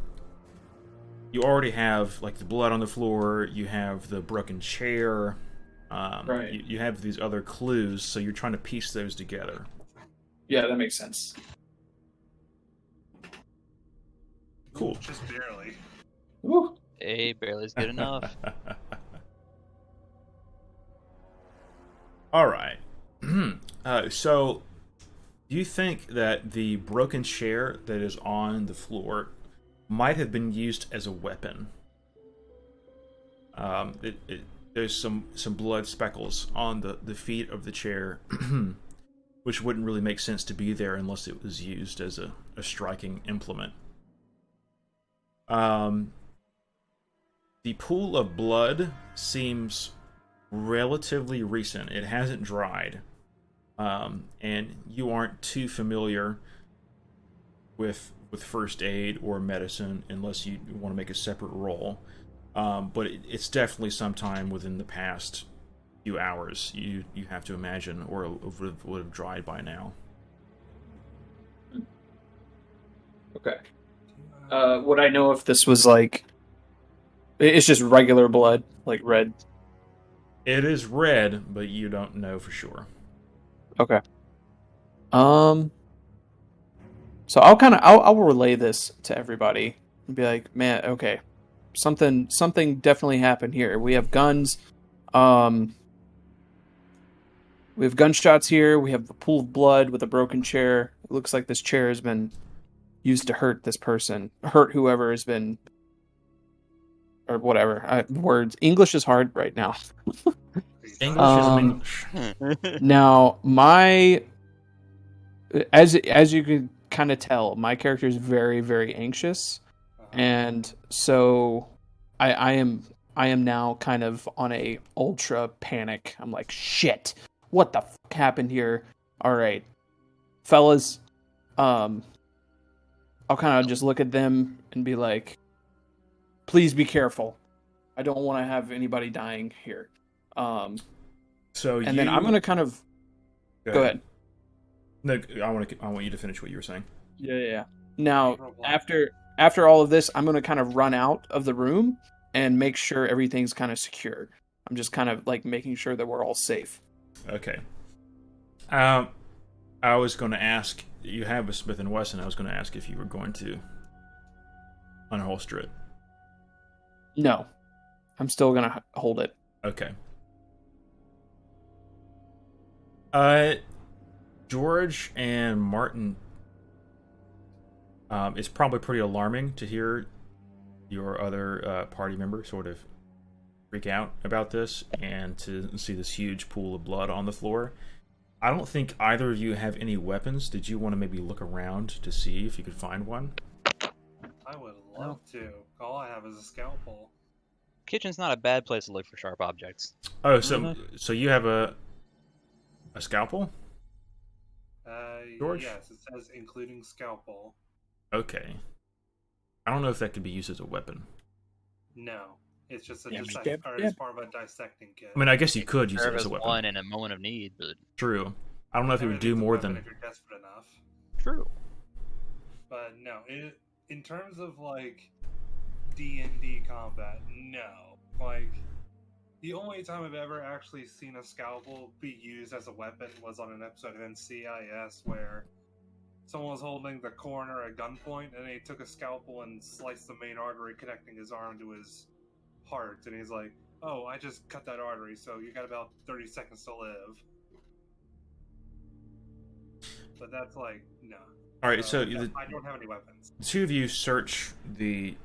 like the blood on the floor, you have the broken chair, Right. you have these other clues, so you're trying to piece those together. Yeah, that makes sense. Cool. Just barely. Woo. Hey, barely is good enough. All right. So, do you think that the broken chair that is on the floor might have been used as a weapon? There's some blood speckles on the feet of the chair, which wouldn't really make sense to be there unless it was used as a striking implement. The pool of blood seems relatively recent. It hasn't dried. And you aren't too familiar with first aid or medicine unless you want to make a separate roll. But it's definitely sometime within the past few hours, you have to imagine, or it would have dried by now. Okay. Would I know if this was like? It's just regular blood, like red. It is red, but you don't know for sure. Okay. So I'll relay this to everybody and be like, man, okay, something definitely happened here. We have guns. We have gunshots here. We have a pool of blood with a broken chair. It looks like this chair has been used to hurt this person, hurt whoever has been, or whatever. Words. English is hard right now. English is English. Now, as you can kind of tell, my character is very, very anxious, and so I am now kind of on a ultra panic. I'm like, shit, what the fuck happened here? All right, fellas, I'll kind of just look at them and be like, please be careful. I don't want to have anybody dying here. Then I'm gonna kind of go ahead. No, I want you to finish what you were saying. Yeah. Now, after all of this, I'm gonna kind of run out of the room and make sure everything's kind of secure. I'm just kind of like making sure that we're all safe. Okay. I was going to ask. You have a Smith and Wesson. I was going to ask if you were going to unholster it. No, I'm still gonna hold it. Okay. George and Martin. It's probably pretty alarming to hear your other party member sort of freak out about this and to see this huge pool of blood on the floor. I don't think either of you have any weapons. Did you want to maybe look around to see if you could find one? I would love to. All I have is a scalpel. Kitchen's not a bad place to look for sharp objects. Oh, so you have a scalpel? George? Yes, it says including scalpel. Okay. I don't know if that could be used as a weapon. No, it's just it's part of a dissecting kit. I mean, I guess you could use it Serve as as a weapon. one in a moment of need, but True. I don't know if it would do more than. if you're desperate enough. true. But no, in terms of like D&D combat, no. Like the only time I've ever actually seen a scalpel be used as a weapon was on an episode of NCIS where someone was holding the coroner at gunpoint and he took a scalpel and sliced the main artery connecting his arm to his heart, and he's like, "Oh, I just cut that artery, so you got about 30 seconds to live." But that's like, no. All right, so I don't have any weapons. the two of you search the.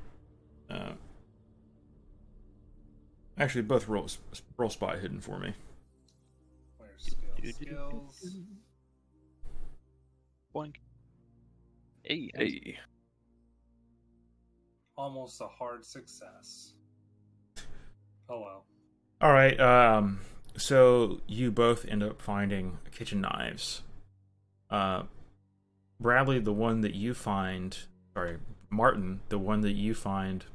Actually, both roll spot hidden for me. Where's skills? Boink. Hey. Hey. almost a hard success. Oh well. All right. So you both end up finding kitchen knives. Bradley, the one that you find, sorry, Martin, the one that you find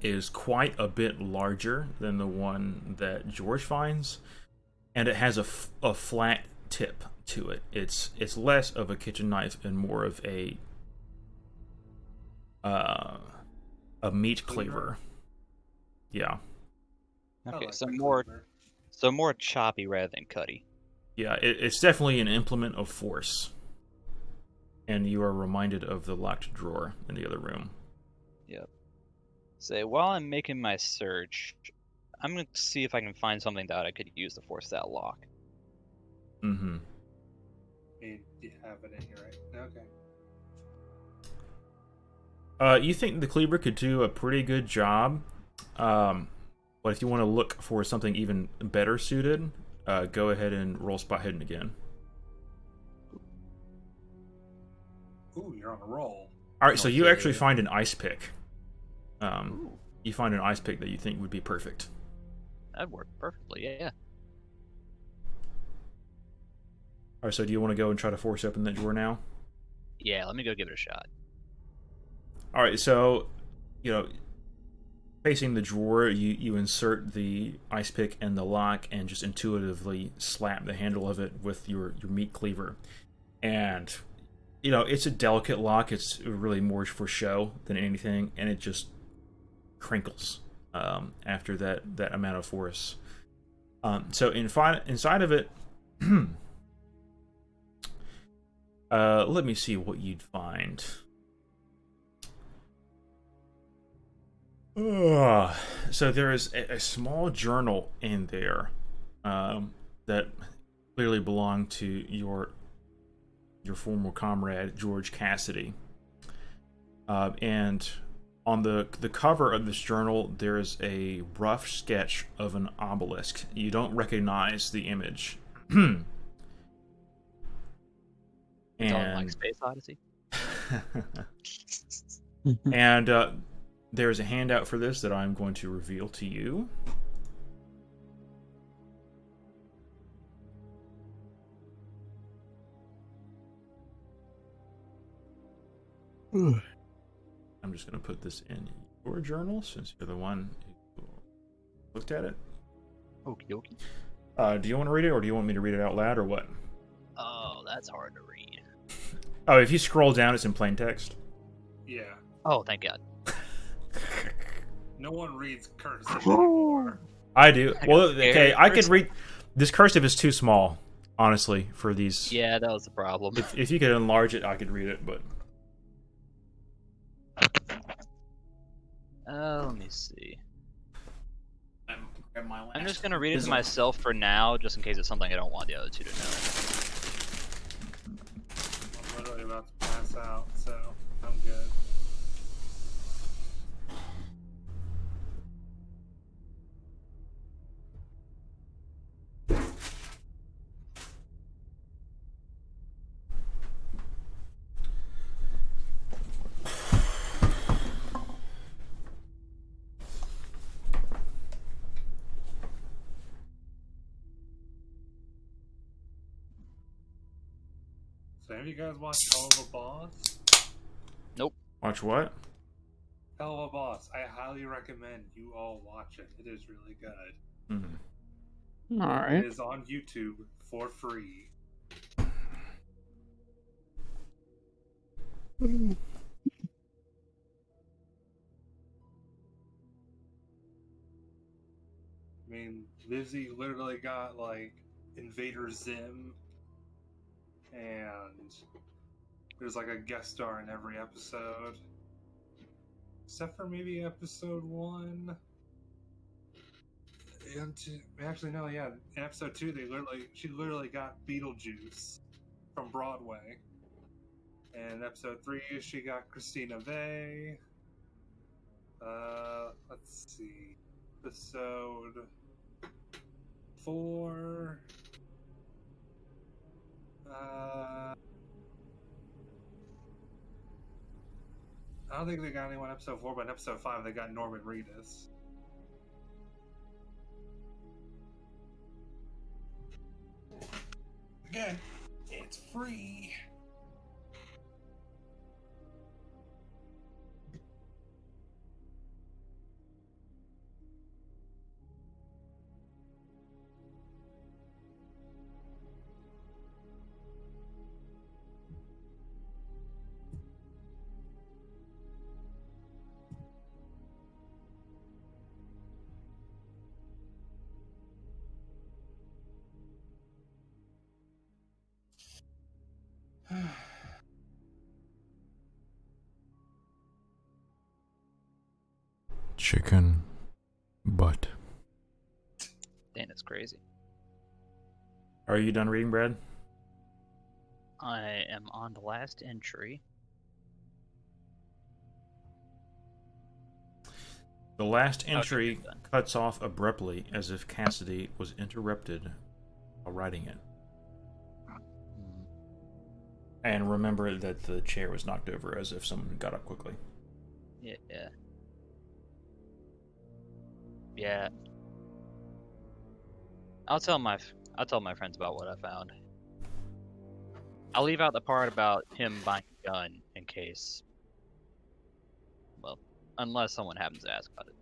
is quite a bit larger than the one that George finds, and it has a flat tip to it. It's less of a kitchen knife and more of a meat cleaver. Yeah. Okay, like so the more cleaver. choppy rather than cutty. Yeah, it's definitely an implement of force. And you are reminded of the locked drawer in the other room. Yep. Say, while I'm making my search, I'm gonna see if I can find something that I could use to force that lock. Mm-hmm. You have it in here, right? Okay. You think the cleaver could do a pretty good job, but if you want to look for something even better suited, go ahead and roll spot hidden again. Ooh, you're on a roll. All right, so you Okay. actually find an ice pick. You find an ice pick that you think would be perfect. That'd work perfectly, yeah. All right, so do you want to go and try to force open that drawer now? Yeah, let me go give it a shot. All right, so facing the drawer, you insert the ice pick in the lock and just intuitively slap the handle of it with your meat cleaver. And it's a delicate lock. It's really more for show than anything, and it just crinkles after that amount of force. So inside of it, let me see what you'd find. So there is a small journal in there that clearly belonged to your former comrade George Cassidy, and on the cover of this journal there is a rough sketch of an obelisk. You don't recognize the image. It's all like Space Odyssey. And there's a handout for this that I'm going to reveal to you. I'm just going to put this in your journal since you're the one who looked at it. Okie dokie. Do you want to read it, or do you want me to read it out loud, or what? Oh, that's hard to read. Oh, if you scroll down, it's in plain text. Yeah. Oh, thank God. No one reads cursive anymore. I do. Well, okay, I could cursive. read. This cursive is too small, honestly, for these. Yeah, that was the problem. If you could enlarge it, I could read it, but. Let me see. I'm just gonna read it to myself for now, just in case it's something I don't want the other two to know. I'm literally about to pass out, so I'm good. So have you guys watched Hell of a Boss? Nope. Watch what? Hell of a Boss. I highly recommend you all watch it. It is really good. Mm-hmm. All It right. is on YouTube for free. I mean, Lizzie literally got like Invader Zim, and there's like a guest star in every episode, except for maybe episode 1 and 2. Actually, no, yeah, in episode 2, she literally got Beetlejuice from Broadway, and in episode 3, she got Christina Vey. Let's see, episode 4. I don't think they got anyone in episode 4, but in episode 5 they got Norman Reedus. Again, it's free. Chicken butt. Damn, it's crazy. Are you done reading, Brad? I am on the last entry. The last Okay, entry done. cuts off abruptly as if Cassidy was interrupted while writing it. Hmm. And remember that the chair was knocked over as if someone got up quickly. Yeah. Yeah. I'll tell my friends about what I found. I'll leave out the part about him buying a gun in case. Well, unless someone happens to ask about it.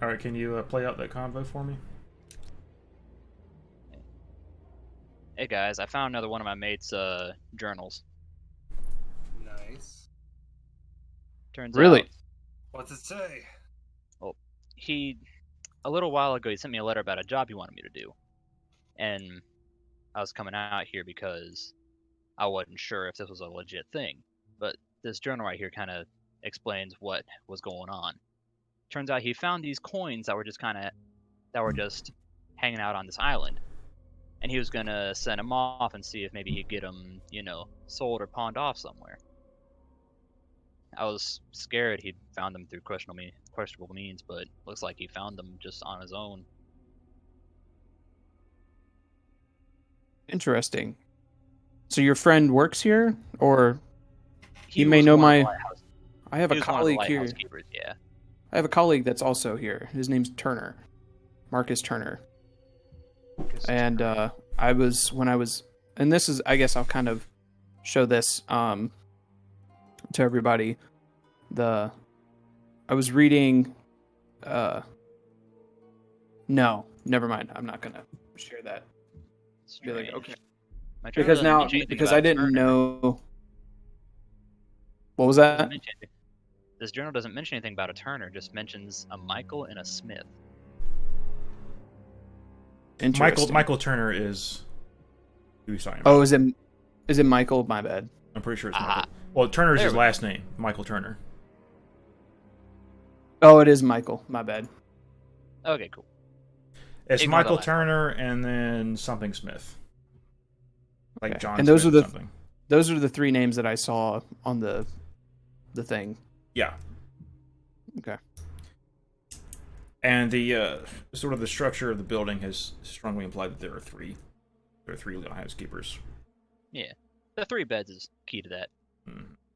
All right, can you play out that convo for me? Hey guys, I found another one of my mate's journals. Nice. Turns Really? out What's it say? he a little while ago he sent me a letter about a job he wanted me to do, and I was coming out here because I wasn't sure if this was a legit thing. But this journal right here kind of explains what was going on. Turns out he found these coins that were just hanging out on this island, and he was gonna send them off and see if maybe he'd get them, sold or pawned off somewhere. I was scared he'd found them through questionable means, but looks like he found them just on his own. Interesting. So your friend works here, or He may was know one of the my. lighthouse. I have He a was one of the colleague here. lighthouse keepers, yeah. I have a colleague that's also here. His name's Turner, Marcus Turner. And and this is, I guess I'll kind of show this to everybody. I was reading. No, never mind. I'm not gonna share that. Be like, Strange. okay. My journal Because doesn't now, mention anything because about I didn't Turner. know. What was Doesn't that? mention anything. This journal doesn't mention anything about a Turner, just mentions a Michael and a Smith. Interesting. Michael Turner is who he's talking about. Oh, is it Michael? My bad. I'm pretty sure it's Ah. Michael. Well, Turner's There his we go. last name, Michael Turner. Oh, it is Michael. My bad. Okay, cool. It's Ignore the Michael last Turner and then something Smith. Like Okay. John And those Smith are or the something. those are the three names that I saw on the thing. Yeah. Okay. And the sort of the structure of the building has strongly implied that there are three lighthouse keepers. Yeah. The 3 beds is key to that.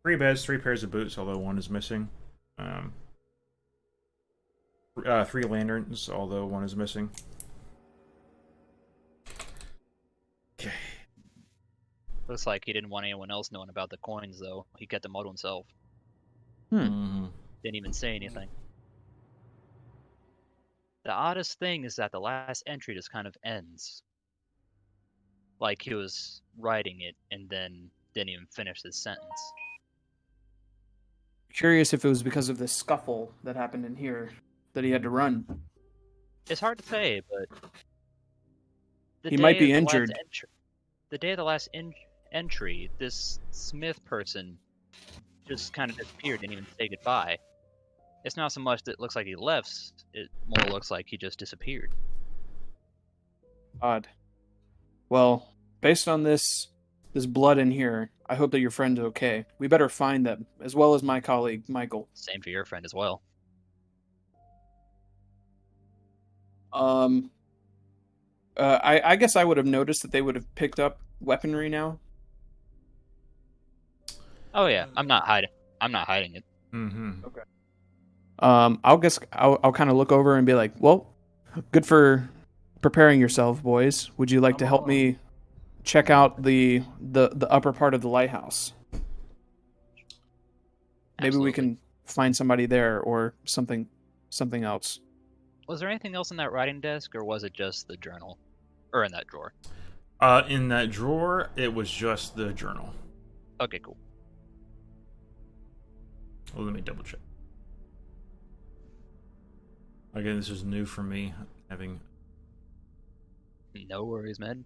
3 beds, 3 pairs of boots, although one is missing. 3 lanterns, although one is missing. Okay. Looks like he didn't want anyone else knowing about the coins, though. He kept them all to himself. Mm-hmm. Didn't even say anything. The oddest thing is that the last entry just kind of ends. Like he was writing it and then didn't even finish his sentence. Curious if it was because of the scuffle that happened in here that he had to run. It's hard to say, but He might be of the last injured. the day of the last entry, this Smith person just kind of disappeared, didn't even say goodbye. It's not so much that it looks like he left, it more looks like he just disappeared. Odd. Well, based on this blood in here, I hope that your friend's okay. We better find them, as well as my colleague, Michael. Same for your friend as well. I guess I would have noticed that they would have picked up weaponry now? Oh yeah, I'm not hiding. I'm not hiding it. Mm-hmm. Okay. I'll kind of look over and be like, "Well, good for preparing yourself, boys. Would you like I'm to help on. me check out the upper part of the lighthouse? Maybe we Absolutely. can find somebody there or something else." Was there anything else in that writing desk, or was it just the journal, or in that drawer? In that drawer, it was just the journal. Okay, cool. Well, let me double check. Again, this is new for me, having... No worries, man.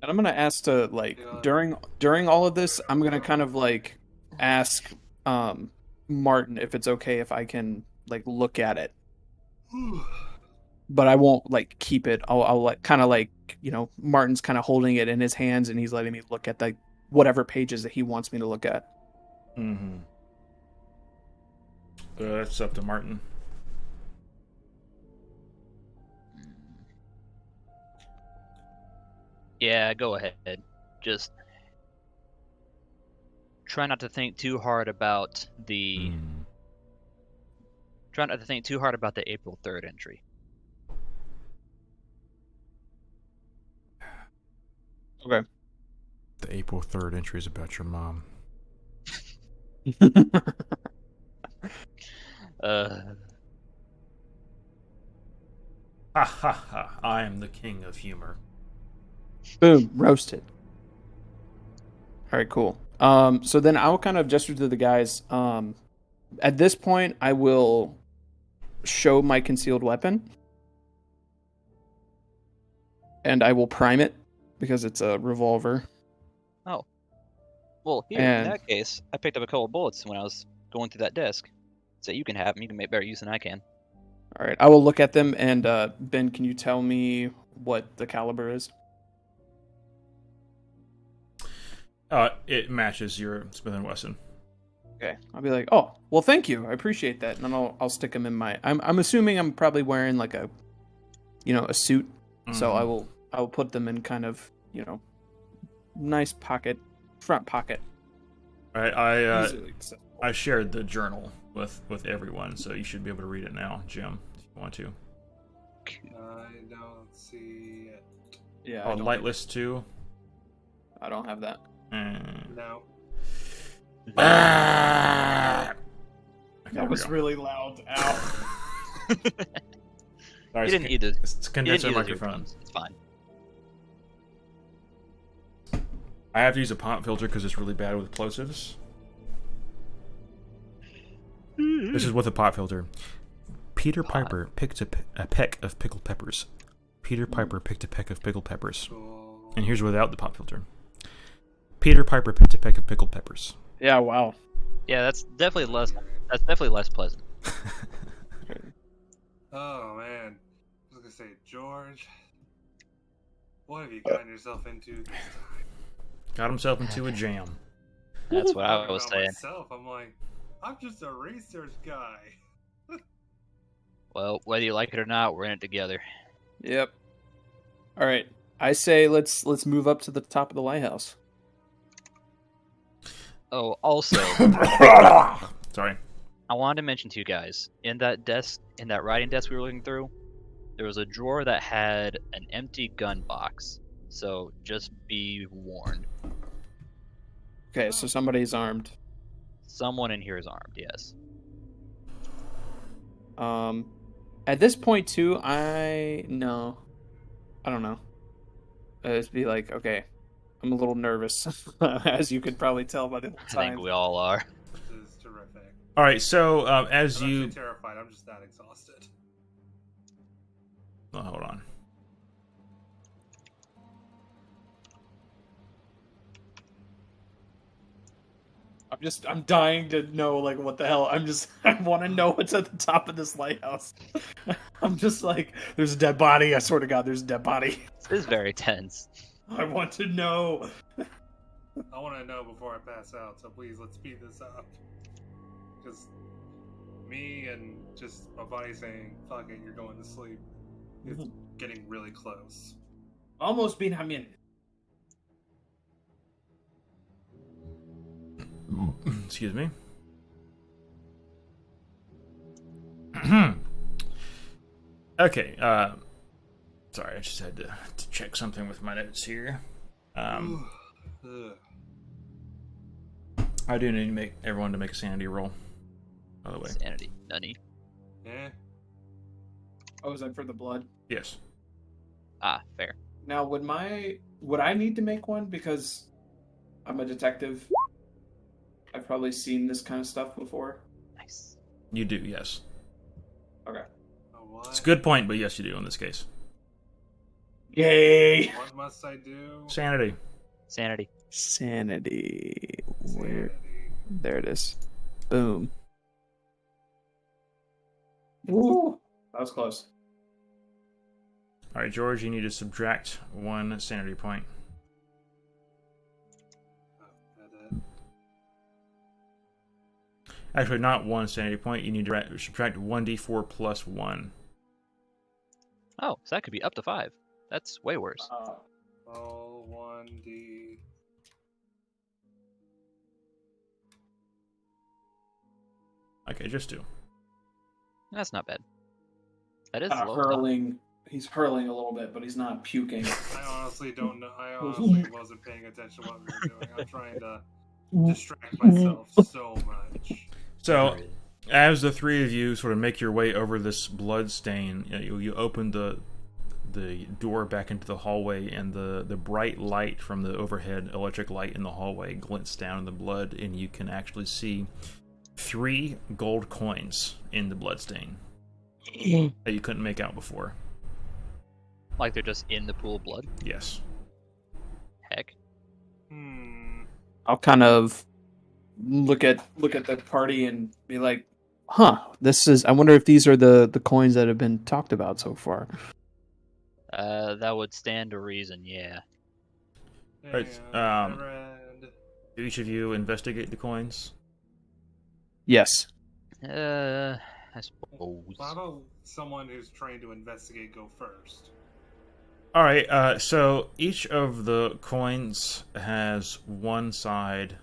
And I'm gonna ask to like Yeah. during all of this, I'm gonna kind of like ask Martin if it's okay if I can like look at it, but I won't like keep it. I'll like kind of like Martin's kind of holding it in his hands and he's letting me look at the whatever pages that he wants me to look at. Mm-hmm. That's up to Martin. Yeah, go ahead. Just try not to think too hard about the. Try not to think too hard about the April 3rd entry. Okay. The April 3rd entry is about your mom. Ha ha ha! I am the king of humor. Boom, roasted. All right, cool. So then I'll kind of gesture to the guys. At this point, I will show my concealed weapon, and I will prime it because it's a revolver. Oh. Well, here, And- in that case, I picked up a couple of bullets when I was going through that desk. So you can have them. You can make better use than I can. All right, I will look at them. And Ben, can you tell me what the caliber is? It matches your Smith & Wesson. Okay, I'll be like, oh, well, thank you, I appreciate that, and then I'll stick them in my. I'm assuming I'm probably wearing like a suit, so I will put them in kind of nice pocket, front pocket. I shared the journal with everyone, so you should be able to read it now, Jim, if you want to. I don't see it. Yeah. Oh, Lightless 2. I don't have that. No. Okay, That was really loud. Ow. Sorry, You didn't need to. it's a condenser microphone. It's fine. I have to use a pop filter because it's really bad with plosives. This is with a pop filter. Peter Piper picked a peck of pickled peppers. Peter Piper picked a peck of pickled peppers. Cool. And here's without the pop filter. Peter Piper picked a peck of pickled peppers. Yeah. Wow. Yeah, that's definitely less. That's definitely less pleasant. Oh man. I was gonna say, George, what have you gotten yourself into this time? Got himself into a jam. That's what I Talking was about saying. Myself, I'm like, I'm just a research guy. Well, whether you like it or not, we're in it together. Yep. All right. I say let's move up to the top of the lighthouse. Oh, also, Sorry. I wanted to mention to you guys, in that writing desk we were looking through, there was a drawer that had an empty gun box. So just be warned. Okay, so somebody's armed. Someone in here is armed, yes. At this point too, I don't know. It'd be like, okay, I'm a little nervous, as you could probably tell by the I think time. we all are. This is terrific. All right, so as I'm you... actually terrified. I'm just that exhausted. Oh, hold on. I'm dying to know, like, what the hell. I want to know what's at the top of this lighthouse. I'm just like, there's a dead body. I swear to God, there's a dead body. This is very tense. I want to know. I want to know before I pass out, so please let's speed this up. Because me and just my body saying, fuck it, you're going to sleep, is getting really close. Almost been a minute. Excuse me. Okay. Sorry, I just had to check something with my notes here. Ugh. I do need to make everyone to make a sanity roll. By the way, Sanity. Nunny. Yeah. Oh, is that for the blood? yes. Ah, fair. Now, would I need to make one because I'm a detective? I've probably seen this kind of stuff before. Nice. You do, yes. Okay. Oh, what? It's a good point, but yes, you do in this case. Yay! What must I do? Sanity. Sanity. Sanity. Where? Sanity. There it is. Boom. Ooh, that was close. All right, George, you need to subtract 1 sanity point. Oh, that it. Actually, not 1 sanity point. You need to subtract 1d4 plus 1. Oh, so that could be up to 5. That's way worse. Oh, 1D. Okay, just 2. That's not bad. That is Kinda low. hurling. He's hurling a little bit, but he's not puking. I honestly don't know. I honestly wasn't paying attention to what we were doing. I'm trying to distract myself so much. So, as the three of you sort of make your way over this blood stain, you open the door back into the hallway, and the bright light from the overhead electric light in the hallway glints down in the blood, and you can actually see 3 gold coins in the blood stain that you couldn't make out before. Like they're just in the pool of blood? Yes. Heck. I'll kind of look at the party and be like, "Huh, I wonder if these are the coins that have been talked about so far." That would stand to reason, yeah. Right, I read. Do each of you investigate the coins? Yes. I suppose. How about someone who's trained to investigate go first? All right. So each of the coins has one side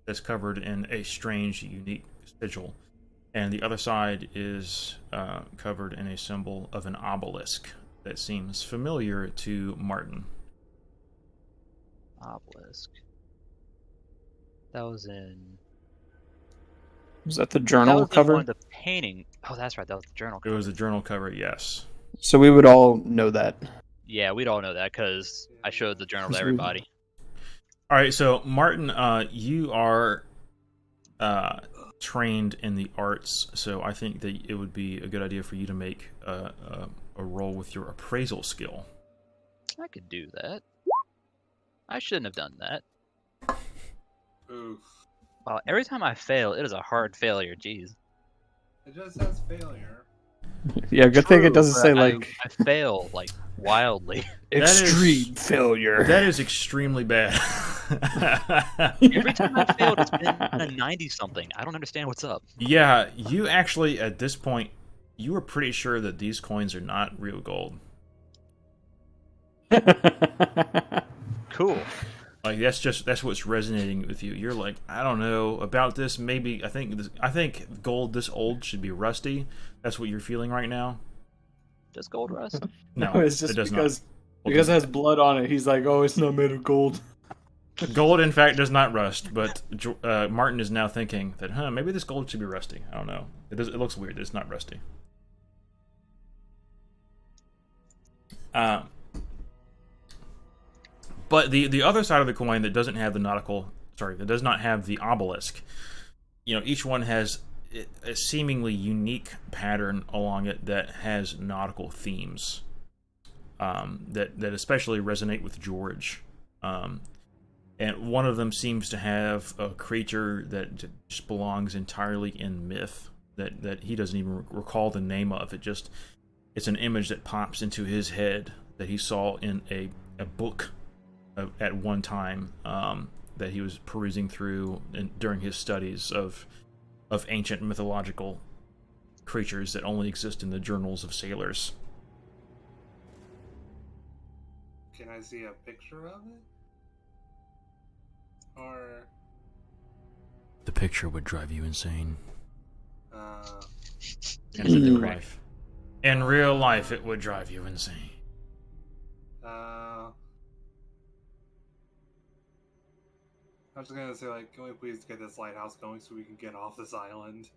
that's covered in a strange, unique sigil, and the other side is covered in a symbol of an obelisk that seems familiar to Martin. Obelisk. That was in... Was that the That journal was in cover? one of the painting. Oh, that's right. That was the journal It cover. was the journal cover, yes. So we would all know that. Yeah, we'd all know that because I showed the journal to everybody. All right, so Martin, you are trained in the arts, so I think that it would be a good idea for you to make a roll with your appraisal skill. I could do that. I shouldn't have done that. Oof. Wow, every time I fail, it is a hard failure. Jeez. It just says failure. Yeah, good thing it True, doesn't but say like I fail like wildly. extreme failure. That is extremely bad. Every time I failed, it's been a 90 something. I don't understand what's up. Yeah, you actually, at this point, you were pretty sure that these coins are not real gold. Cool. Like that's what's resonating with you. You're like, I don't know about this. Maybe I think gold this old should be rusty. That's what you're feeling right now. Does gold rust? No, it's just it does because not. it has blood on it. He's like, "Oh, it's not made of gold." Gold, in fact, does not rust. But Martin is now thinking that, maybe this gold should be rusty. I don't know. It looks weird. It's not rusty. But the other side of the coin that doesn't have that does not have the obelisk, each one has a seemingly unique pattern along it that has nautical themes that especially resonate with George. And one of them seems to have a creature that just belongs entirely in myth that he doesn't even recall the name of. It's an image that pops into his head that he saw in a book at one time that he was perusing through during his studies of ancient mythological creatures that only exist in the journals of sailors. Can I see a picture of it? Or The picture would drive you insane. In In real life. In real life, it would drive you insane. I was gonna say, like, can we please get this lighthouse going so we can get off this island?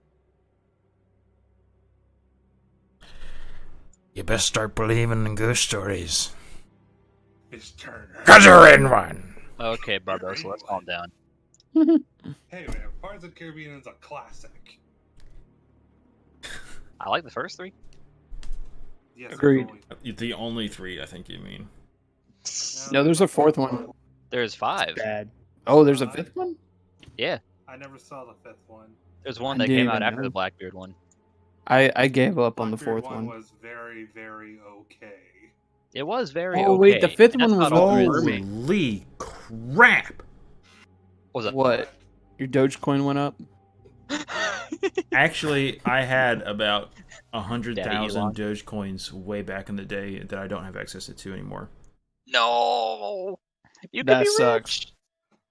You best start believing in ghost stories. It's Turner. 'Cause you're in one! Okay, Barbosa, let's calm down. Hey man, Pirates of the Caribbean is a classic. I like the first three. Yes, Agreed. The only three, I think you mean. No, there's a fourth one. There's 5. Bad. Oh, there's a fifth one? Yeah, I never saw the fifth one. there's one I that didn't came out even after know. the Blackbeard one. I gave up on the Blackbeard fourth one. was very, very okay. It was very Oh, okay. wait, the fifth and that's one was not all with there the is. mermaid. Holy crap! Was it? What? Your Dogecoin went up? Actually, I had about 100,000 Elon. Dogecoins way back in the day that I don't have access to anymore. No. You could That be sucks. rich.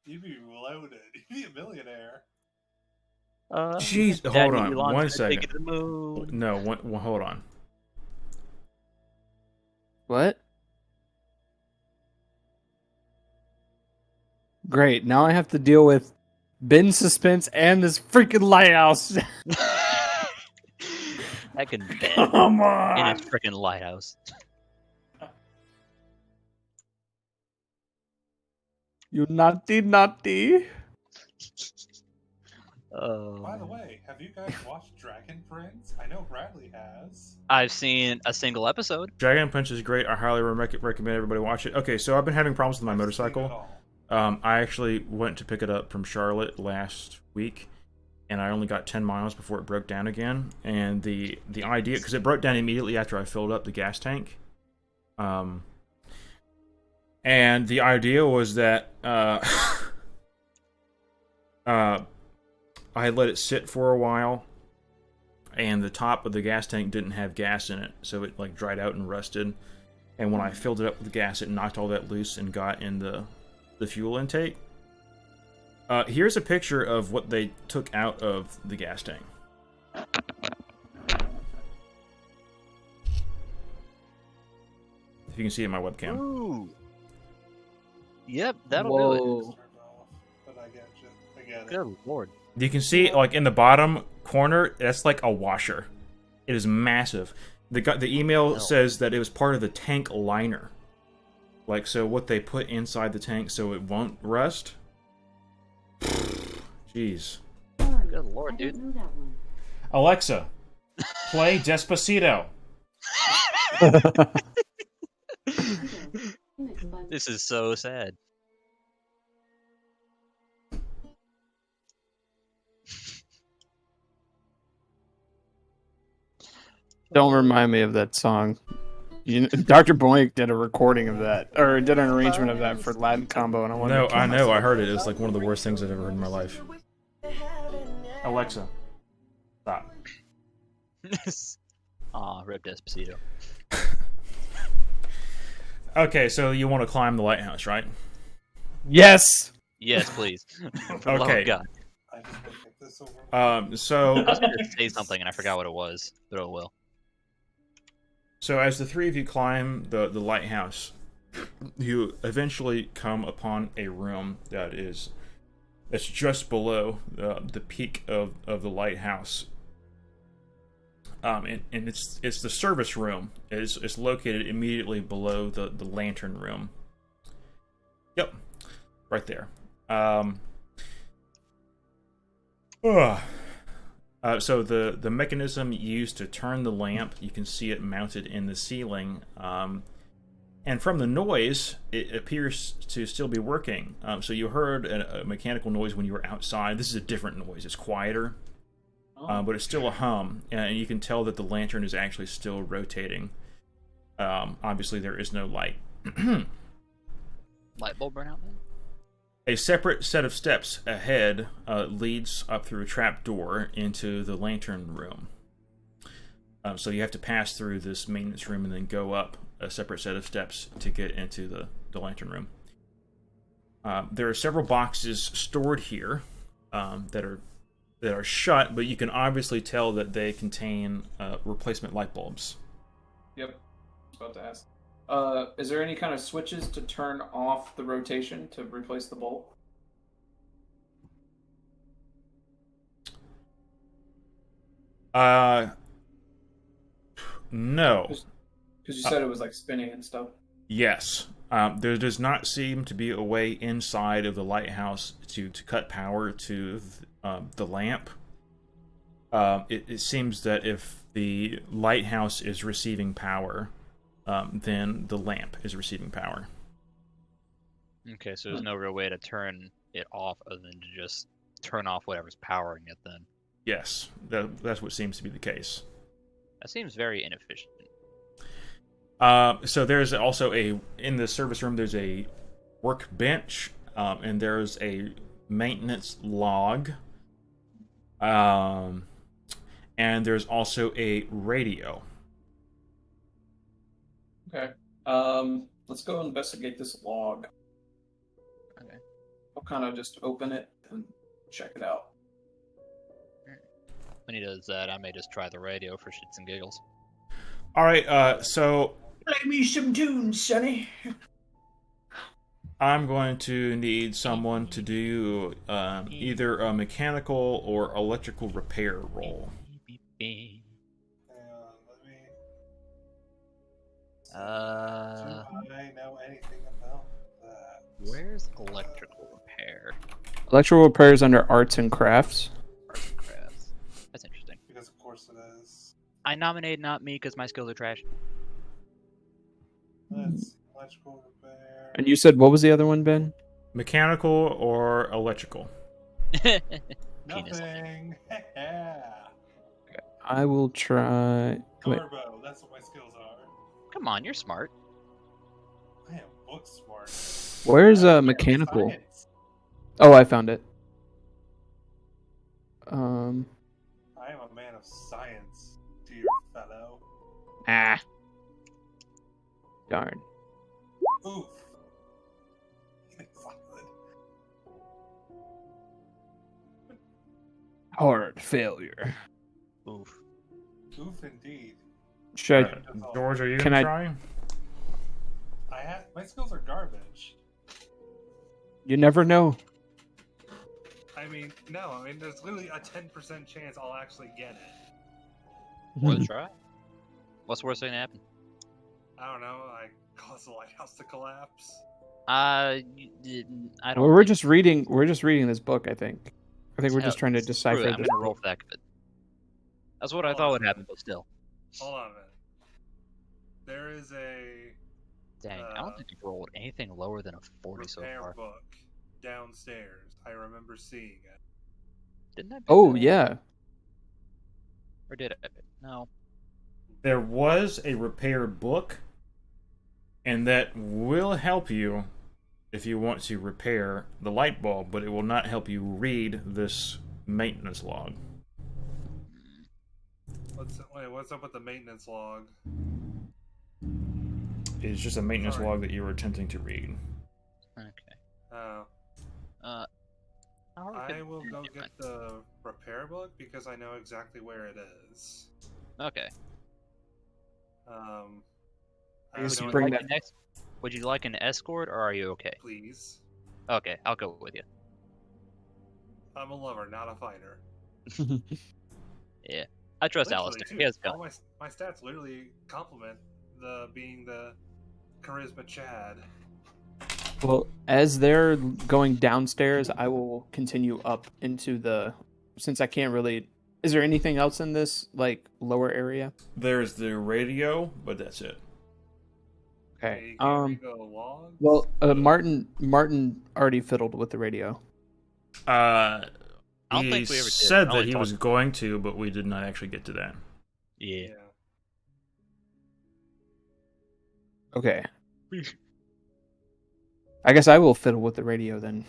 You'd be loaded. You'd be a millionaire. Jeez, Daddy hold on, Elon's one gonna second. take it to the moon. No, hold on. What? Great. Now I have to deal with bin suspense and this freaking lighthouse. That can bet Come in on. its freaking lighthouse. You naughty, naughty. By the way, have you guys watched Dragon Prince? I know Bradley has. I've seen a single episode. Dragon Punch is great. I highly recommend everybody watch it. Okay, so I've been having problems with my Seen it motorcycle. all. I actually went to pick it up from Charlotte last week, and I only got 10 miles before it broke down again. And the idea, because it broke down immediately after I filled up the gas tank. And the idea was that I had let it sit for a while, and the top of the gas tank didn't have gas in it, so it like dried out and rusted. And when I filled it up with gas, it knocked all that loose and got in the fuel intake. Here's a picture of what they took out of the gas tank. If you can see it in my webcam. Ooh. Yep, that'll do it. Whoa. Turned off, but I get you. I get it. Good lord. You can see, like, in the bottom corner, that's like a washer. It is massive. The email says that it was part of the tank liner. Like, so what they put inside the tank so it won't rust. Jeez. Good lord, dude. Alexa, play Despacito. This is so sad. Don't remind me of that song. Dr. Boink did a recording of that, or did an arrangement of that for Latin Combo, and I wanted No, to kill I know, myself. I heard it. It was like one of the worst things I've ever heard in my life. Alexa, stop. Aw, rip Despacito. Okay, so you want to climb the lighthouse, right? Yes! Yes, please. For the love Okay. of God. I just want to pick this over. So I was going to say something and I forgot what it was, but oh well. So as the three of you climb the lighthouse, you eventually come upon a room that's just below the peak of the lighthouse. And it's the service room. It's located immediately below the lantern room. Yep, right there. So the mechanism used to turn the lamp, you can see it mounted in the ceiling, and from the noise, it appears to still be working. So you heard a mechanical noise when you were outside. This is a different noise. It's quieter, but it's still a hum, and you can tell that the lantern is actually still rotating. Obviously, there is no light. Light bulb burn out, man? A separate set of steps ahead leads up through a trap door into the lantern room. So you have to pass through this maintenance room and then go up a separate set of steps to get into the lantern room. There are several boxes stored here that are that are shut, but you can obviously tell that they contain replacement light bulbs. Yep. I was about to ask. Is there any kind of switches to turn off the rotation to replace the bulb? No. Because you said it was like spinning and stuff. Yes. There does not seem to be a way inside of the lighthouse to cut power to the lamp. It seems that if the lighthouse is receiving power, then the lamp is receiving power. Okay, so there's no real way to turn it off other than to just turn off whatever's powering it then. Yes, that's what seems to be the case. That seems very inefficient. So there's also in the service room, there's a workbench, and there's a maintenance log. And there's also a radio. Okay. Let's go investigate this log. Okay. I'll kind of just open it and check it out. When he does that, I may just try the radio for shits and giggles. All right. So Play me some tunes, Sonny. I'm going to need someone to do either a mechanical or electrical repair roll. Let me. Do I know anything about that? Where's electrical repair? Electrical repair is under arts and crafts. Arts and crafts. That's interesting. Because of course it is. I nominate not me because my skills are trash. Let's electrical repair. And you said what was the other one, Ben? Mechanical or electrical? Penis. Nothing. I will try. Wait. Carbo. That's what my skills are. Come on, you're smart. I am book smart. Where's I am mechanical? science. Oh, I found it. I am a man of science, dear fellow. Ah. Darn. Oof. It's not good. Hard failure. Oof. Oof indeed. Should I, George, are you Can gonna I- try? My skills are garbage. you never know. I mean, no. I mean, there's literally a 10% chance I'll actually get it. Worth a try? What's the worst thing to happen? I don't know. I cause the lighthouse to collapse. I don't. Well, we're think- just reading. We're just reading this book. I think we're just trying to Screw decipher it, I'm this. gonna roll for that. But that's what I thought would happen, but still. Hold on a minute. There is a Dang, I don't think you've rolled anything lower than a 40 so repair far. book downstairs. I remember seeing it. Didn't I? pick Oh that? yeah. Or did I? No. There was a repair book, and that will help you if you want to repair the light bulb, but it will not help you read this maintenance log. What's up with the maintenance log? It's just a maintenance Sorry. log that you were attempting to read. Okay. Oh, How are we I gonna will do go different? get the repair book because I know exactly where it is. Okay. I guess don't you know bring if- that- Would you like an escort, or are you okay? Please. Okay, I'll go with you. I'm a lover, not a fighter. Yeah, I trust Literally, Alistair. too. He has a All gun. my stats literally complement being the charisma Chad. Well, as they're going downstairs, I will continue up into the. Since I can't really. Is there anything else in this like lower area? There's the radio, but that's it. Okay. You can't read the logs? Well, Martin already fiddled with the radio. I don't He think we ever did. said I only that he talked- was going to, but we did not actually get to that. Yeah. Okay. I guess I will fiddle with the radio then.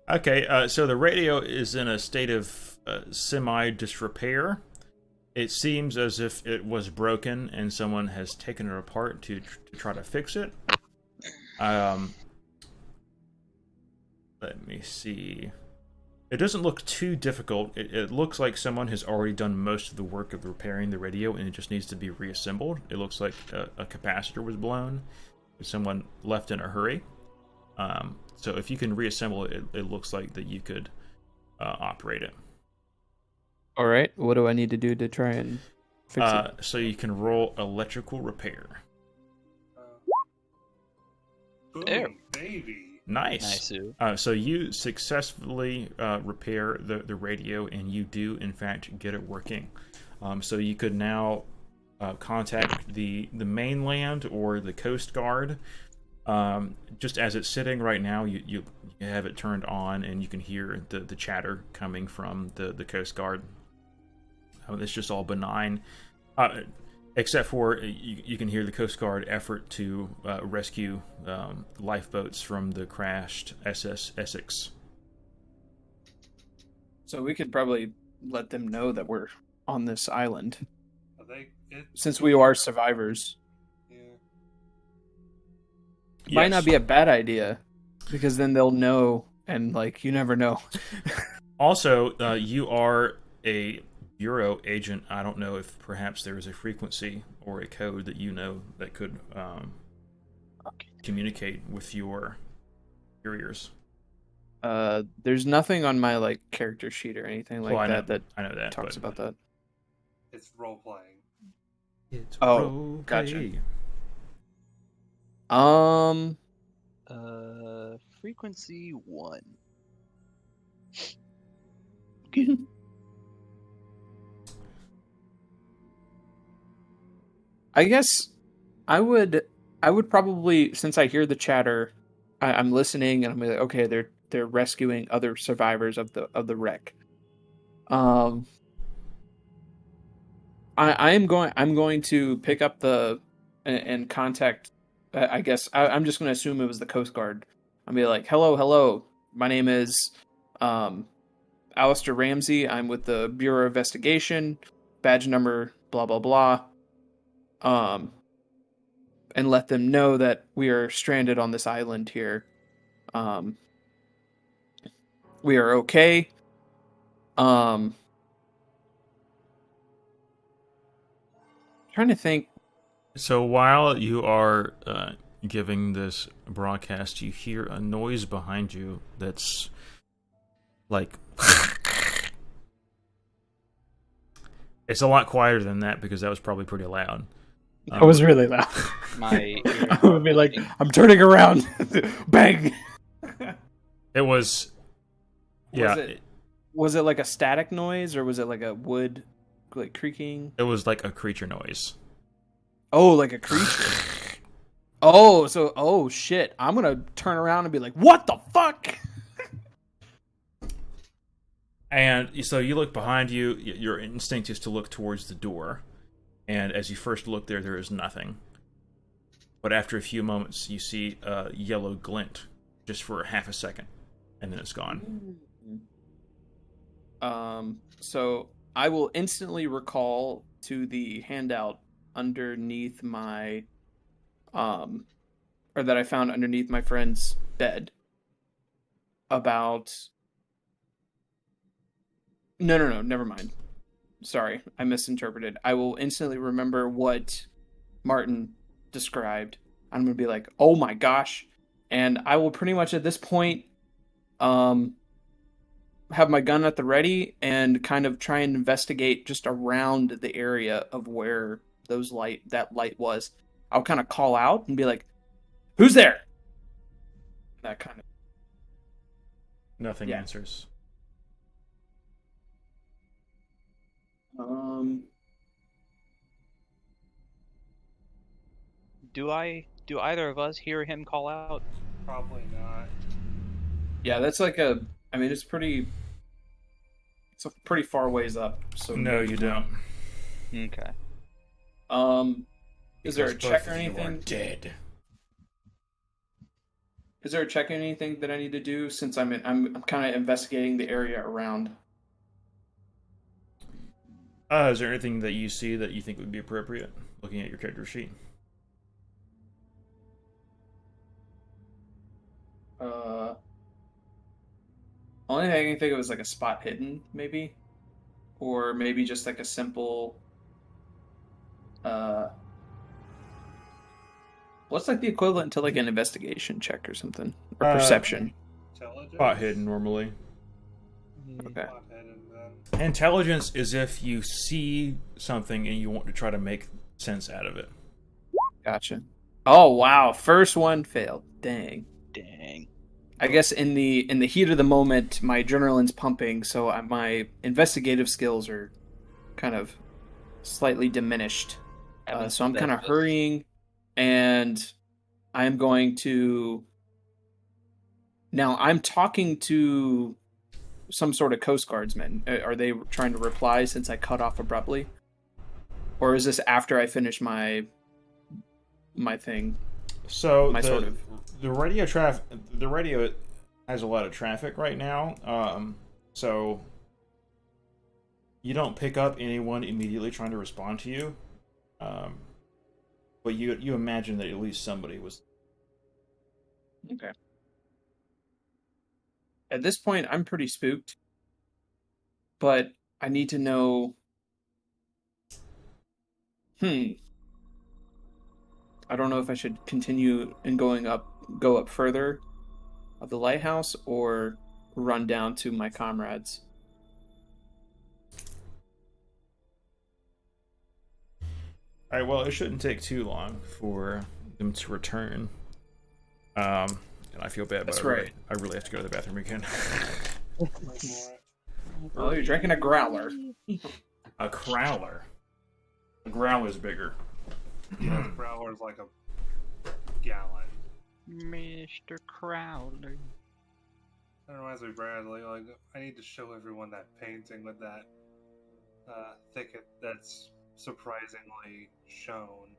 Okay, so the radio is in a state of semi-disrepair. It seems as if it was broken and someone has taken it apart to try to fix it. Let me see. It doesn't look too difficult. It looks like someone has already done most of the work of repairing the radio, and it just needs to be reassembled. It looks like a capacitor was blown. Someone left in a hurry. So if you can reassemble it, it looks like that you could operate it. All right. What do I need to do to try and fix it? So you can roll electrical repair. Boom, There. baby. Nice. So you successfully repair the radio, and you do, in fact, get it working. So you could now contact the mainland or the Coast Guard. Just as it's sitting right now, you have it turned on, and you can hear the chatter coming from the Coast Guard. It's just all benign. Except for you can hear the Coast Guard effort to rescue lifeboats from the crashed SS Essex. So we could probably let them know that we're on this island, It, since we are survivors. yeah. Might not be a bad idea, because then they'll know, and like you never know. Also, you are a Bureau agent. I don't know if perhaps there is a frequency or a code that you know that could communicate with your superiors. There's nothing on my like character sheet or anything like Well, that I know that talks about that. It's role playing. It's Oh, gotcha. Frequency 1. I guess I would probably, since I hear the chatter, I'm listening, and I'm like, okay, they're rescuing other survivors of the wreck. I'm going to pick up and contact. I guess I'm just going to assume it was the Coast Guard. I'll be like, hello, my name is Alistair Ramsey. I'm with the Bureau of Investigation, badge number blah blah blah. And let them know that we are stranded on this island here. We are okay. Trying to think. So while you are giving this broadcast, you hear a noise behind you that's like... It's a lot quieter than that, because that was probably pretty loud. That was really loud. My I would be like, I'm turning around. Bang. It was... Yeah. Was it like a static noise, or was it like a wood like creaking? It was like a creature noise. Oh, like a creature. Oh shit. I'm going to turn around and be like, what the fuck? And so you look behind you, your instinct is to look towards the door. And as you first look there is nothing. But after a few moments, you see a yellow glint just for half a second, and then it's gone. So I will instantly recall to the handout underneath my, or that I found underneath my friend's bed about... No, never mind. Sorry, I misinterpreted. I will instantly remember what Martin described. I'm going to be like, oh my gosh. And I will pretty much at this point have my gun at the ready and kind of try and investigate just around the area of where that light was. I'll kind of call out and be like, who's there? That kind of... Nothing answers. Do either of us hear him call out? Probably not. Yeah, that's like a... I mean, it's a pretty far ways up. So No, you don't. Okay. Is there a check or You are anything? dead. Is there a check or anything that I need to do, since I'm kind of investigating the area around? Is there anything that you see that you think would be appropriate, looking at your character sheet? Only thing I can think of is like a spot hidden, maybe, or maybe just like a simple. What's like the equivalent to like an investigation check or something, or perception? Intelligence? Spot hidden normally. Okay. Spot hidden, then. Intelligence is if you see something and you want to try to make sense out of it. Gotcha. Oh wow! First one failed. Dang. Dang. I guess in the heat of the moment, my adrenaline's pumping, so my investigative skills are kind of slightly diminished. So I'm kind of hurrying, and I'm going to. Now I'm talking to some sort of Coast Guardsmen. Are they trying to reply since I cut off abruptly, or is this after I finish my thing? So The radio has a lot of traffic right now. So you don't pick up anyone immediately trying to respond to you. But you imagine that at least somebody was. Okay. At this point, I'm pretty spooked, but I need to know. I don't know if I should continue and go up further of the lighthouse, or run down to my comrades. All right. Well, it shouldn't take too long for them to return. And I feel bad, but That's right. I really have to go to the bathroom again. Oh, you're drinking a growler. A crowler. A growler's bigger. Yeah, the growler's like a gallon. Mr. Crowler. That reminds me, Bradley. Like, I need to show everyone that painting with that thicket that's surprisingly shown.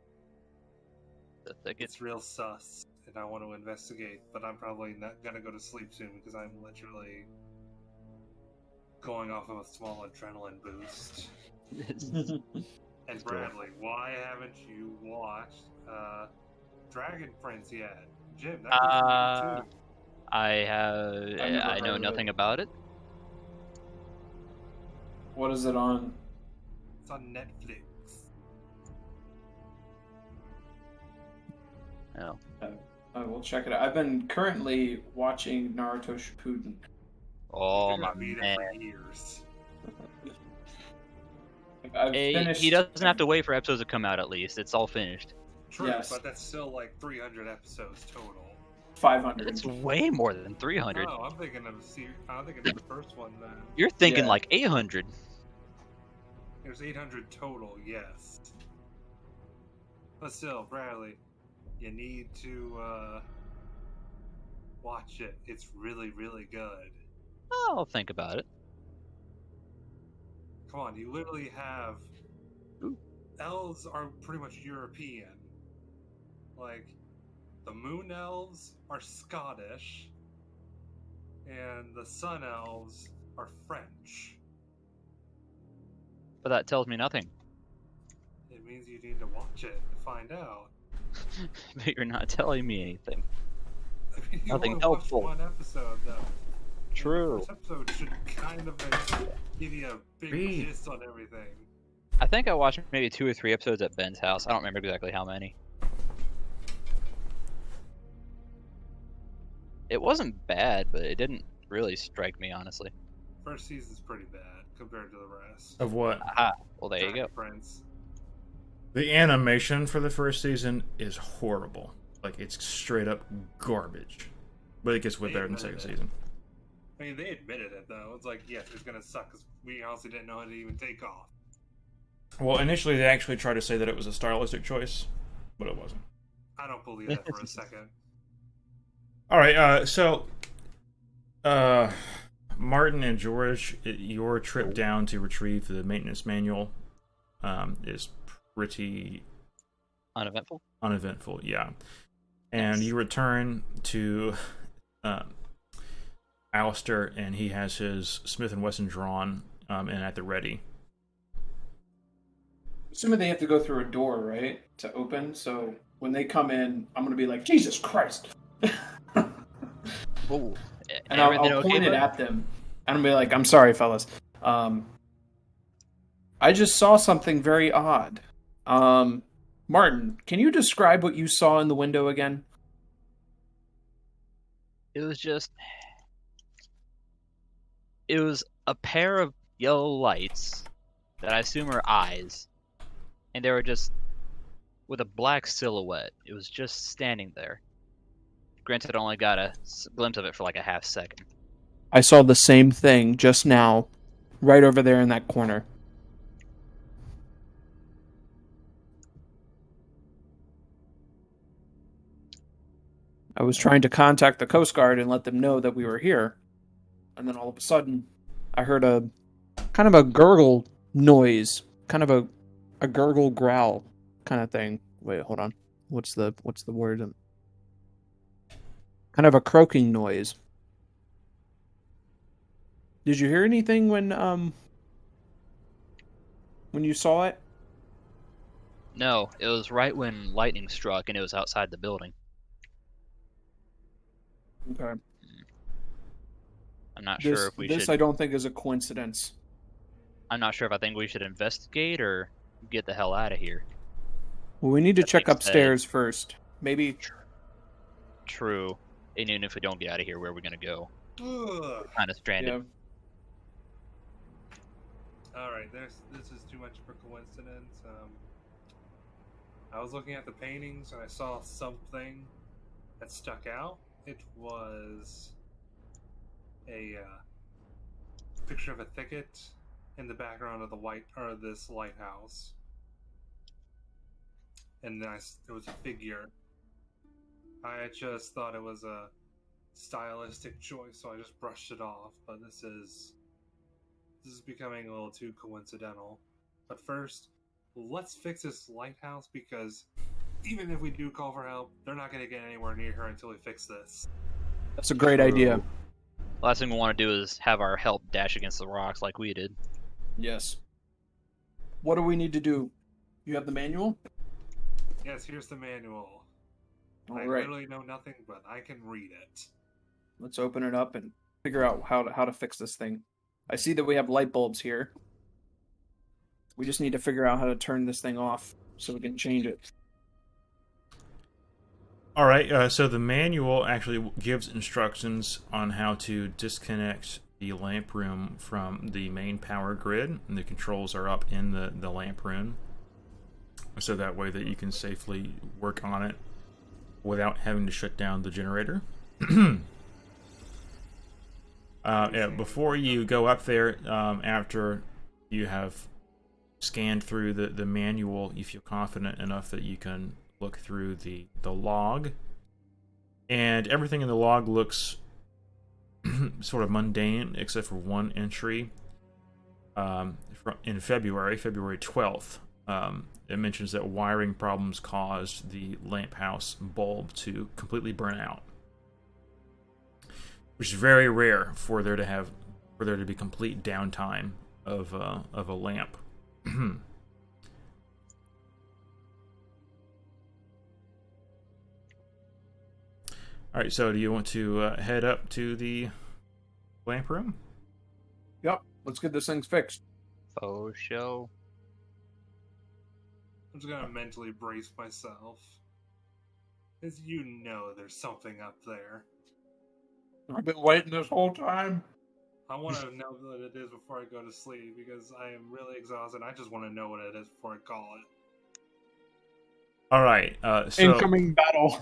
The thicket. It's real sus, and I want to investigate. But I'm probably not gonna go to sleep soon because I'm literally going off of a small adrenaline boost. And Bradley, why haven't you watched Dragon Prince yet? Jim, that was too. I know nothing about it. What is it on? It's on Netflix. No. I will check it out. I've been currently watching Naruto Shippuden. Oh You're my gonna beat it man. for years. I've finished. He doesn't have to wait for episodes to come out. At least it's all finished. True, Yes. but that's still like 300 episodes total. 500. It's way more than 300. No, I'm thinking of the first one then. You're thinking Yeah. like 800. There's 800 total, yes. But still, Bradley, you need to watch it. It's really, really good. I'll think about it. Come on, you literally have Ooh. elves are pretty much European. Like the moon elves are Scottish, and the sun elves are French. But that tells me nothing. It means you need to watch it to find out. But you're not telling me anything. I mean, you Nothing only watched helpful. one episode, though. True. The first episode should kind of give you a big Read. gist on everything. I think I watched maybe 2 or 3 episodes at Ben's house. I don't remember exactly how many. It wasn't bad, but it didn't really strike me, honestly. First season's pretty bad compared to the rest. Of what? Aha. Well, there you go. Dragon Prince. The animation for the first season is horrible. Like, it's straight up garbage. But it gets way better in the second season. I mean, they admitted it, though. It's like, yes, it's gonna suck because we honestly didn't know how to even take off. Well, initially they actually tried to say that it was a stylistic choice, but it wasn't. I don't believe that for a second. Alright, so Martin and George, your trip down to retrieve the maintenance manual is pretty Uneventful. uneventful, yeah. And you return to Alistair, and he has his Smith & Wesson drawn and at the ready. Assuming they have to go through a door, right, to open. So when they come in, I'm gonna be like, Jesus Christ! Ooh. And I'll Everything okay, point it bud? at them. And I'm be like, I'm sorry, fellas. I just saw something very odd. Martin, can you describe what you saw in the window again? It was just, it was a pair of yellow lights that I assume are eyes, and they were just with a black silhouette. It was just standing there. Granted, I only got a glimpse of it for like a half second. I saw the same thing just now, right over there in that corner. I was trying to contact the Coast Guard and let them know that we were here, and then all of a sudden, I heard a kind of a gurgle noise, kind of a gurgle growl kind of thing. Wait, hold on. What's the word? Kind of a croaking noise. Did you hear anything when you saw it? No, it was right when lightning struck and it was outside the building. Okay. I'm not sure if we This should. I don't think is a coincidence. I'm not sure if I think we should investigate or get the hell out of here. Well, we need to That check being upstairs first. Maybe. True. And even if we don't get out of here, where are we gonna go? Ugh. Kind of stranded. Yeah. All right, this is too much for coincidence. I was looking at the paintings and I saw something that stuck out. It was a picture of a thicket in the background of this lighthouse, and it was a figure. I just thought it was a stylistic choice, so I just brushed it off. But this is becoming a little too coincidental. But first, let's fix this lighthouse, because even if we do call for help, they're not going to get anywhere near her until we fix this. That's a great idea. Last thing we want to do is have our help dash against the rocks like we did. Yes. What do we need to do? You have the manual? Yes, here's the manual. All I right. literally know nothing, but I can read it. Let's open it up and figure out how to fix this thing. I see that we have light bulbs here. We just need to figure out how to turn this thing off so we can change it. All right, so the manual actually gives instructions on how to disconnect the lamp room from the main power grid, and the controls are up in the lamp room, so that way that you can safely work on it without having to shut down the generator. Before you go up there, after you have scanned through the manual, you feel confident enough that you can look through the log, and everything in the log looks sort of mundane except for one entry in February 12th. It mentions that wiring problems caused the lamp house bulb to completely burn out, which is very rare for there to be complete downtime of a lamp. Alright, so do you want to head up to the lamp room? Yep. Let's get this thing fixed. Oh, show. I'm just gonna mentally brace myself. Because you know there's something up there. I've been waiting this whole time. I want to know what it is before I go to sleep, because I am really exhausted. I just want to know what it is before I call it. Alright, so... Incoming battle.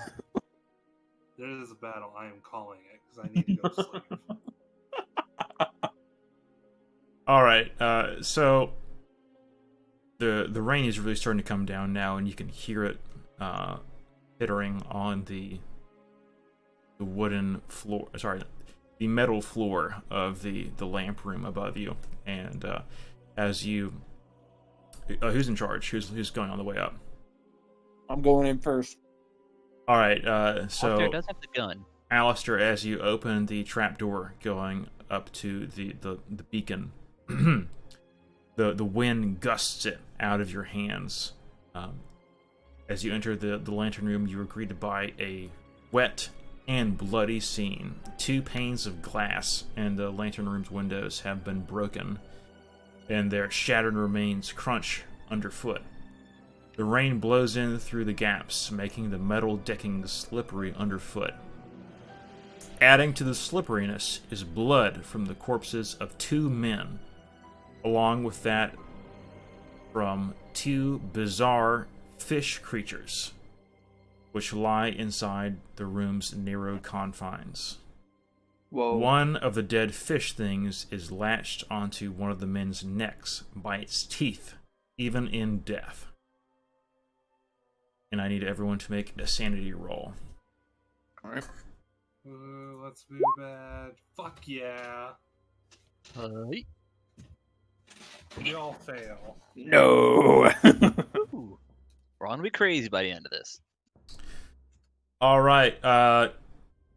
There is a battle. I am calling it, because I need to go to sleep. Alright, so... The rain is really starting to come down now, and you can hear it hittering on the wooden floor... Sorry, the metal floor of the lamp room above you. And as you... who's in charge? Who's going on the way up? I'm going in first. Alright, So so... does have the gun. Alistair, as you open the trapdoor going up to the beacon, the wind gusts it out of your hands. As you enter the lantern room, you are greeted by a wet and bloody scene. 2 panes of glass in the lantern room's windows have been broken, and their shattered remains crunch underfoot. The rain blows in through the gaps, making the metal decking slippery underfoot. Adding to the slipperiness is blood from the corpses of 2 men, along with that from 2 bizarre fish creatures, which lie inside the room's narrow confines. Whoa. One of the dead fish things is latched onto one of the men's necks by its teeth, even in death. And I need everyone to make a sanity roll. Alright. Ooh, let's move bad. Fuck yeah. We all fail. No. Ooh. We're gonna be crazy by the end of this. All right,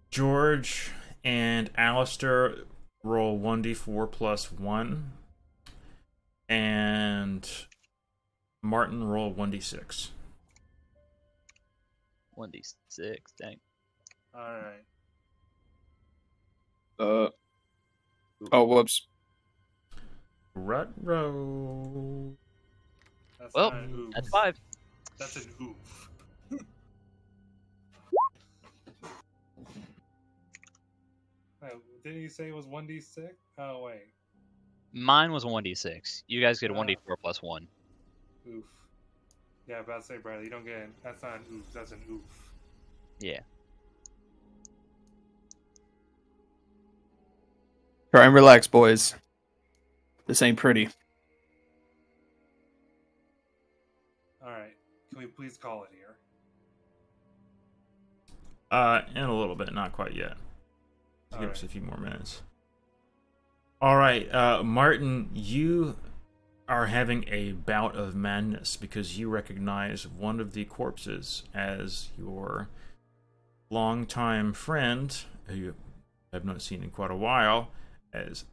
George and Alistair roll 1d4 plus 1, and Martin roll 1d6. 1d6, dang. Alright. Oh, whoops. Rutro. That's Well, not an oof. that's 5. That's an oof. Oh, didn't you say it was 1d6? Oh, wait. Mine was 1d6. You guys get a Ah. 1d4 plus 1. Oof. Yeah, about to say, Bradley, you don't get it. That's not an oof. That's an oof. Yeah. Try and relax, boys. This ain't pretty. Alright. Can we please call it here? In a little bit, not quite yet. Give us Alright. a few more minutes. All right, Martin, you are having a bout of madness because you recognize one of the corpses as your longtime friend, who you have not seen in quite a while, as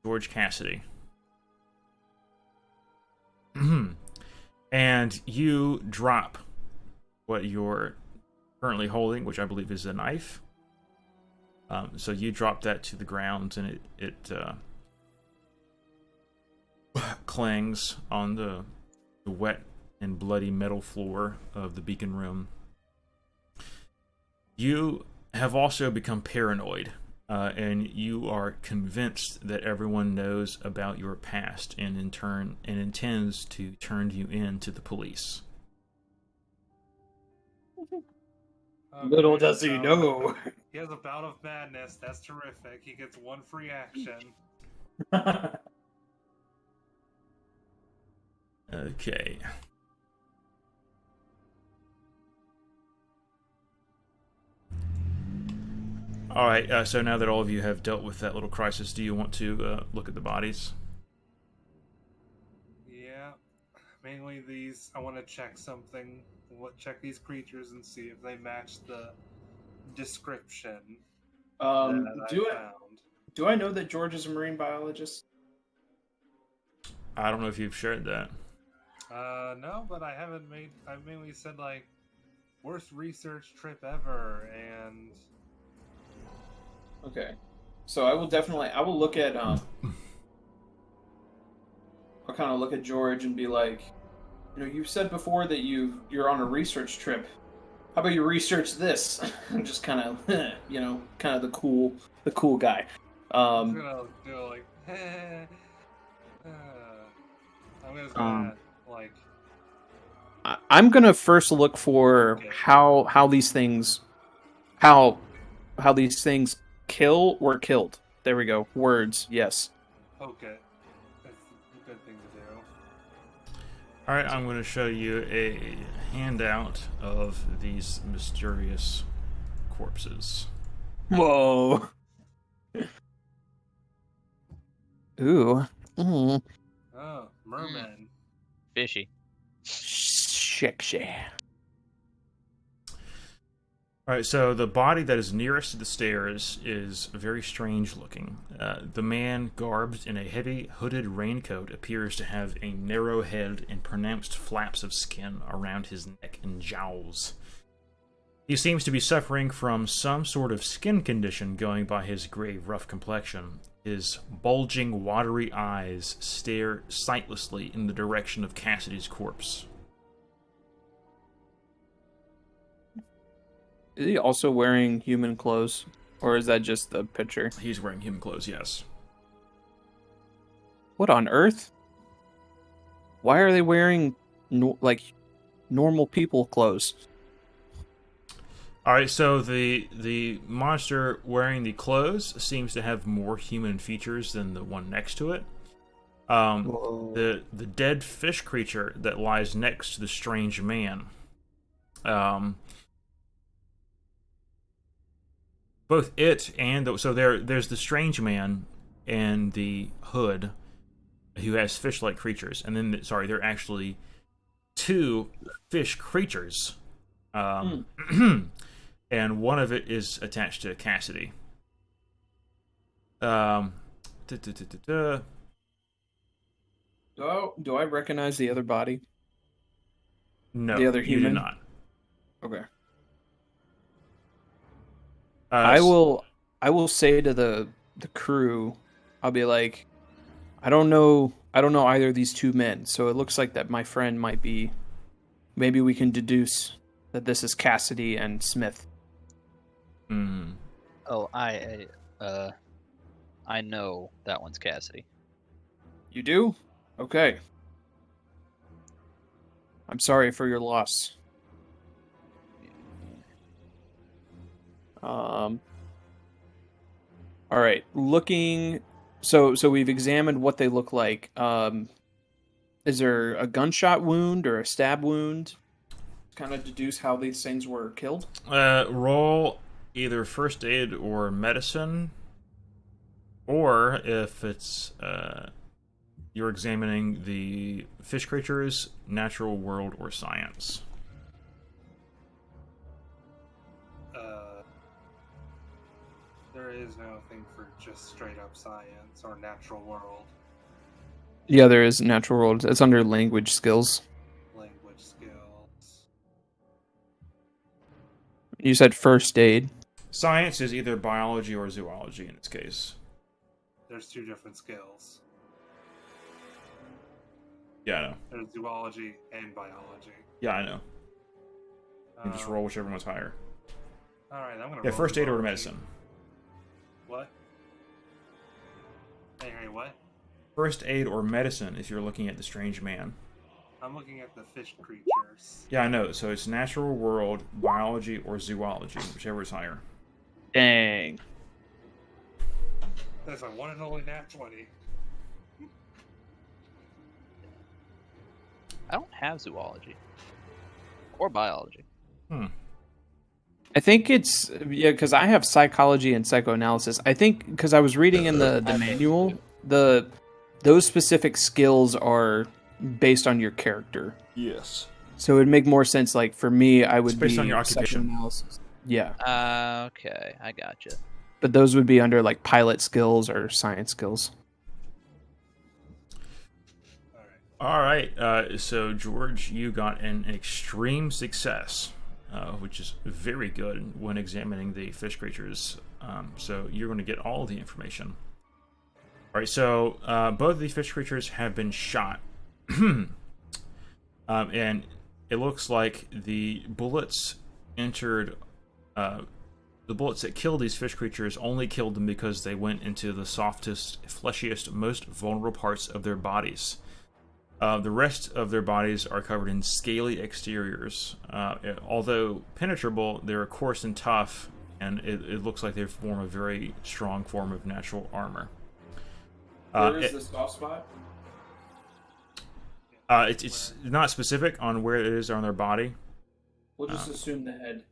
George Cassidy. And you drop what you're currently holding, which I believe is a knife. So you drop that to the ground, and it clangs on the wet and bloody metal floor of the beacon room. You have also become paranoid, and you are convinced that everyone knows about your past, and in turn, and intends to turn you in to the police. Little Okay, does he so know. He has a bout of madness. That's terrific. He gets 1 free action. Okay. All right, so now that all of you have dealt with that little crisis, do you want to look at the bodies? Yeah. Mainly these. I want to check something. Check these creatures and see if they match the description that I found. Do I know that George is a marine biologist? I don't know if you've shared that. No, but I haven't made. I mainly said like worst research trip ever, and Okay. So I will look at I'll kind of look at George and be like, you said before that you're on a research trip. How about you research this? I'm just kind of kind of the cool guy. I'm gonna do like. I'm just gonna like. I'm gonna first look for how these things were killed. There we go. Words. Yes. Okay. That's a good thing to do. All right, I'm going to show you a handout of these mysterious corpses. Whoa. Ooh. Mm. Oh, merman. Fishy. Sexy. All right, so the body that is nearest to the stairs is very strange looking. The man, garbed in a heavy hooded raincoat, appears to have a narrow head and pronounced flaps of skin around his neck and jowls. He seems to be suffering from some sort of skin condition going by his gray, rough complexion. His bulging, watery eyes stare sightlessly in the direction of Cassidy's corpse. Is he also wearing human clothes? Or is that just the picture? He's wearing human clothes, yes. What on earth? Why are they wearing, normal people clothes? Alright, so the monster wearing the clothes seems to have more human features than the one next to it. The dead fish creature that lies next to the strange man. Both it and there's the strange man and the hood who has fish-like creatures, and then there are actually two fish creatures, and one of it is attached to Cassidy. Do I recognize the other body? No, the other human? You do not. Okay. I I will say to the crew, I'll be like, I don't know either of these two men, so it looks like that my friend might be. Maybe we can deduce that this is Cassidy and Smith. Mm. Oh, I know that one's Cassidy. You do? Okay. I'm sorry for your loss. All right. Looking. So we've examined what they look like. Is there a gunshot wound or a stab wound? Kind of deduce how these things were killed. Roll either first aid or medicine, or if it's you're examining the fish creatures, natural world or science. There is no thing for just straight up science or natural world. Yeah, there is natural world. It's under language skills. Language skills. You said first aid. Science is either biology or zoology in its case. There's two different skills. Yeah, I know. There's zoology and biology. Yeah, I know. You just roll whichever one's higher. Alright, I'm gonna Yeah, roll first aid or zoology. medicine. What? Hey, what? First aid or medicine if you're looking at the strange man. I'm looking at the fish creatures. Yeah, I know. So it's natural world, biology, or zoology, whichever is higher. Dang. That's my one and only nat 20. I don't have zoology or biology. I think it's because I have psychology and psychoanalysis. I think because I was reading in the manual, those specific skills are based on your character. Yes. So it would make more sense. Like for me, I would It's based be on your occupation. psychoanalysis. Yeah, Okay, I gotcha. but those would be under like pilot skills or science skills. Alright. Alright, so George, you got an extreme success, which is very good when examining the fish creatures. So you're going to get all of the information. Alright, so both of the fish creatures have been shot. And it looks like the bullets entered... the bullets that killed these fish creatures only killed them because they went into the softest, fleshiest, most vulnerable parts of their bodies. The rest of their bodies are covered in scaly exteriors. Although penetrable, they're coarse and tough, and it looks like they form a very strong form of natural armor. Where is the soft spot? It's not specific on where it is on their body. We'll just assume the head.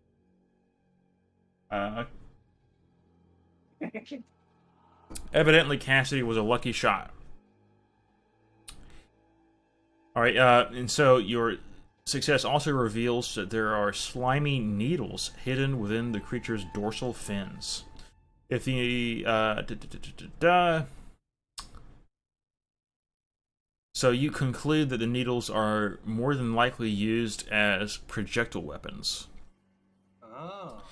Evidently, Cassidy was a lucky shot. Alright, and so your success also reveals that there are slimy needles hidden within the creature's dorsal fins. If the... So you conclude that the needles are more than likely used as projectile weapons. Oh.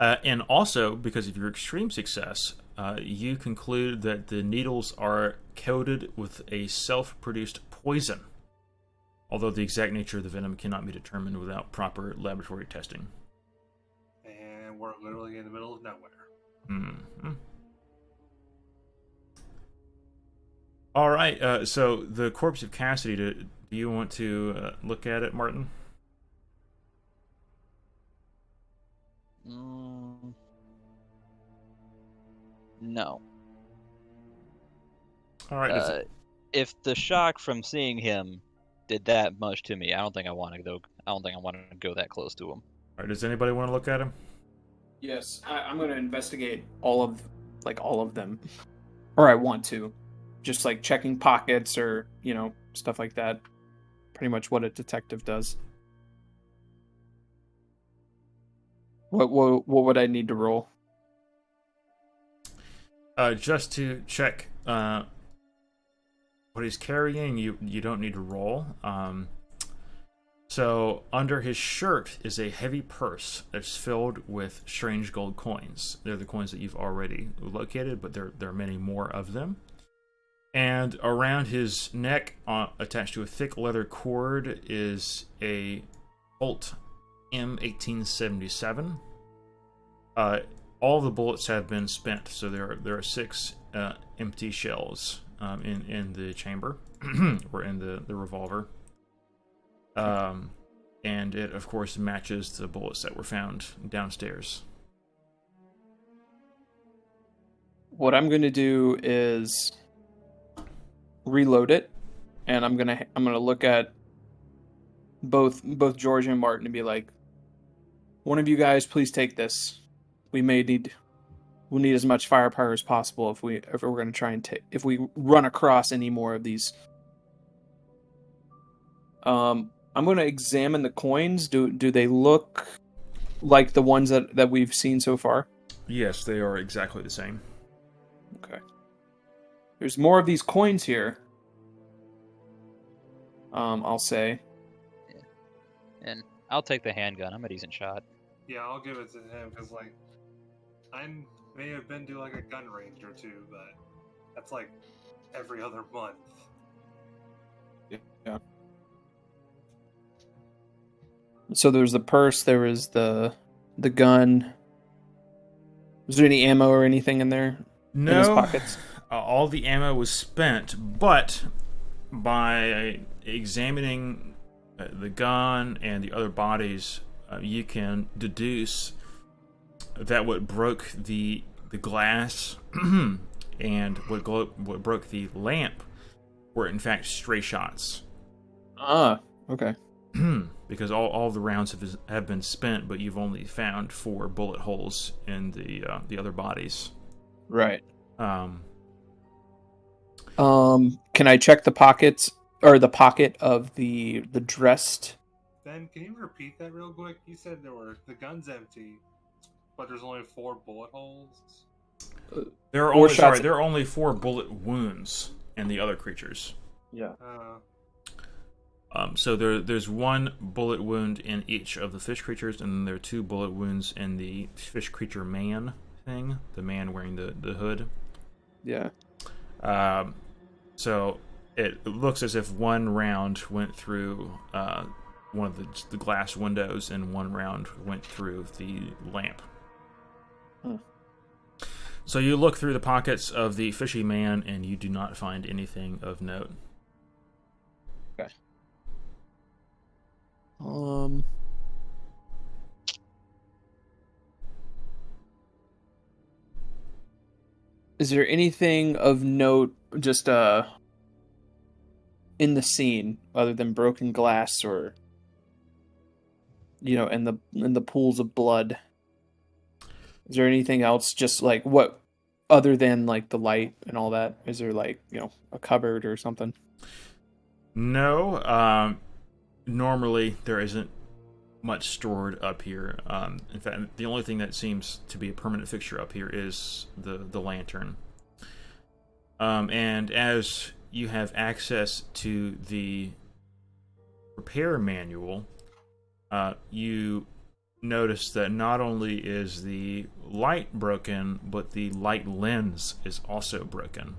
And also, because of your extreme success, you conclude that the needles are coated with a self-produced poison, although the exact nature of the venom cannot be determined without proper laboratory testing. And we're literally in the middle of nowhere. Mm-hmm. All right, so the corpse of Cassidy, do you want to look at it, Martin? No. All right. If the shock from seeing him did that much to me, I don't think I want to go. I don't think I want to go that close to him. All right, does anybody want to look at him? Yes, I'm going to investigate all of them, or I want to, just like checking pockets or stuff like that. Pretty much what a detective does. What would I need to roll? Just to check what he's carrying, you don't need to roll. So under his shirt is a heavy purse that's filled with strange gold coins. They're the coins that you've already located, but there are many more of them. And around his neck, attached to a thick leather cord, is a Colt M1877. All the bullets have been spent, so there are 6 empty shells in the chamber, or in the revolver. And it, of course, matches the bullets that were found downstairs. What I'm going to do is reload it, and I'm gonna look at both George and Martin and be like, one of you guys, please take this. We'll need as much firepower as possible if we're going to try and if we run across any more of these. I'm going to examine the coins. Do they look like the ones that we've seen so far? Yes, they are exactly the same. Okay. There's more of these coins here. I'll say. Yeah. And I'll take the handgun. I'm a decent shot. Yeah, I'll give it to him because, like, I may have been to like a gun range or two, but that's like every other month. Yeah. So there was the purse. There was the gun. Was there any ammo or anything in there? No. In his pockets? All the ammo was spent, but by examining the gun and the other bodies, you can deduce that what broke the glass and what broke the lamp were in fact stray shots. Ah, okay. Because all the rounds have been spent, but you've only found 4 bullet holes in the other bodies. Right. Um, Can I check the pockets or the pocket of the dressed? Ben, can you repeat that real quick? You said the gun's empty, but there's only 4 bullet holes. there are only 4 bullet wounds in the other creatures. Yeah. So there's 1 bullet wound in each of the fish creatures, and then there are 2 bullet wounds in the fish creature man thing, the man wearing the hood. Yeah. So it looks as if 1 round went through one of the glass windows, and 1 round went through the lamp. Huh. So you look through the pockets of the fishy man, and you do not find anything of note. Okay. Is there anything of note just in the scene other than broken glass or in the pools of blood? Is there anything else just like what other than like the light and all that? Is there like, a cupboard or something? No, normally there isn't much stored up here. In fact, the only thing that seems to be a permanent fixture up here is the lantern. And as you have access to the repair manual, you notice that not only is the light broken, but the light lens is also broken.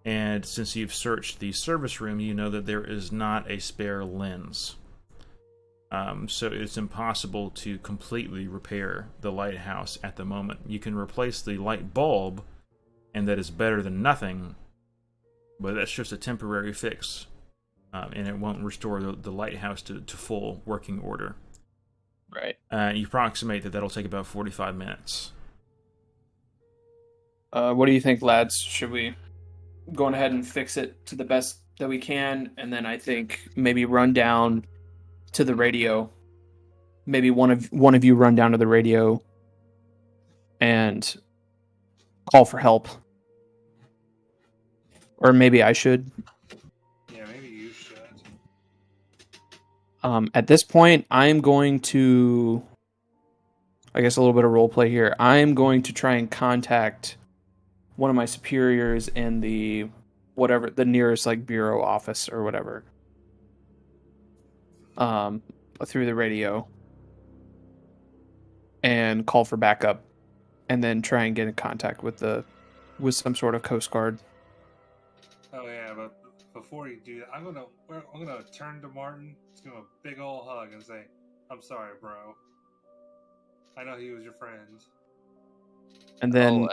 And since you've searched the service room, you know that there is not a spare lens. So it's impossible to completely repair the lighthouse at the moment. You can replace the light bulb, and that is better than nothing, but that's just a temporary fix. And it won't restore the lighthouse to full working order. Right. You approximate that that'll take about 45 minutes. What do you think, lads? Should we go ahead and fix it to the best that we can, and then I think maybe run down to the radio. Maybe one of you run down to the radio and call for help. Or maybe I should. Yeah, maybe you should. At this point, I'm going to, I guess, a little bit of role play here. I'm going to try and contact one of my superiors in the nearest like bureau office or whatever. Through the radio, and call for backup, and then try and get in contact with some sort of Coast Guard. Oh yeah, but before you do that, I'm gonna turn to Martin, just give him a big old hug and say, "I'm sorry, bro. I know he was your friend." And then,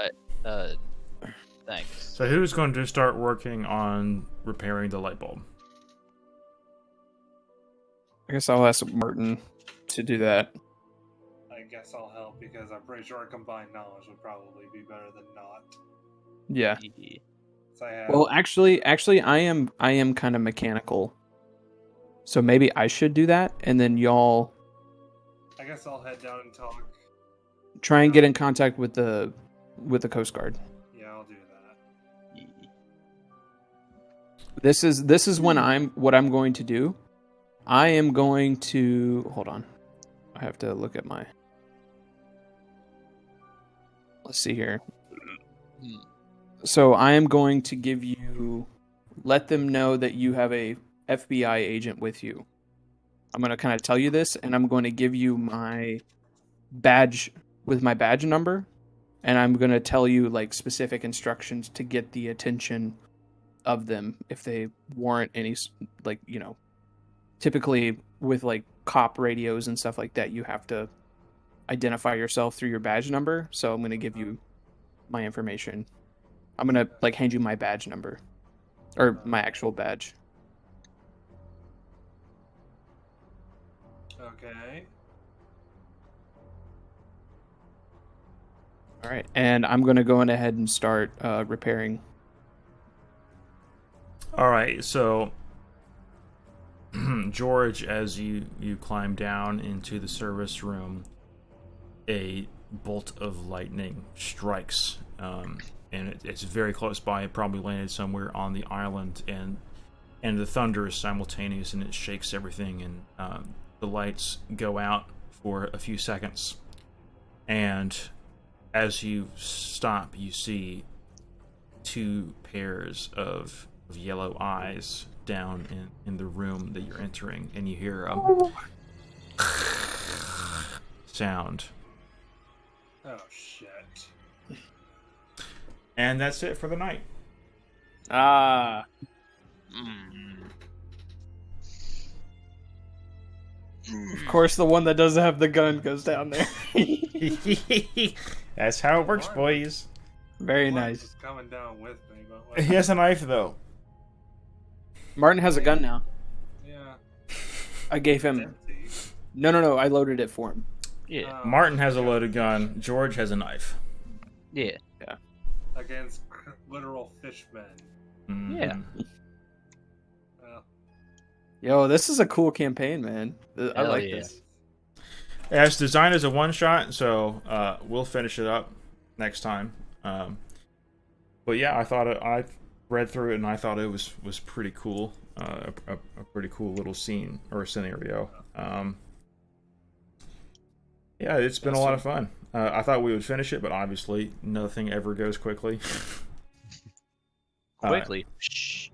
Thanks. So who's going to start working on repairing the light bulb? I guess I'll ask Martin to do that. I guess I'll help because I'm pretty sure our combined knowledge would probably be better than not. Yeah. So I have, Well, actually, I am kind of mechanical, so maybe I should do that, and then y'all I guess I'll head down and talk. try and get in contact with the Coast Guard. Yeah, I'll do that. This is what I'm going to do. I am going to hold on. I have to look at my. Let's see here. So I am going to let them know that you have a FBI agent with you. I'm going to kind of tell you this, and I'm going to give you my badge with my badge number, and I'm going to tell you like specific instructions to get the attention of them if they warrant any, like, you know, typically with like cop radios and stuff like that, you have to identify yourself through your badge number. So I'm going to give you my information. I'm going to like hand you my badge number or my actual badge. Okay. All right. And I'm going to go ahead and start repairing. All right, so George, as you climb down into the service room, a bolt of lightning strikes, and it's very close by. It probably landed somewhere on the island, and the thunder is simultaneous, and it shakes everything, and the lights go out for a few seconds, and as you stop, you see two pairs of yellow eyes down in the room that you're entering, and you hear a sound. Oh shit. And that's it for the night. Ah. Of course, the one that doesn't have the gun goes down there. That's how it works, boys. Very Martin nice. is coming down with me, but like, He has a knife, though. Martin has a gun now. yeah, I gave it's him. empty. No. I loaded it for him. Yeah. Martin has a loaded gun. George has a knife. Yeah. Against literal fishmen. Mm. Yeah. Well, Yo, this is a cool campaign, man. I Hell like yeah. this. It's designed as a one-shot, so we'll finish it up next time. But yeah, I read through it and I thought it was pretty cool. A pretty cool little scene or scenario. Yeah, it's been a lot of fun. I thought we would finish it, but obviously nothing ever goes quickly. Quickly. Shh.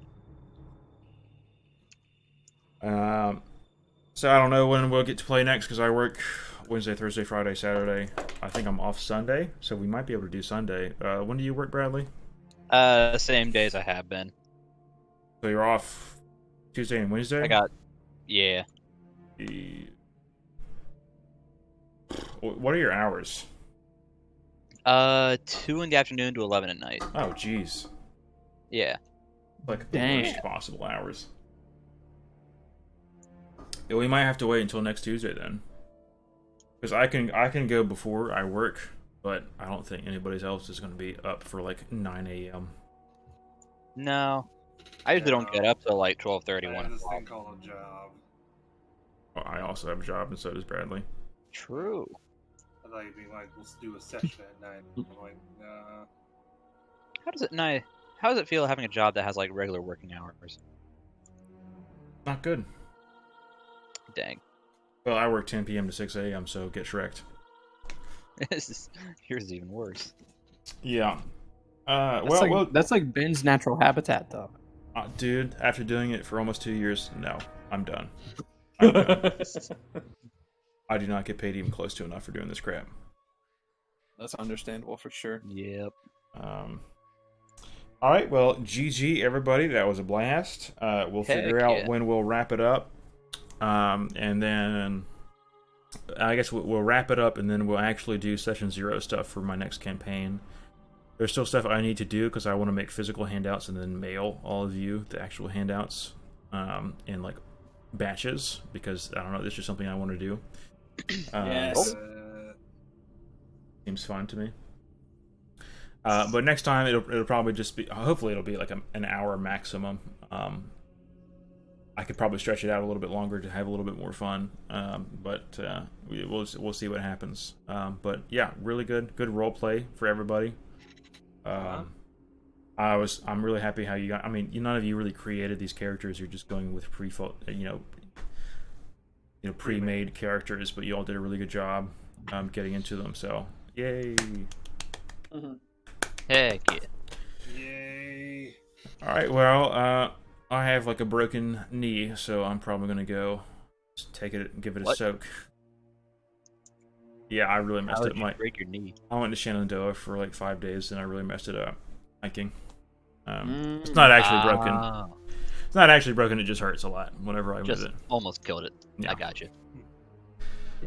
So I don't know when we'll get to play next because I work Wednesday, Thursday, Friday, Saturday. I think I'm off Sunday, so we might be able to do Sunday. When do you work, Bradley? Same days I have been. So you're off Tuesday and Wednesday? Yeah. What are your hours? 2 in the afternoon to 11 at night. Oh, jeez. Yeah. Like the Dang. worst possible hours. Yeah, we might have to wait until next Tuesday then. Because I can go before I work, but I don't think anybody else is going to be up for like 9 a.m. No. I usually don't get up till like 12:30, I 1 have this o'clock. thing called a job. Well, I also have a job, and so does Bradley. True. I thought you'd be like, let's do a session at 9. I'm like, nah. How does it feel having a job that has like regular working hours? Not good. Dang. Well, I work 10 p.m. to 6 a.m., so get Shrek'd. Yours is even worse. Yeah. That's like Ben's natural habitat, though. Dude, after doing it for almost 2 years, no, I'm done. I'm done. I do not get paid even close to enough for doing this crap. That's understandable for sure. Yep. All right, well, GG, everybody. That was a blast. We'll figure out when we'll wrap it up. And then I guess we'll wrap it up, and then we'll actually do Session 0 stuff for my next campaign. There's still stuff I need to do because I want to make physical handouts and then mail all of you the actual handouts in like batches, because I don't know, this is something I want to do. Yes. Seems fun to me. But next time it'll probably just be, hopefully it'll be like an hour maximum. I could probably stretch it out a little bit longer to have a little bit more fun, but we'll see what happens. But yeah, really good role play for everybody. I'm really happy how you got. I mean, none of you really created these characters. You're just going with pre-made characters, but you all did a really good job getting into them. So yay! Mm-hmm. Heck yeah. Yay. All right, well, I have like a broken knee, so I'm probably gonna go take it and give it a soak. Yeah, I really messed How it. did you break your knee? I went to Shenandoah for like 5 days, and I really messed it up hiking. It's not actually broken. It's not actually broken. It just hurts a lot whenever I move it. Almost killed it. Yeah. I got you.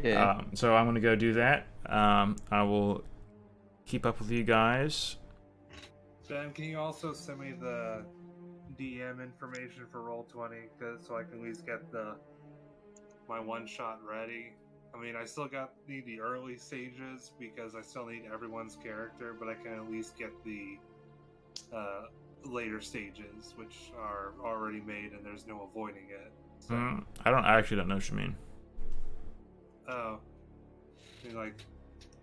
Yeah. So I'm gonna go do that. I will keep up with you guys. Ben, can you also send me the DM information for Roll20, so I can at least get my one shot ready? I mean, I still need the early stages because I still need everyone's character, but I can at least get the later stages, which are already made and there's no avoiding it. So. I actually don't know what you mean. Oh, I mean, like,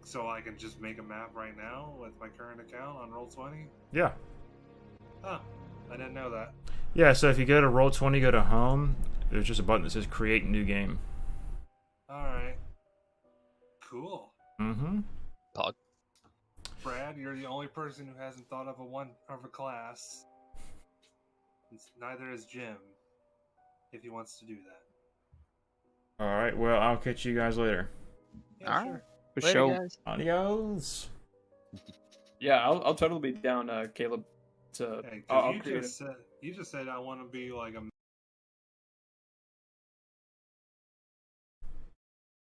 so I can just make a map right now with my current account on Roll20? Yeah. Oh, I didn't know that. Yeah. So if you go to Roll20, go to Home. There's just a button that says Create New Game. Alright. Cool. Mm-hmm. Pog. Brad, you're the only person who hasn't thought of a class. Neither is Jim, if he wants to do that. All right. Well, I'll catch you guys later. Yeah, All sure. right. For Later, sure. guys. Adios. Yeah, I'll totally be down, Caleb. Hey, I'll 'cause create you just said I want to be like a